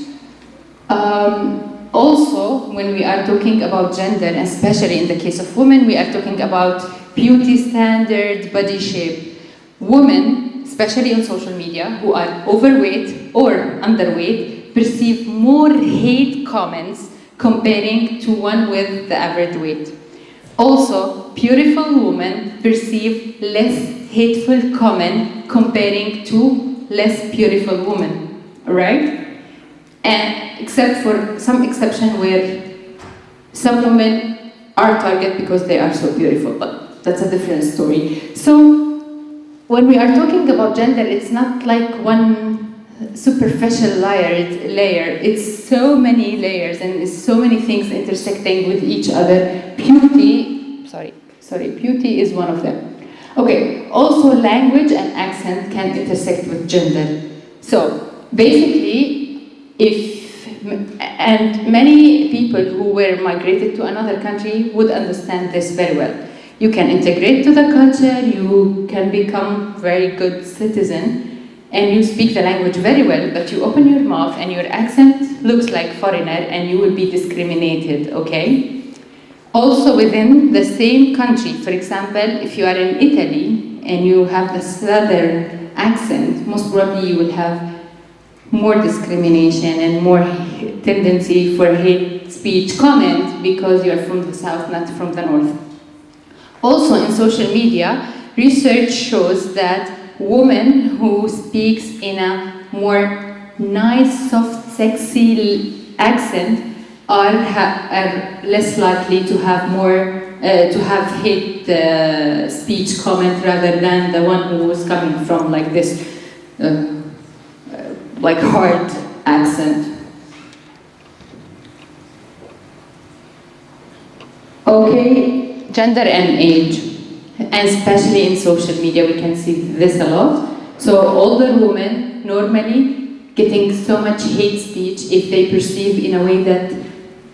Also, when we are talking about gender, especially in the case of women, we are talking about beauty standards, body shape. Women, especially on social media, who are overweight or underweight, perceive more hate comments comparing to one with the average weight. Also, beautiful women perceive less hateful comment comparing to less beautiful women, right? And except for some exception where some women are targeted because they are so beautiful, but that's a different story. So when we are talking about gender, it's not like one superficial layer. It's so many layers and it's so many things intersecting with each other. Beauty is one of them. Okay, also language and accent can intersect with gender. So basically, and many people who were migrated to another country would understand this very well. You can integrate to the culture, you can become very good citizen, and you speak the language very well, but you open your mouth and your accent looks like foreigner and you will be discriminated, okay? Also within the same country, for example, if you are in Italy and you have the southern accent, most probably you will have more discrimination and more tendency for hate speech comment because you are from the south, not from the north. Also in social media, research shows that women who speaks in a more nice, soft, sexy accent are less likely to have hate speech comment rather than the one who was coming from like this like hard accent. Okay, gender and age, and especially in social media we can see this a lot. So older women normally getting so much hate speech if they perceive in a way that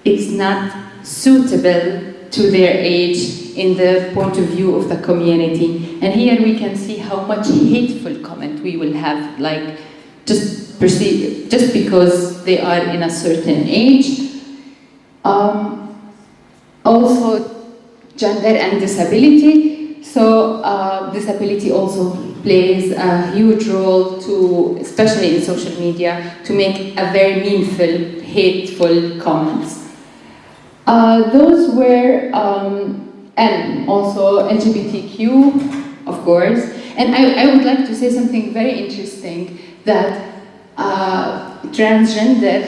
it's not suitable to their age in the point of view of the community. And here we can see how much hateful comment we will have, like just because they are in a certain age. Also gender and disability. So disability also plays a huge role to, especially in social media, to make a very meaningful, hateful comments. Those were, and also LGBTQ, of course. And I would like to say something very interesting, that transgender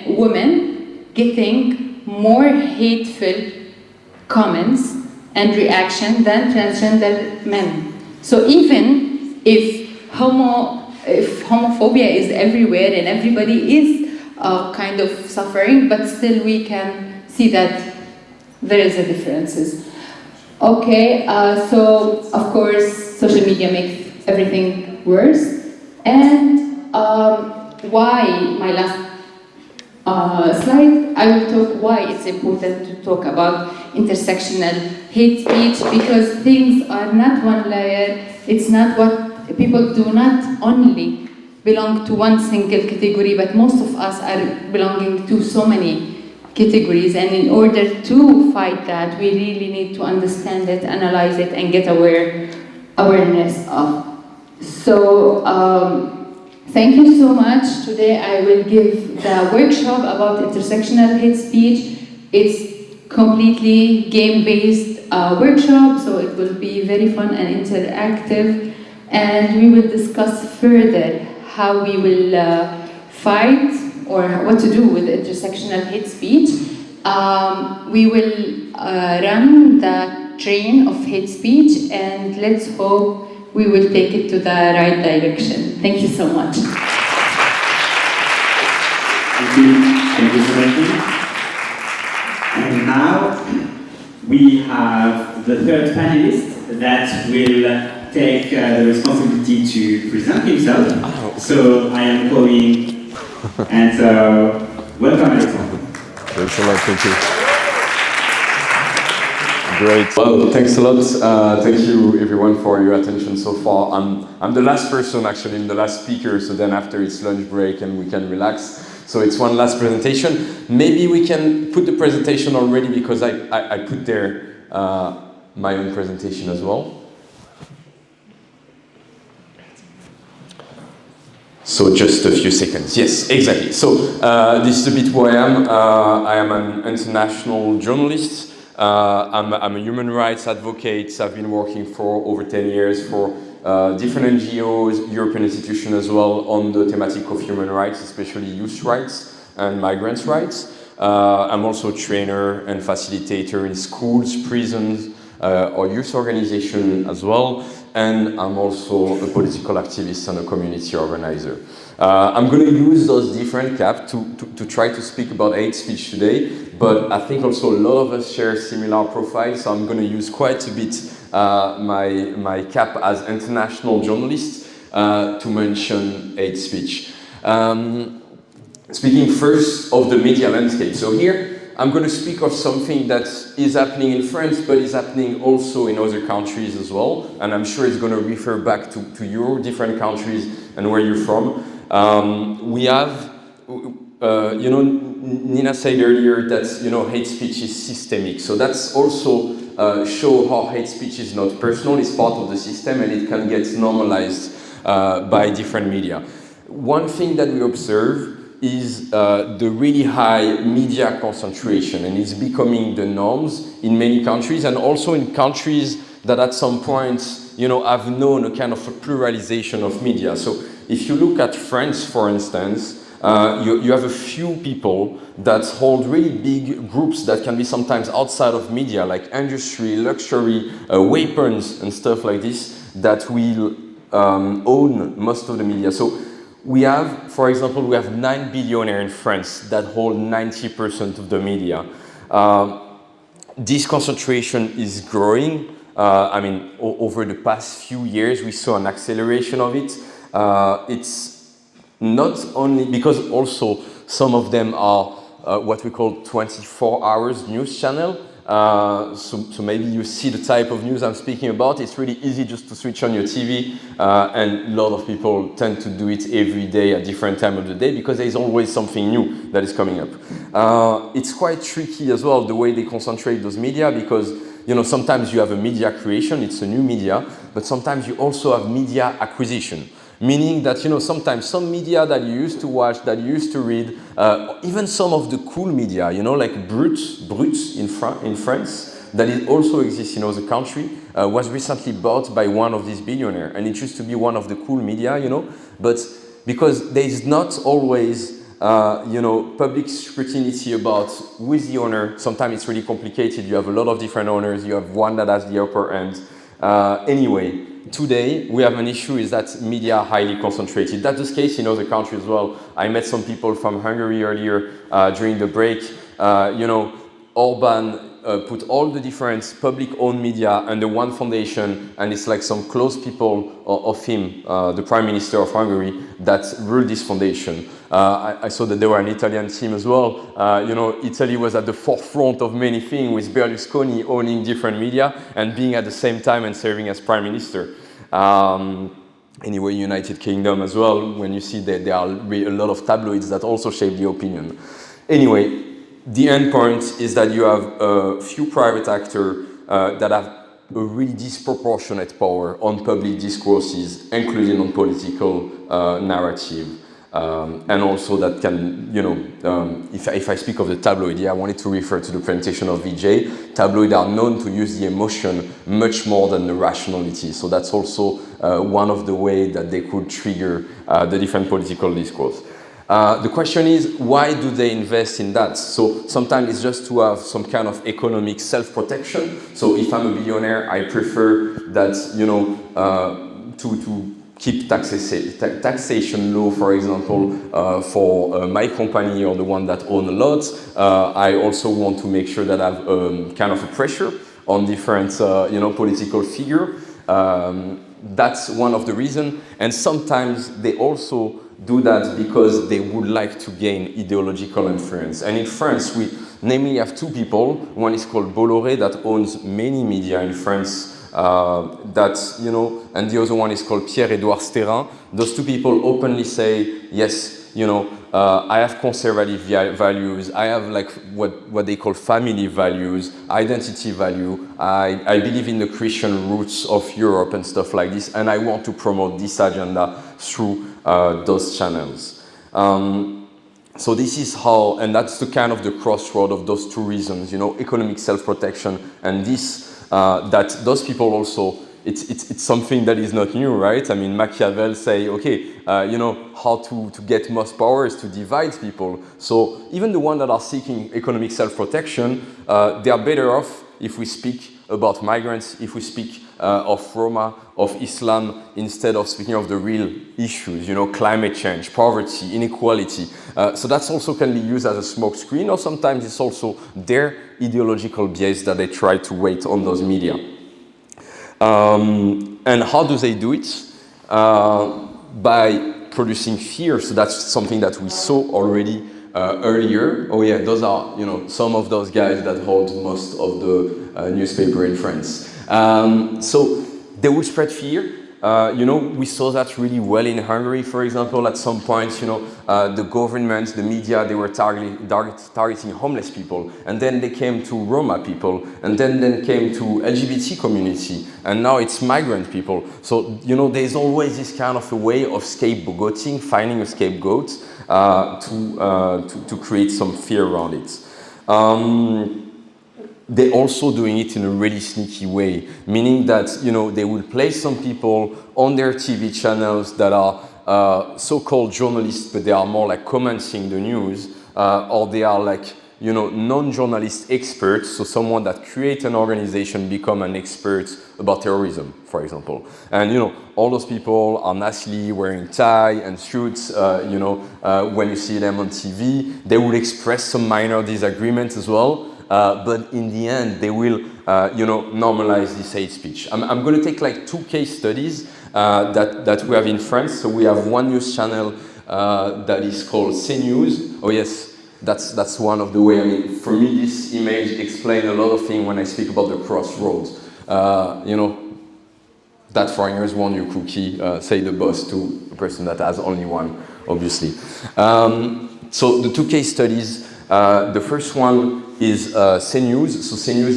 women getting more hateful comments and reaction than transgender men. So even if homophobia is everywhere and everybody is kind of suffering, but still we can see that there is a differences. Okay, so of course social media makes everything worse. And why, my last slide, I will talk why it's important to talk about intersectional hate speech, because things are not one layer. It's not what people do not only belong to one single category, but most of us are belonging to so many categories, and in order to fight that, we really need to understand it, analyze it, and get awareness of. So thank you so much. Today I will give the workshop about intersectional hate speech. It's completely game-based workshop, so it will be very fun and interactive, and we will discuss further how we will fight or what to do with intersectional hate speech. We will run the train of hate speech, and let's hope we will take it to the right direction. Thank you so much. Thank you, Sophie. And now we have the third panelist that will take the responsibility to present himself. So I am calling. And so, welcome Alexandre. Thanks a lot, thank you. Great. Well, thanks a lot. Thank you everyone for your attention so far. I'm the last person, actually, I'm the last speaker, so then after it's lunch break and we can relax. So it's one last presentation. Maybe we can put the presentation already, because I put there my own presentation as well. So just a few seconds. Yes, exactly. So this is a bit who I am. I am an international journalist. I'm a human rights advocate. I've been working for over 10 years for different NGOs, European institutions as well, on the thematic of human rights, especially youth rights and migrants' rights. I'm also a trainer and facilitator in schools, prisons, or youth organization as well. And I'm also a political activist and a community organizer. I'm going to use those different caps to try to speak about hate speech today, but I think also a lot of us share similar profiles, so I'm going to use quite a bit my cap as international journalist to mention hate speech. Speaking first of the media landscape. So here, I'm going to speak of something that is happening in France, but is happening also in other countries as well. And I'm sure it's going to refer back to your different countries and where you're from. We have, Nina said earlier that, hate speech is systemic. So that's also show how hate speech is not personal, it's part of the system, and it can get normalized by different media. One thing that we observe is the really high media concentration, and it's becoming the norms in many countries, and also in countries that at some point, have known a kind of a pluralization of media. So if you look at France, for instance, you have a few people that hold really big groups that can be sometimes outside of media, like industry, luxury, weapons, and stuff like this, that will own most of the media. So we have, for example, we have 9 billionaires in France that hold 90% of the media. This concentration is growing. Over the past few years, we saw an acceleration of it. It's not only because also some of them are what we call 24 hours news channel. So maybe you see the type of news I'm speaking about. It's really easy just to switch on your TV, and a lot of people tend to do it every day at different time of the day because there's always something new that is coming up. It's quite tricky as well, the way they concentrate those media, because sometimes you have a media creation, it's a new media, but sometimes you also have media acquisition. Meaning that, sometimes some media that you used to watch, that you used to read, even some of the cool media, like Brut in France, that it also exists in other country, was recently bought by one of these billionaires. And it used to be one of the cool media, but because there is not always public scrutiny about who is the owner. Sometimes it's really complicated. You have a lot of different owners. You have one that has the upper end. Anyway, today we have an issue is that media are highly concentrated. That's the case in other countries as well. I met some people from Hungary earlier during the break. Orban put all the different public-owned media under one foundation, and it's like some close people of him, the Prime Minister of Hungary, that rule this foundation. I saw that there were an Italian team as well. Italy was at the forefront of many things, with Berlusconi owning different media and being at the same time and serving as Prime Minister. Anyway, United Kingdom as well, when you see that there are a lot of tabloids that also shape the opinion. Anyway, the end point is that you have a few private actors that have a really disproportionate power on public discourses, including on political narrative. And also that can, if I speak of the tabloid, I wanted to refer to the presentation of Vijay. Tabloid are known to use the emotion much more than the rationality. So that's also one of the ways that they could trigger the different political discourse. The question is, why do they invest in that? So sometimes it's just to have some kind of economic self-protection. So if I'm a billionaire, I prefer that, to keep taxation low, for example, for my company or the one that own a lot. I also want to make sure that I have kind of a pressure on different, political figure. That's one of the reasons. And sometimes they also do that because they would like to gain ideological influence. And in France, we namely have two people. One is called Bolloré, that owns many media in France, and the other one is called Pierre-Edouard Sterrin. Those two people openly say, yes, I have conservative values, I have like what they call family values, identity value, I believe in the Christian roots of Europe and stuff like this, and I want to promote this agenda through those channels. So this is how, and that's the kind of the crossroad of those two reasons, economic self-protection, and this, that those people also, it's something that is not new, right? I mean, Machiavelli say, okay, how to get most power is to divide people. So even the ones that are seeking economic self-protection, they are better off if we speak about migrants, if we speak of Roma, of Islam, instead of speaking of the real issues, climate change, poverty, inequality. So that's also can be used as a smoke screen, or sometimes it's also their ideological bias that they try to weight on those media. And how do they do it? By producing fear. So that's something that we saw already earlier. Oh yeah, those are some of those guys that hold most of the newspaper in France. So they will spread fear. We saw that really well in Hungary, for example. At some point, the government, the media, they were targeting homeless people, and then they came to Roma people, and then came to LGBT community, and now it's migrant people. So there's always this kind of a way of scapegoating, finding a scapegoat to create some fear around it. They're also doing it in a really sneaky way, meaning that they will place some people on their TV channels that are so-called journalists, but they are more like commenting the news, or they are like non-journalist experts, so someone that creates an organization become an expert about terrorism, for example. And all those people are nicely wearing tie and suits. When you see them on TV, they will express some minor disagreements as well. But in the end, they will, normalize this hate speech. I'm going to take like two case studies that we have in France. So we have one news channel that is called CNews. Oh yes, that's one of the way. I mean, for me, this image explains a lot of things when I speak about the crossroads. That foreigners want your cookie, say the boss to a person that has only one, obviously. So the two case studies. The first one is CNews. So CNews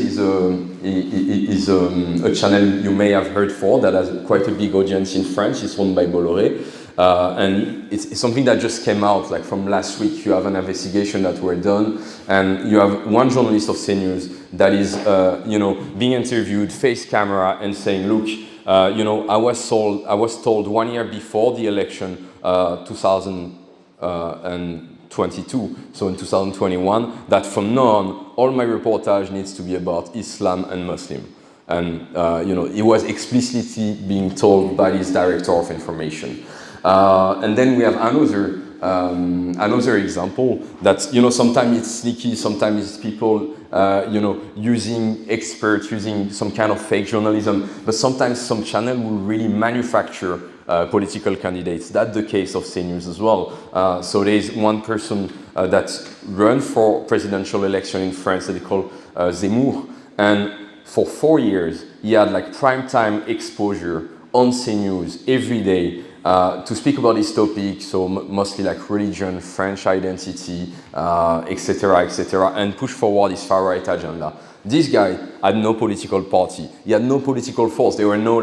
is a channel you may have heard for that has quite a big audience in France. It's owned by Bolloré. And it's something that just came out like from last week. You have an investigation that were done, and you have one journalist of CNews that is being interviewed face camera and saying, look, I was told 1 year before the election, 2022, so in 2021, that from now on, all my reportage needs to be about Islam and Muslim. And it was explicitly being told by his director of information. And then we have another example that, sometimes it's sneaky, sometimes it's people, using experts, using some kind of fake journalism, but sometimes some channel will really manufacture political candidates. That's the case of CNews as well. So there's one person that ran for presidential election in France that they call Zemmour, and for 4 years he had like primetime exposure on CNews every day to speak about this topic, so mostly like religion, French identity, etc., and push forward his far-right agenda. This guy had no political party. He had no political force. There were no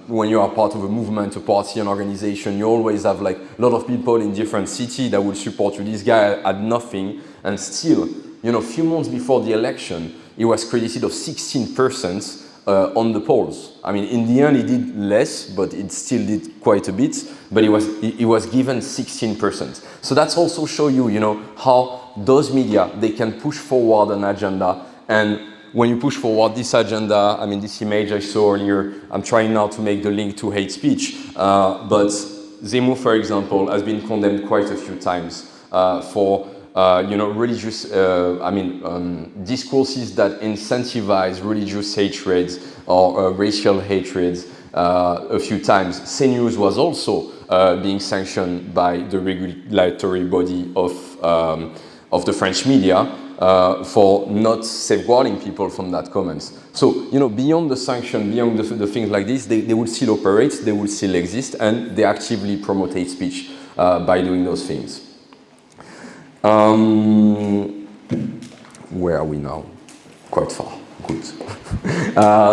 when you are part of a movement, a party, an organization, you always have like a lot of people in different cities that will support you. This guy had nothing, and still, a few months before the election, he was credited of 16% on the polls. I mean, in the end, he did less, but it still did quite a bit. But he was given 16%. So that's also show you, how those media, they can push forward an agenda. And when you push forward this agenda, I mean, this image I saw earlier, I'm trying now to make the link to hate speech. But Zemmour, for example, has been condemned quite a few times for religious, discourses that incentivize religious hatred or racial hatred a few times. CNews was also being sanctioned by the regulatory body of the French media for not safeguarding people from that comments. So, beyond the sanction, beyond the things like this, they will still operate, they will still exist, and they actively promote hate speech by doing those things. Where are we now? Quite far. Good.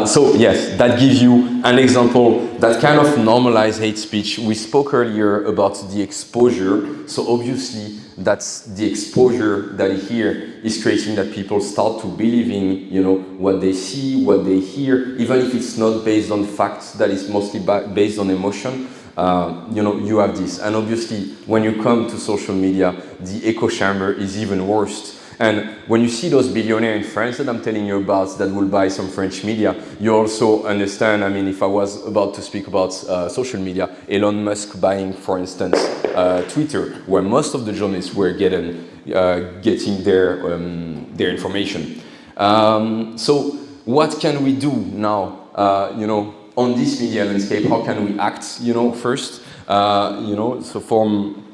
So yes, that gives you an example that kind of normalizes hate speech. We spoke earlier about the exposure. So obviously, that's the exposure that here is creating that people start to believing, what they see, what they hear, even if it's not based on facts, that is mostly based on emotion. You have this. And obviously, when you come to social media, the echo chamber is even worse. And when you see those billionaires in France that I'm telling you about that will buy some French media, you also understand, I mean, if I was about to speak about social media, Elon Musk buying, for instance, Twitter, where most of the journalists were getting their information. So what can we do now, on this media landscape? How can we act, first, so from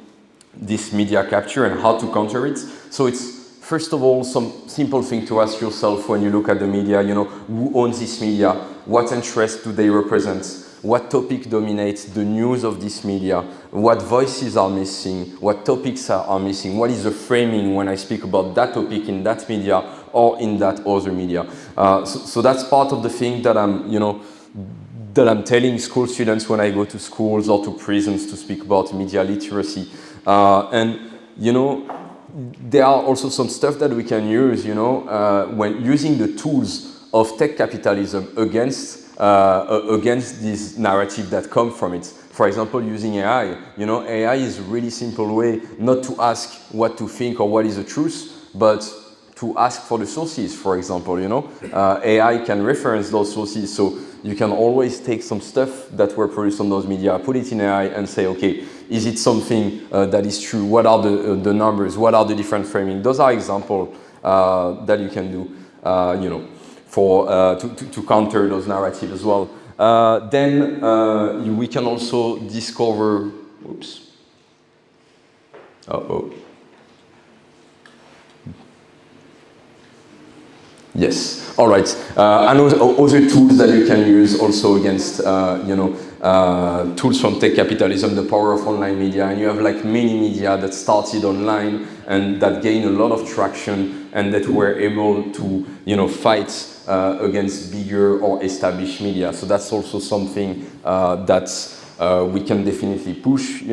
this media capture and how to counter it? So it's, first of all, some simple thing to ask yourself when you look at the media, who owns this media? What interests do they represent? What topic dominates the news of this media? What voices are missing? What topics are missing? What is the framing when I speak about that topic in that media or in that other media? So that's part of the thing that I'm telling school students when I go to schools or to prisons to speak about media literacy. There are also some stuff that we can use, when using the tools of tech capitalism against this narrative that come from it. For example, using AI. AI is a really simple way not to ask what to think or what is the truth, but to ask for the sources, for example, AI can reference those sources, so you can always take some stuff that were produced on those media, put it in AI and say, okay, is it something that is true? What are the numbers? What are the different framing? Those are examples that you can do, to counter those narratives as well. Then we can also discover, oops. Yes. All right. And other tools that you can use also against, tools from tech capitalism, the power of online media, and you have like many media that started online and that gained a lot of traction and that were able to, fight against bigger or established media. So that's also something that we can definitely push,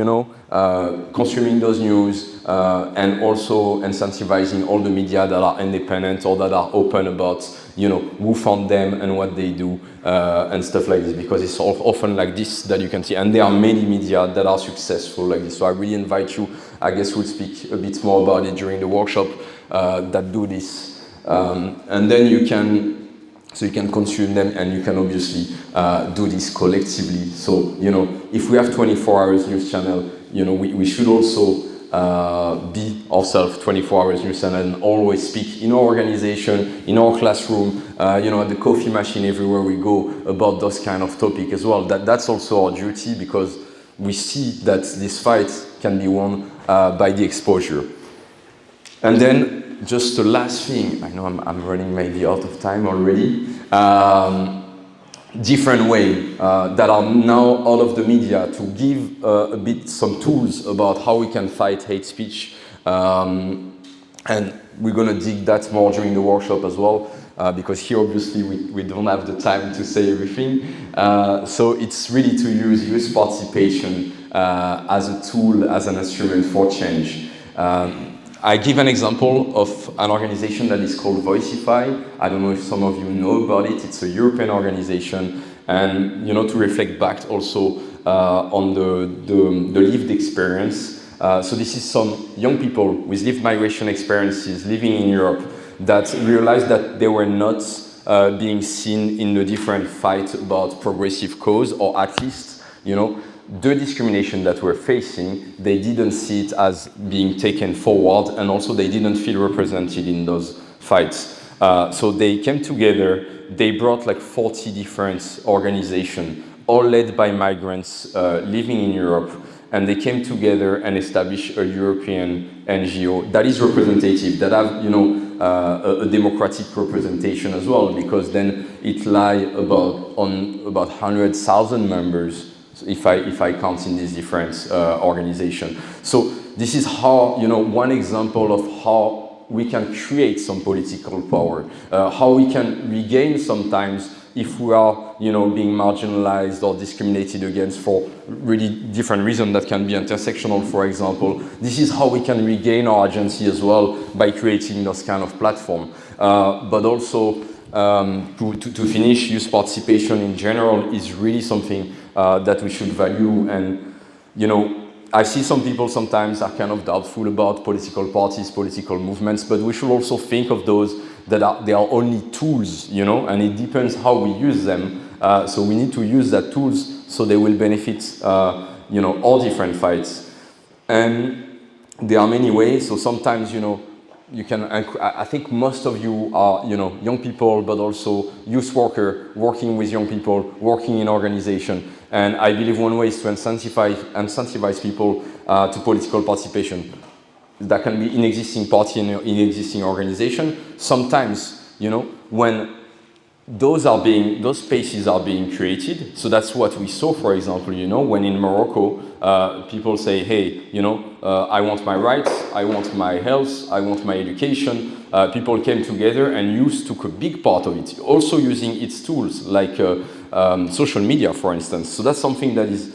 consuming those news and also incentivizing all the media that are independent or that are open about, who found them and what they do and stuff like this, because it's often like this that you can see. And there are many media that are successful like this. So I really invite you I guess we'll speak a bit more about it during the workshop, that do this. And then you can consume them, and you can obviously do this collectively. So, if we have 24 hours news channel, we should also be ourselves 24 hours news channel and always speak in our organization, in our classroom, at the coffee machine, everywhere we go, about those kind of topic as well. That's also our duty, because we see that this fight can be won by the exposure. And then just the last thing, I know I'm running maybe out of time already, different way that are now all of the media to give a bit some tools about how we can fight hate speech. And we're going to dig that more during the workshop as well, because here obviously we don't have the time to say everything. So it's really to use youth participation as a tool, as an instrument for change. I give an example of an organization that is called Voicify. I don't know if some of you know about it. It's a European organization, and to reflect back also on the lived experience. So this is some young people with lived migration experiences living in Europe that realized that they were not being seen in the different fight about progressive cause, or at least, the discrimination that we're facing, they didn't see it as being taken forward, and also they didn't feel represented in those fights. So they came together, they brought like 40 different organizations, all led by migrants living in Europe, and they came together and established a European NGO that is representative, that have, a democratic representation as well, because then it lies about 100,000 members, if I count in these different organizations. So this is how, one example of how we can create some political power, how we can regain sometimes if we are, being marginalized or discriminated against for really different reasons that can be intersectional, for example. This is how we can regain our agency as well, by creating those kind of platform. But also, to finish, youth participation in general is really something that we should value. And, I see some people sometimes are kind of doubtful about political parties, political movements, but we should also think of those that they are only tools, and it depends how we use them. So we need to use that tools so they will benefit, all different fights. And there are many ways. So sometimes, you can, I think most of you are, young people, but also youth worker, working with young people, working in organization. And I believe one way is to incentivize people to political participation. That can be in existing party and in existing organization. Sometimes, when those spaces are being created. So that's what we saw, for example, when in Morocco, people say, hey, I want my rights, I want my health, I want my education. People came together, and youth took a big part of it, also using its tools, like social media, for instance. So that's something that is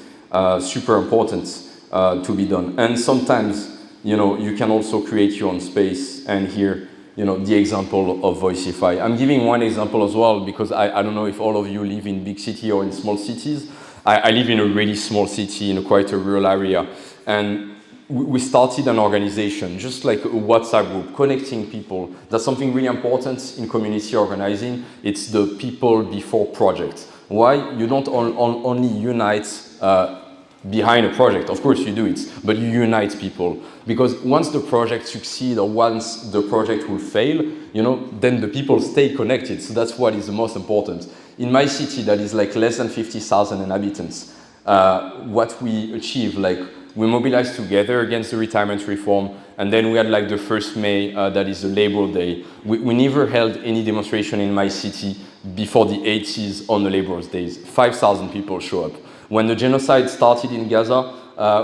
super important to be done. And sometimes, you can also create your own space, and here, the example of Voicify. I'm giving one example as well, because I don't know if all of you live in big city or in small cities. I live in a really small city, in quite a rural area. And we started an organization, just like a WhatsApp group, connecting people. That's something really important in community organizing. It's the people before project. Why? You don't only unite behind a project. Of course you do it, but you unite people. Because once the project succeeds, or once the project will fail, then the people stay connected. So that's what is the most important. In my city, that is like less than 50,000 inhabitants, what we achieve, like we mobilized together against the retirement reform, and then we had like the 1st May, that is the Labor Day. We never held any demonstration in my city before the 80s on the Labor Days. 5,000 people show up. When the genocide started in Gaza,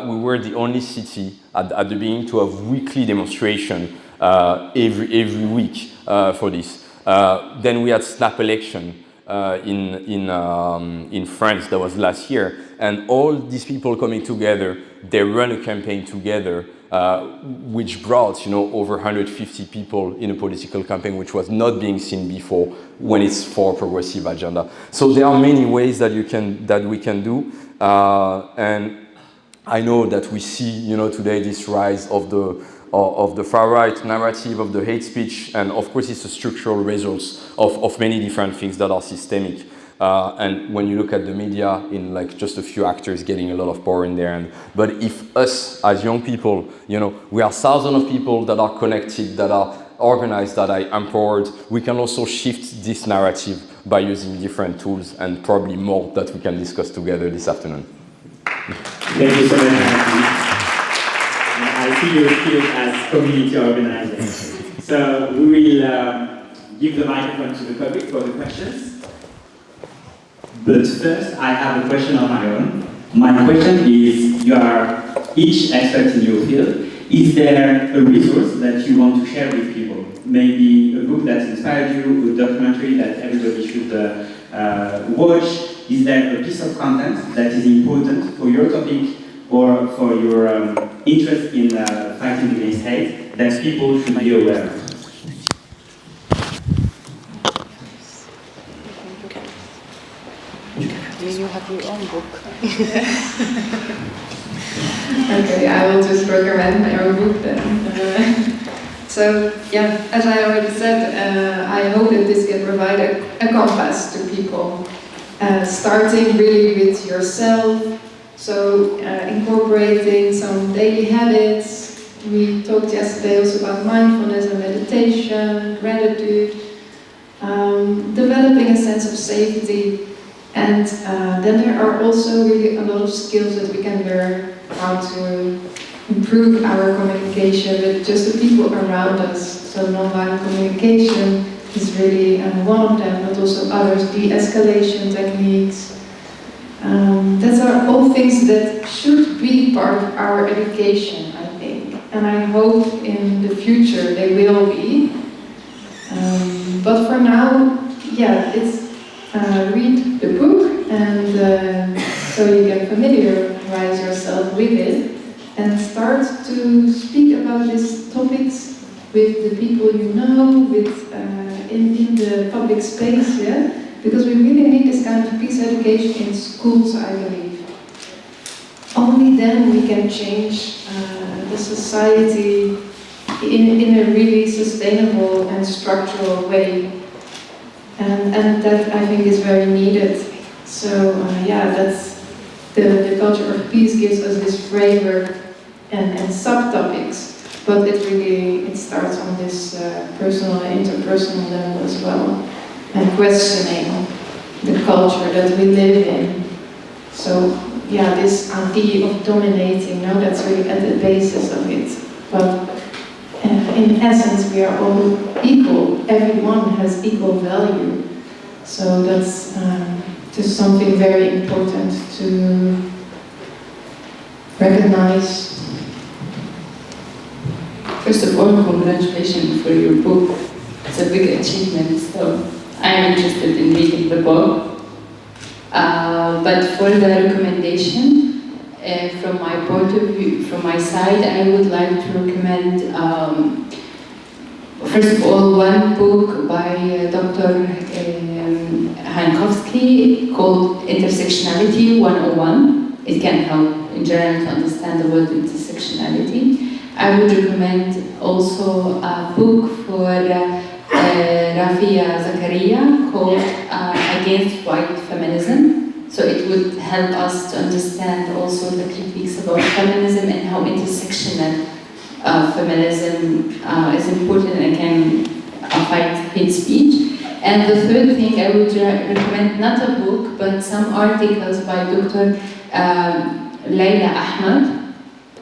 we were the only city at the beginning to have weekly demonstration every week for this. Then we had snap election in France, that was last year, and all these people coming together, they run a campaign together, which brought over 150 people in a political campaign, which was not being seen before when it's for a progressive agenda. So there are many ways that we can do, and I know that we see, today this rise of the far-right narrative, of the hate speech, and of course it's a structural result of many different things that are systemic. And when you look at the media, in like just a few actors getting a lot of power in there. But if us as young people, we are thousands of people that are connected, that are organized, that are empowered, we can also shift this narrative by using different tools, and probably more that we can discuss together this afternoon. Thank you so much, Anthony. I see your skills as community organizers. So we will give the microphone to the public for the questions. But first, I have a question of my own. My question is, you are each expert in your field. Is there a resource that you want to share with people? Maybe a book that inspired you, a documentary that everybody should watch? Is there a piece of content that is important for your topic or for your interest in fighting against hate that people should be aware of? You have your own book. Okay, I will just recommend my own book then. So, yeah, as I already said, I hope that this can provide a compass to people. Starting really with yourself, so incorporating some daily habits. We talked yesterday also about mindfulness and meditation, gratitude, developing a sense of safety. And then there are also really a lot of skills that we can learn how to improve our communication with just the people around us. So nonviolent communication is really one of them, but also others, de-escalation techniques. Those are all things that should be part of our education, I think. And I hope in the future they will be. But for now, yeah, it's read the book, and so you can familiarize yourself with it and start to speak about these topics with the people you know, with in the public space, yeah? Because we really need this kind of peace education in schools, I believe. Only then we can change the society in a really sustainable and structural way. And that, I think, is very needed. So, yeah, that's the culture of peace gives us this framework and subtopics, but it starts on this personal and interpersonal level as well, and questioning the culture that we live in. So, yeah, this idea of dominating, that's really at the basis of it. But in essence, we are all equal. Everyone has equal value. So that's just something very important to recognize. First of all, congratulations for your book. It's a big achievement, so I'm interested in reading the book. But for the recommendation, from my point of view, from my side, I would like to recommend, first of all, one book by Dr. Hankowski called Intersectionality 101. It can help in general to understand the word intersectionality. I would recommend also a book for Rafia Zakaria called Against White Feminism. So it would help us to understand also the critiques about feminism and how intersectional feminism is important and can fight hate speech. And the third thing I would recommend, not a book, but some articles by Dr. Layla Ahmed.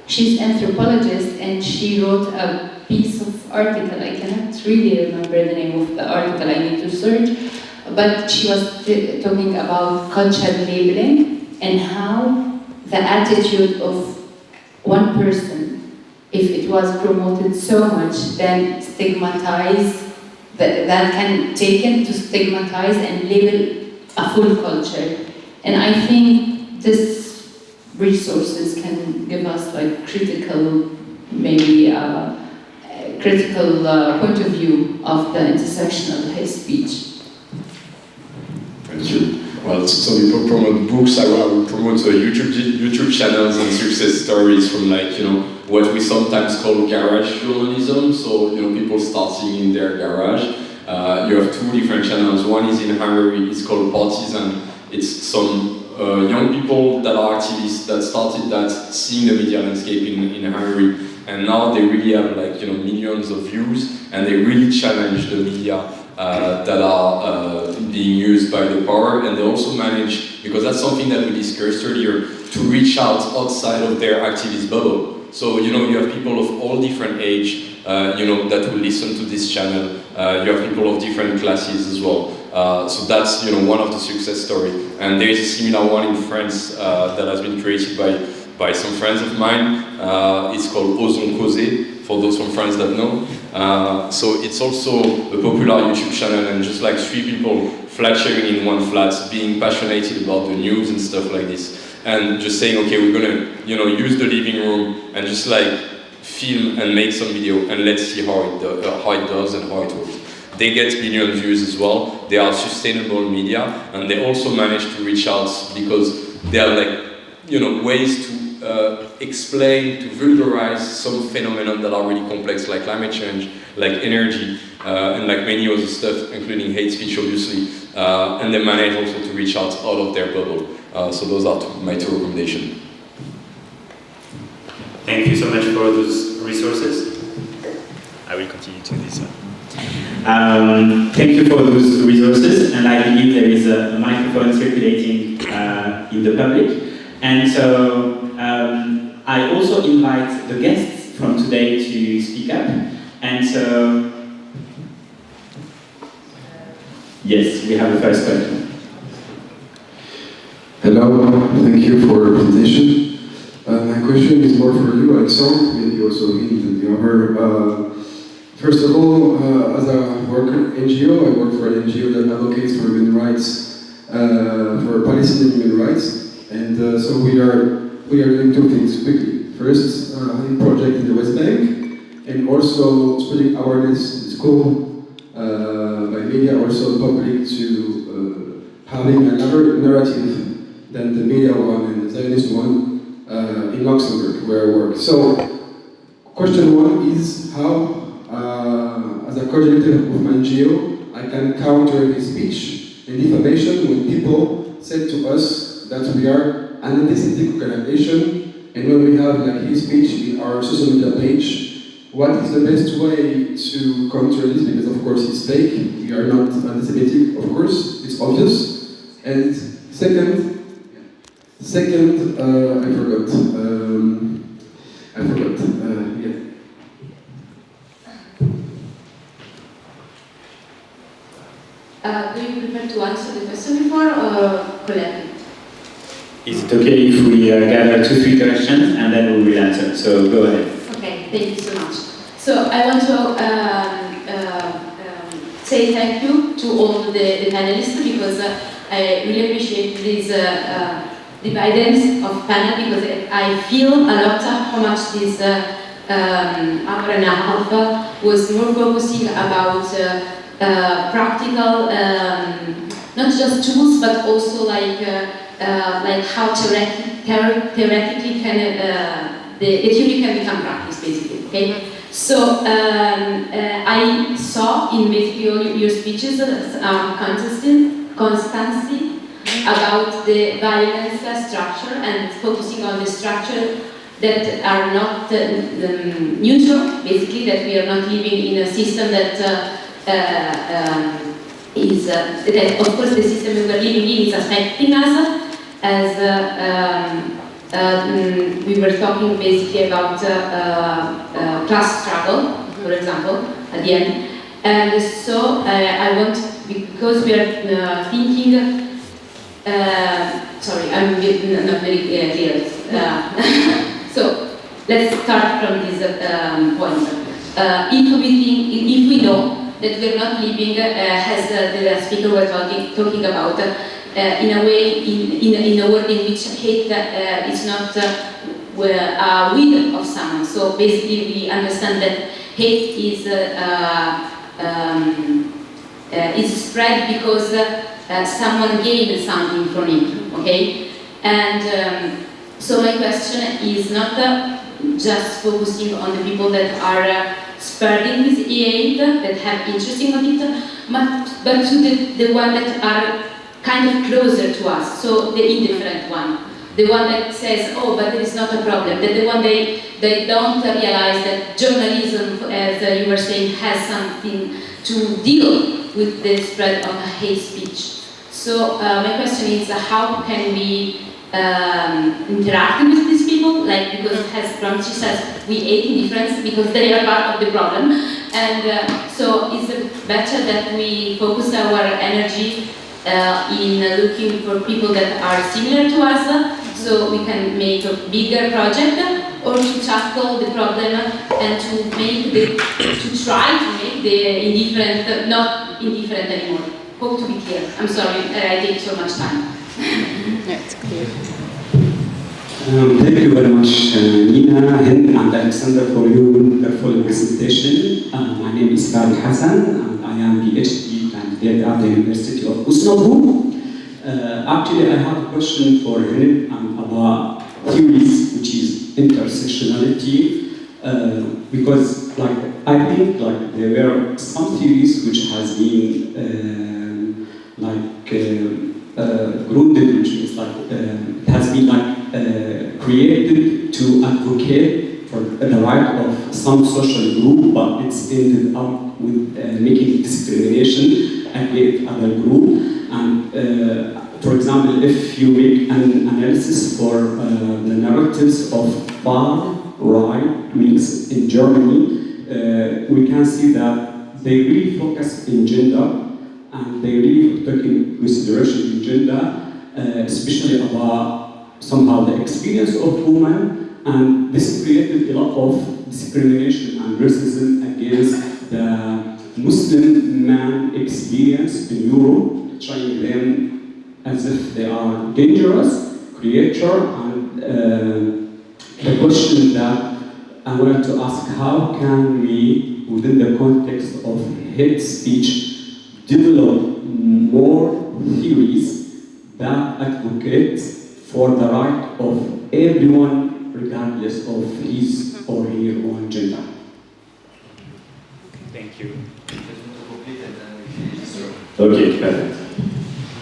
She's an anthropologist and she wrote a piece of article. I cannot really remember the name of the article, I need to search. But she was talking about cultural labeling and how the attitude of one person, if it was promoted so much, then stigmatize, that can take it to stigmatize and label a full culture. And I think this resources can give us like critical, maybe critical point of view of the intersectional hate speech. Thank you. well, some people promote books. I will promote YouTube channels and success stories from, like, you know, what we sometimes call garage journalism. So, you know, people starting in their garage. You have two different channels. One is in Hungary. It's called Partisan. It's some young people that are activists that started that, seeing the media landscape in Hungary, and now they really have, like, you know, millions of views, and they really challenge the media that are being used by the power, and they also manage, because that's something that we discussed earlier, to reach out outside of their activist bubble. So, you know, you have people of all different age, you know, that will listen to this channel. You have people of different classes as well. So that's, you know, one of the success stories. And there is a similar one in France that has been created by some friends of mine. It's called Osons Causer, for those from France that know. So it's also a popular YouTube channel, and just like 3 people flat sharing in one flat, being passionate about the news and stuff like this. And just saying, okay, we're gonna, you know, use the living room and just like film and make some video, and let's see how it does and how it works. They get million views as well. They are sustainable media, and they also manage to reach out because they are, like, you know, ways to explain, to vulgarize some phenomena that are really complex, like climate change, like energy, and like many other stuff, including hate speech, obviously. And they manage also to reach out of their bubble. So those are my 2 recommendations. Thank you so much for those resources. I will continue to this one. Thank you for those resources, and I believe there is a microphone circulating in the public. And so I also invite the guests from today to speak up. And so, yes, we have the first question. Hello, thank you for your presentation. My question is more for you, Alexandre, maybe also me and the other. First of all, as a worker NGO, I work for an NGO that advocates for human rights, for Palestinian human rights, and so we are doing 2 things quickly. First, a project in the West Bank, and also spreading awareness in school, by media, also public, to having another narrative than the media one and the Zionist one in Luxembourg, where I work. So, question 1 is how, as a coordinator of my NGO, I can counter hate speech and defamation when people said to us that we are an anti-Semitic organization, and when we have like hate speech in our social media page, what is the best way to counter this? Because of course it's fake, we are not anti-Semitic, of course, it's obvious. And second, I forgot. Yeah. Do you prefer to answer the question before or collect it? Is it okay if we gather 2-3 questions and then we will answer? So go ahead. Okay, thank you so much. So I want to say thank you to all the panelists, because I really appreciate this dividends of panel, because I feel a lot how much this hour and a half was more focusing about practical, not just tools, but also like how theoretically can the theory can become practice, basically. Okay. So I saw in basically all your speeches constancy about the violence structure, and focusing on the structure that are not neutral, basically, that we are not living in a system that that of course the system we are living in is affecting us, as we were talking basically about class struggle, for example, at the end. And so I want, because we are thinking, sorry, I'm not very clear. So let's start from this point. If we know that we're not living, as the speaker was talking about, in a way, in a world in which hate is not a will of someone. So basically, we understand that hate is spread because someone gains something from it, okay? And so my question is not just focusing on the people that are spreading this hate, that have interest in it, but to the one that are kind of closer to us, so the indifferent one. The one that says, oh, but there is not a problem. The one they don't realize that journalism, as you were saying, has something to deal with the spread of hate speech. So my question is, how can we interact with these people? Like, because as Gramsci says, we hate indifference because they are part of the problem. And so is it better that we focus our energy in looking for people that are similar to us, so we can make a bigger project, or to tackle the problem and to try to make the indifferent not indifferent anymore? Hope to be clear. I'm sorry, I take so much time. Yeah, it's clear. Thank you very much, Nina, Hind, and Alexander, for your wonderful presentation. My name is Kari Hassan, and I am PhD candidate at the University of Osnabrück. Actually, I have a question for him about theories, which is intersectionality, because, like, I think, like, there were some theories which has been grounded, which is like it has been created to advocate for the right of some social group, but it's ended up with making discrimination against other group. And for example, if you make an analysis for the narratives of far-right wings in Germany, we can see that they really focus in gender, and they really took in consideration in gender, especially about somehow the experience of women, and this created a lot of discrimination and racism against the Muslim man experience in Europe, trying them as if they are dangerous creature. And the question that I wanted to ask, how can we, within the context of hate speech, develop more theories that advocate for the right of everyone, regardless of his or her own gender? Thank you. Okay, perfect.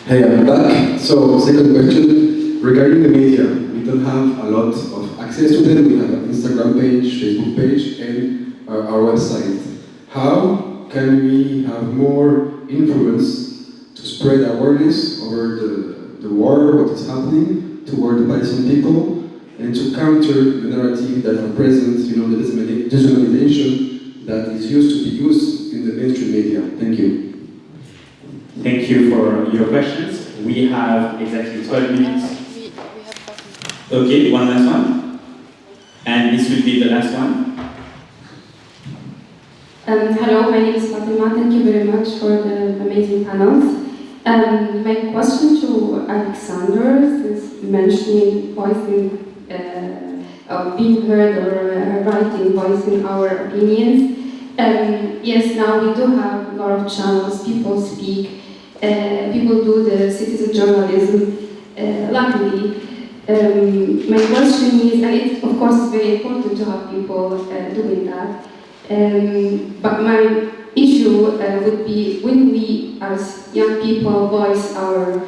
Hey, I'm back. So, second question, regarding the media, we don't have a lot of access to them. We have an Instagram page, Facebook page, and our website. How can we have more influence to spread awareness over the war, what is happening toward the Palestinian people, and to counter the narrative that are present, you know, the dehumanization that is used to be used in the mainstream media? Thank you. Thank you for your questions. We have exactly 12 minutes. Okay, one last one. And this will be the last one. Hello, my name is Fatima. Thank you very much for the amazing panels. My question to Alexander is mentioning voicing, being heard or writing, voicing our opinions. Yes, now we do have a lot of channels, people speak, people do the citizen journalism, luckily. My question is, and it of course is very important to have people doing that, but my issue would be when we as young people voice our,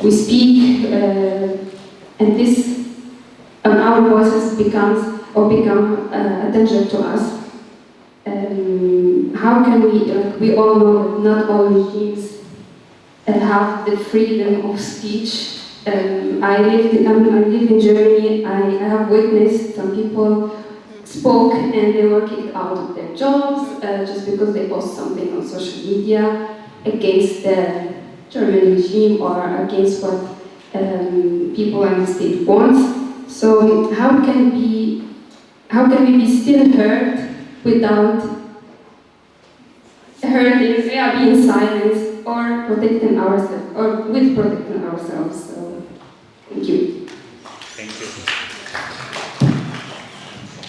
we speak, and this, our voices become a danger to us. How can we all know that not all regimes have the freedom of speech. I live in Germany. I have witnessed some people spoke and they were kicked out of their jobs just because they post something on social media against the German regime or against what people in the state want. So how can we be still heard without being silenced or protecting ourselves, or with protecting ourselves? So, thank you.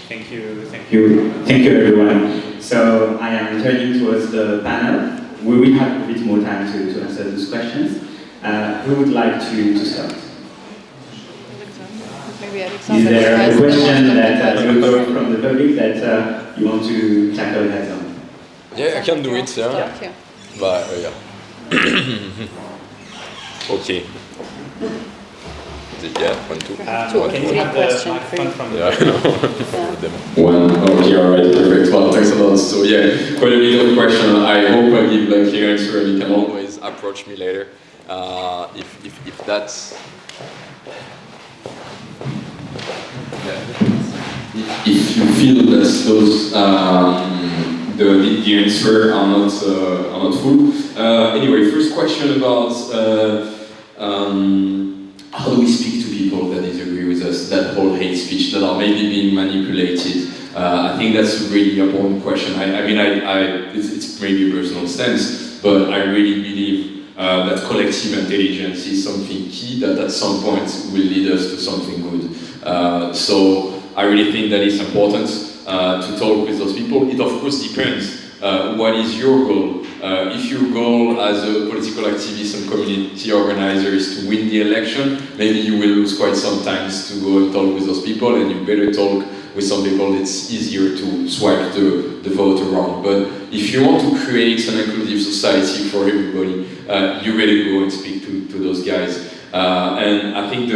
Thank you. Thank you, everyone. So I am turning towards the panel. we will have a bit more time to answer those questions. Who would like to start? Maybe Alexander. Is there a question that you heard from the public that you want to tackle heads on? Yeah, I can do it, yeah. But, yeah. Okay. Yeah, 1, 2. Can you have the microphone from yeah, I know. 1, okay, alright, perfect. Well, thanks a lot. So yeah, quite a bit of question. I hope I give a clear answer, and you can always approach me later if that's. If you feel that those the answer are not full. Anyway, first question about how do we speak to people that disagree with us, that whole hate speech, that are maybe being manipulated? I think that's a really important question. It's maybe a personal stance, but I really believe that collective intelligence is something key that at some point will lead us to something good. So I really think that it's important to talk with those people. It of course depends. What is your goal? If your goal as a political activist and community organizer is to win the election, maybe you will lose quite some time to go and talk with those people, and you better talk with some people it's easier to swipe the vote around. But if you want to create an inclusive society for everybody, you better go and speak to those guys. And I think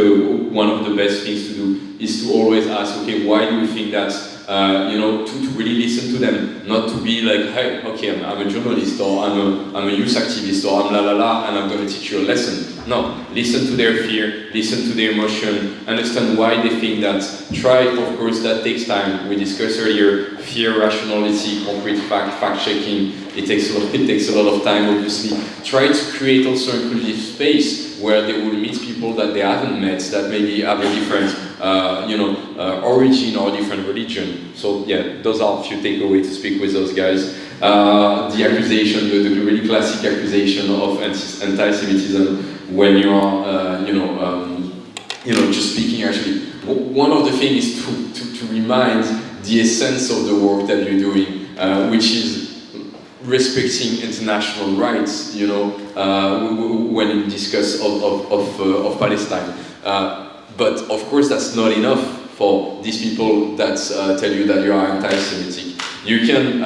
one of the best things to do is to always ask, okay, why do you think that? To really listen to them, not to be like, hey, okay, I'm a journalist, or I'm a youth activist, or I'm la la la, and I'm going to teach you a lesson. No, listen to their fear, listen to their emotion, understand why they think that. Try, of course, that takes time. We discussed earlier, fear, rationality, concrete fact-checking. It takes a lot of time, obviously. Try to create also a inclusive space where they will meet people that they haven't met, that maybe have a different origin or different religion. So yeah, those are a few takeaways to speak with those guys. The accusation, the really classic accusation of anti-Semitism when you are, just speaking. Actually, one of the things is to remind the essence of the work that you're doing, which is respecting international rights. When you discuss of Palestine. But of course, that's not enough for these people that tell you that you are anti-Semitic. You can,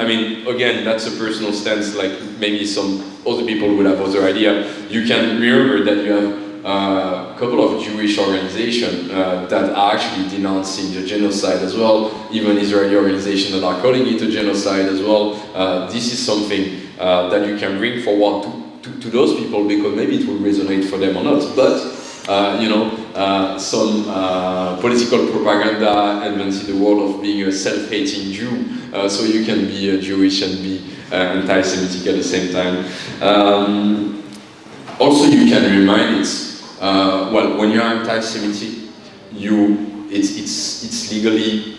again, that's a personal stance, like maybe some other people would have other idea. You can remember that you have a couple of Jewish organizations that are actually denouncing the genocide as well, even Israeli organizations that are calling it a genocide as well. This is something that you can bring forward to those people, because maybe it will resonate for them or not. But some political propaganda invented the world of being a self-hating Jew, so you can be Jewish and be anti-Semitic at the same time. Also, you can remind it. When you are anti-Semitic, it's legally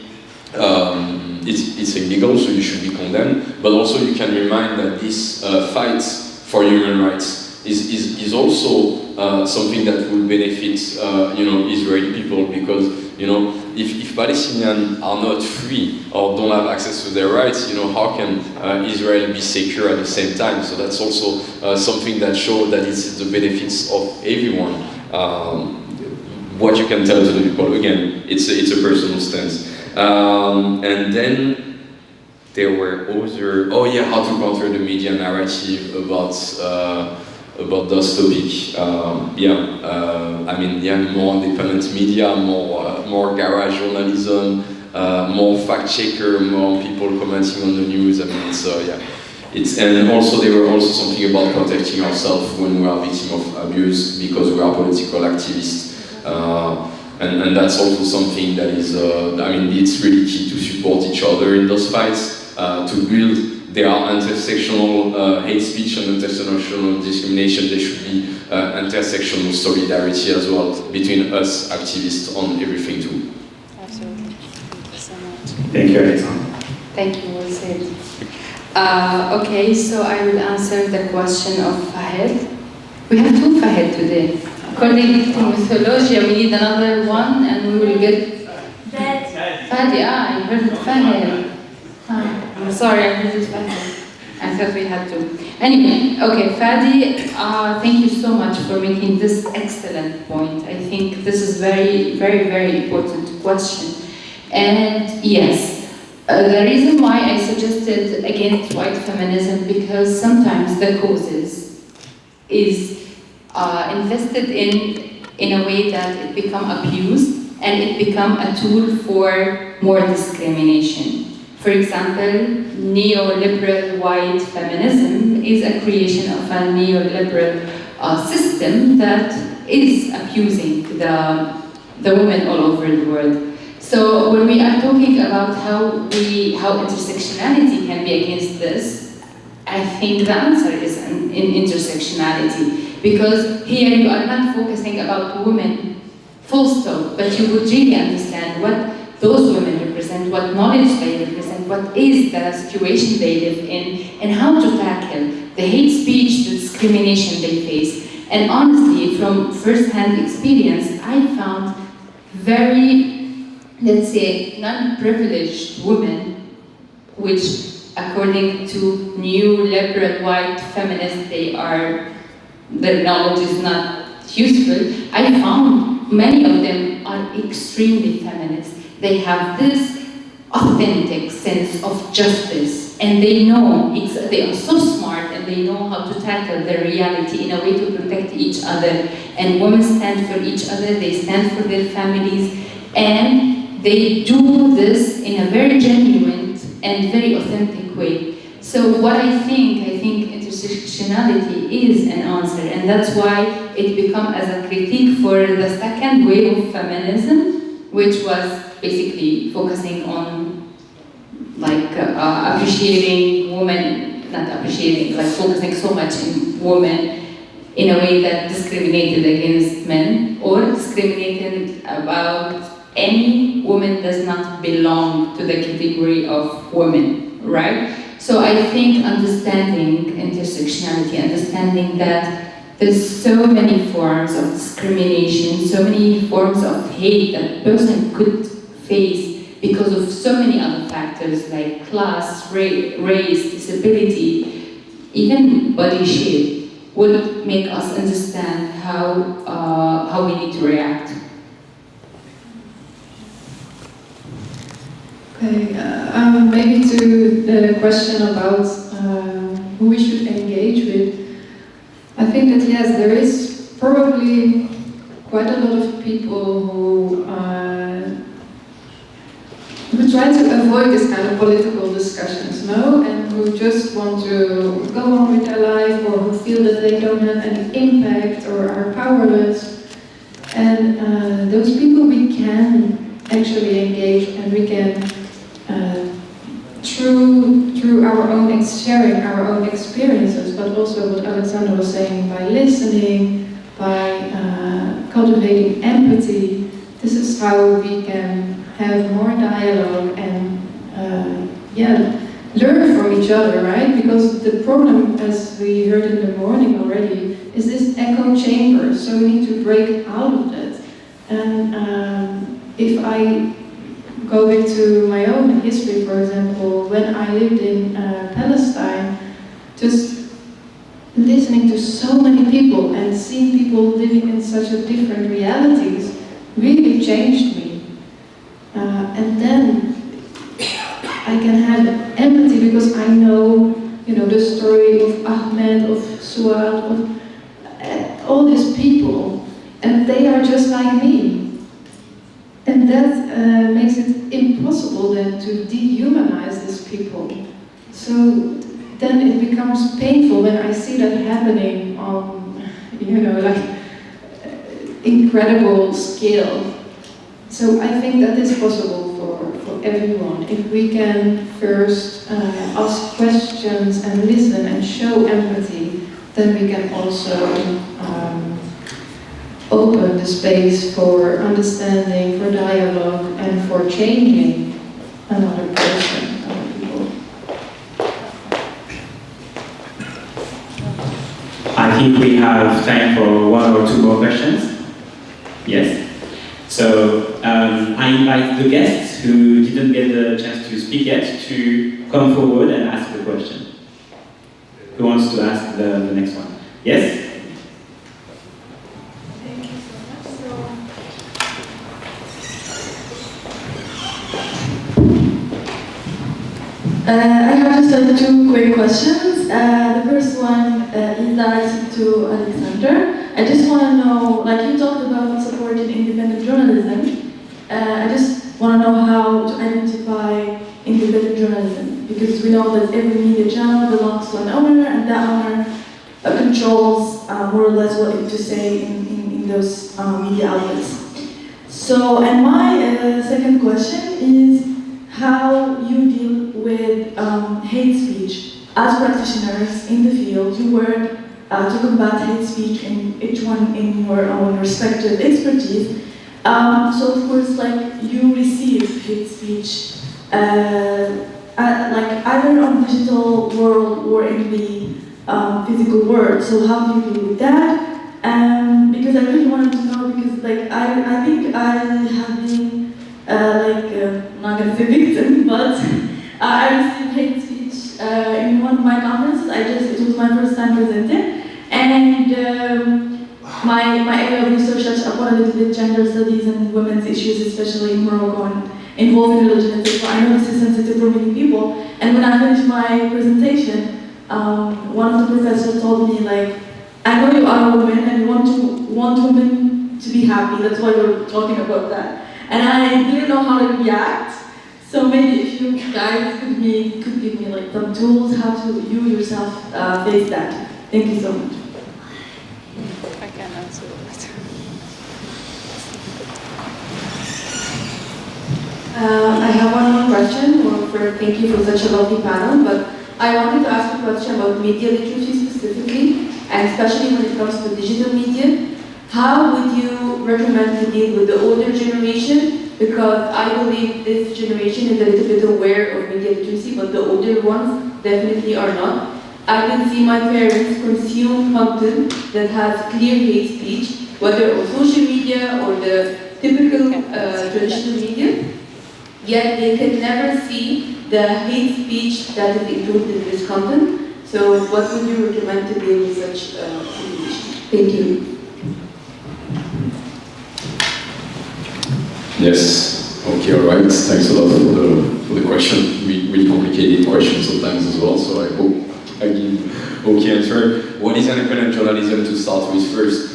it's illegal, so you should be condemned. But also, you can remind that this fight for human rights is also something that will benefit Israeli people, because if Palestinians are not free or don't have access to their rights, how can Israel be secure at the same time? So that's also something that shows that it's the benefits of everyone. What you can tell to the people, again, it's a personal stance. And then there were other, how to counter the media narrative about those topics. More independent media, more garage journalism, more fact checker, more people commenting on the news. And also there were also something about protecting ourselves when we are victims of abuse, because we are political activists. And that's also something that is, it's really key to support each other in those fights, to build. There are intersectional hate speech and intersectional discrimination. There should be intersectional solidarity as well between us activists on everything too. Absolutely. Thank you so much. Thank you, Alexander. Thank you, well said. Okay, so I will answer the question of Fahed. We have two Fahed today. According to mythology, we need another one, and we will get Fadi. I heard Fahed. I'm sorry, I heard it Fahed. I thought we had to. Anyway, okay, Fadi, thank you so much for making this excellent point. I think this is very, very, very important question. And yes, the reason why I suggested against white feminism, because sometimes the causes is invested in a way that it become abused and it become a tool for more discrimination. For example, neoliberal white feminism is a creation of a neoliberal system that is abusing the women all over the world. So when we are talking about how intersectionality can be against this, I think the answer is in intersectionality, because here you are not focusing about women, full stop, but you would really understand what those women represent, what knowledge they represent, what is the situation they live in, and how to tackle the hate speech, the discrimination they face. And honestly, from first-hand experience, I found very, let's say, non-privileged women, which according to new liberal white feminists, their knowledge is not useful. I found many of them are extremely feminist. They have this authentic sense of justice, and they are so smart, and they know how to tackle their reality in a way to protect each other. And women stand for each other, they stand for their families, and they do this in a very genuine and very authentic way. So what I think intersectionality is an answer, and that's why it becomes as a critique for the second wave of feminism, which was basically focusing on appreciating women, not appreciating, focusing so much in women in a way that discriminated against men, or discriminated about any woman does not belong to the category of women, right? So I think understanding intersectionality, understanding that there's so many forms of discrimination, so many forms of hate that a person could face because of so many other factors like class, race, disability, even body shape, would make us understand how we need to react. Okay, maybe to the question about who we should engage with. I think that yes, there is probably quite a lot of people who try to avoid this kind of political discussions, no? And who just want to go on with their life, or who feel that they don't have any impact or are powerless. And those people we can actually engage, and we can through our own sharing our own experiences, but also what Alexander was saying, by listening, by cultivating empathy. This is how we can have more dialogue and learn from each other, right? Because the problem, as we heard in the morning already, is this echo chamber. So we need to break out of that. And if I go back to my own history, for example, when I lived in Palestine, just listening to so many people and seeing people living in such a different realities really changed me. And then I can have empathy because I know, the story of Ahmed, of Suad, of all these people, and they are just like me. And that makes it impossible then to dehumanize these people. So then it becomes painful when I see that happening on, incredible scale. So I think that is possible for everyone. If we can first ask questions and listen and show empathy, then we can also open the space for understanding, for dialogue, and for changing another person, other people. I think we have time for one or two more questions. Yes. So I invite the guests who didn't get the chance to speak yet to come forward and ask the question. who wants to ask the next one? Yes? I have just two quick questions. The first one is directed to Alexander. I just want to know, like you talked about supporting independent journalism. I just want to know how to identify independent journalism, because we know that every media channel belongs to an owner, and that owner controls more or less what to say in those media outlets. So, and my second question is how you deal with hate speech. As practitioners in the field, you work to combat hate speech in each one in your own respective expertise. So of course, like you receive hate speech, like either on the digital world or in the physical world. So how do you deal with that? Because I really wanted to know, because like I think I have been I'm not gonna say victim, but I received hate speech in one of my conferences. It was my first time presenting, and my area of research touched upon a little bit gender studies and women's issues, especially in Morocco and involving religion, etc. I know this is sensitive for many people, and when I finished my presentation, one of the professors told me, like, I know you are a woman and you want women to be happy, that's why you're talking about that. And I didn't know how to react, so maybe if you guys could give me like some tools how to you yourself face that. Thank you so much. I can answer that. I have one more question. Thank you for such a lovely panel, but I wanted to ask a question about media literacy specifically, and especially when it comes to digital media. How would you recommend to deal with the older generation? Because I believe this generation is a little bit aware of media literacy, but the older ones definitely are not. I can see my parents consume content that has clear hate speech, whether on social media or the typical traditional media, yet they can never see the hate speech that is included in this content. So what would you recommend to deal with such situation? Thank you. Yes. Okay. All right. Thanks a lot for the question. Really complicated question sometimes as well. So I hope I give okay answer. What is independent journalism to start with first?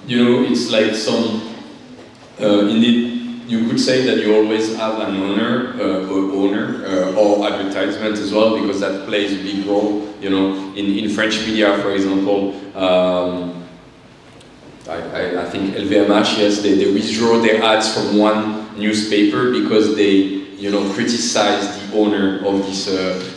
It's like some indeed. You could say that you always have an owner or advertisement as well, because that plays a big role. In French media, for example. I think LVMH, yes, they withdraw their ads from one newspaper because they, criticize the owner of this.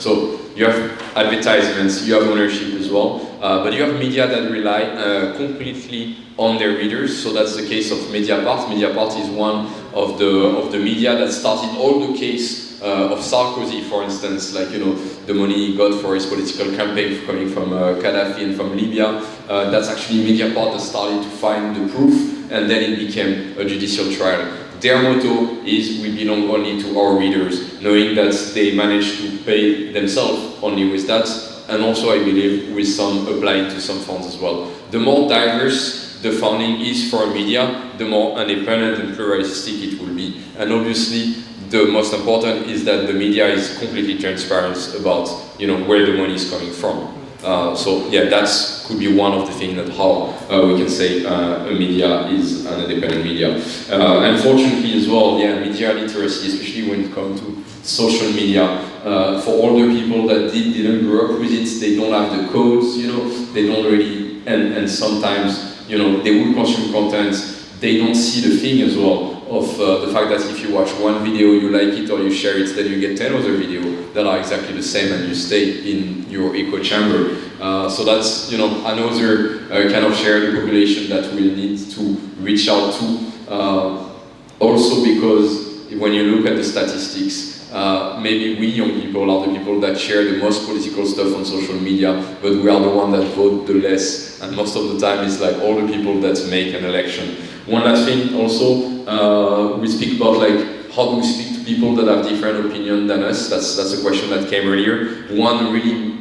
So you have advertisements, you have ownership as well, but you have media that rely completely on their readers. So that's the case of Mediapart. Mediapart is one of the media that started all the case of Sarkozy, for instance, the money he got for his political campaign coming from Gaddafi and from Libya. That's actually Mediapart that started to find the proof, and then it became a judicial trial. Their motto is, we belong only to our readers, knowing that they managed to pay themselves only with that, and also I believe with some applying to some funds as well. The more diverse the funding is for media, the more independent and pluralistic it will be. And obviously, the most important is that the media is completely transparent about where the money is coming from. So yeah, that could be one of the things that how we can say a media is an independent media. Unfortunately as well, yeah, media literacy, especially when it comes to social media, for older people that didn't grow up with it, they don't have the codes, they don't really, and sometimes, they will consume content, they don't see the thing as well of the fact that if you watch one video, you like it or you share it, then you get 10 other videos that are exactly the same and you stay in your echo chamber. So that's another kind of shared population that we need to reach out to. Also because when you look at the statistics, maybe we young people are the people that share the most political stuff on social media, but we are the ones that vote the less, and most of the time it's like all the people that make an election. One last thing also, we speak about how do we speak to people that have different opinion than us? That's a question that came earlier. One really,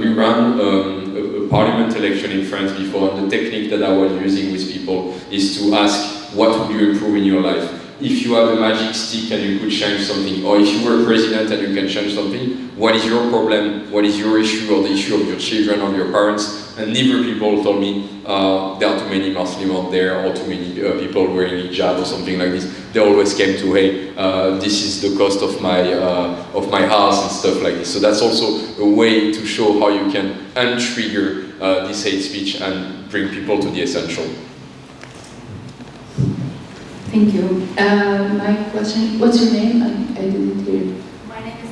we ran a parliament election in France before, and the technique that I was using with people is to ask, what would you improve in your life? If you have a magic stick and you could change something, or if you were president and you can change something, what is your problem, what is your issue, or the issue of your children or your parents? And neither people told me there are too many Muslims out there, or too many people wearing hijab or something like this. They always came to, hey, this is the cost of my house and stuff like this. So that's also a way to show how you can untrigger this hate speech and bring people to the essential. Thank you. My question, what's your name? I didn't hear. My name is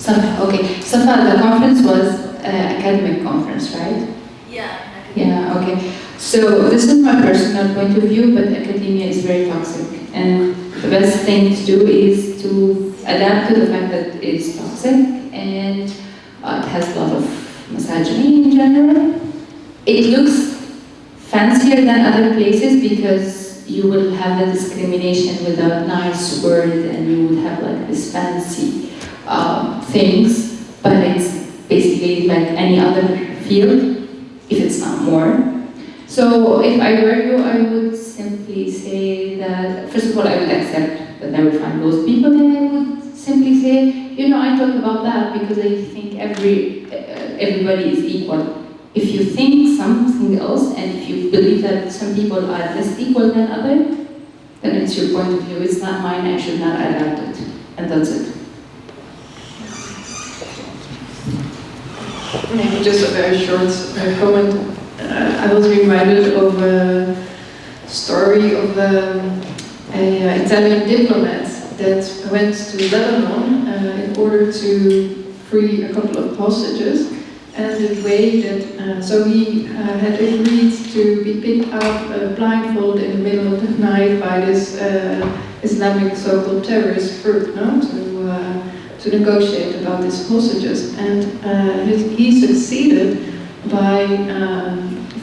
Safa. Okay. Safa, the conference was academic conference, right? Yeah. Yeah, okay. So this is my personal point of view, but academia is very toxic. And the best thing to do is to adapt to the fact that it's toxic and it has a lot of misogyny in general. It looks fancier than other places because you will have the discrimination without nice word and you would have like this fancy things, but it's basically like any other field, if it's not more. So if I were you, I would simply say that, first of all, I would accept that I would find those people, and I would simply say, you know, I talk about that because I think everybody is equal. If you think something else, and if you believe that some people are less equal than others, then it's your point of view. It's not mine, I should not adapt it. And that's it. Maybe just a very short comment. I was reminded of a story of an Italian diplomat that went to Lebanon in order to free a couple of hostages. And the way that, so he had agreed to be picked up blindfolded in the middle of the night by this Islamic so-called terrorist group, no? To negotiate about these hostages. And he succeeded by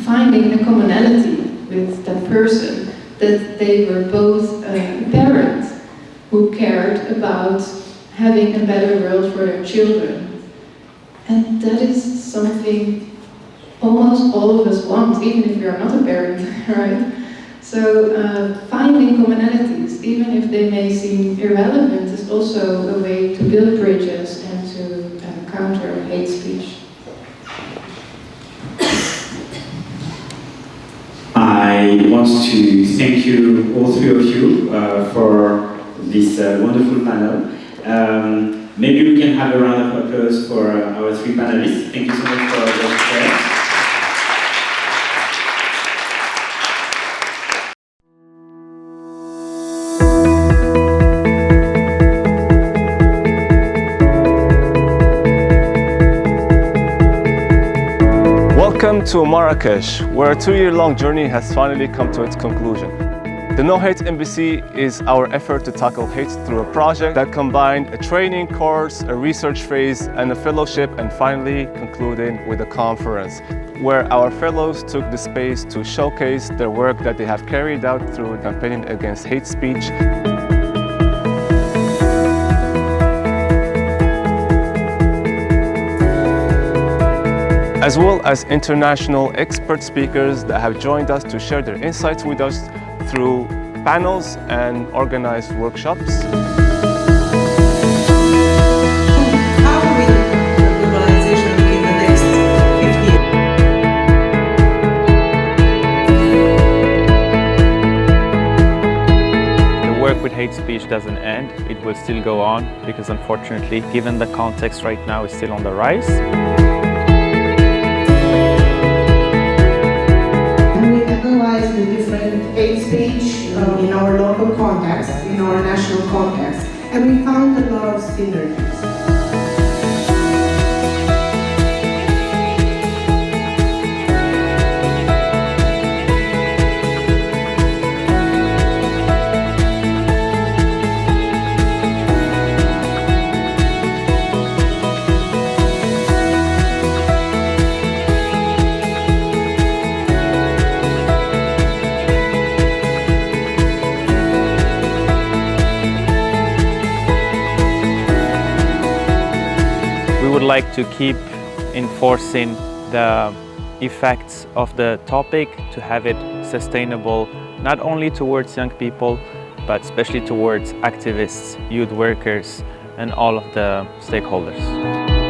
finding a commonality with that person, that they were both parents who cared about having a better world for their children. And that is something almost all of us want, even if we are not a parent, right? So finding commonalities, even if they may seem irrelevant, is also a way to build bridges and to counter hate speech. I want to thank you, all three of you, for this wonderful panel. Maybe we can have a round of applause for our three panelists. Thank you so much for your shares. Welcome to Marrakech, where a 2-year-long journey has finally come to its conclusion. The No Hate Embassy is our effort to tackle hate through a project that combined a training course, a research phase, and a fellowship, and finally concluding with a conference, where our fellows took the space to showcase their work that they have carried out through campaigning against hate speech. As well as international expert speakers that have joined us to share their insights with us through panels and organized workshops. How will globalization look in the next 50 years? The work with hate speech doesn't end, it will still go on, because unfortunately, given the context right now, it's still on the rise. The different hate speech in our local context, in our national context, and we found a lot of synergies. would like to keep enforcing the effects of the topic to have it sustainable, not only towards young people, but especially towards activists, youth workers, and all of the stakeholders.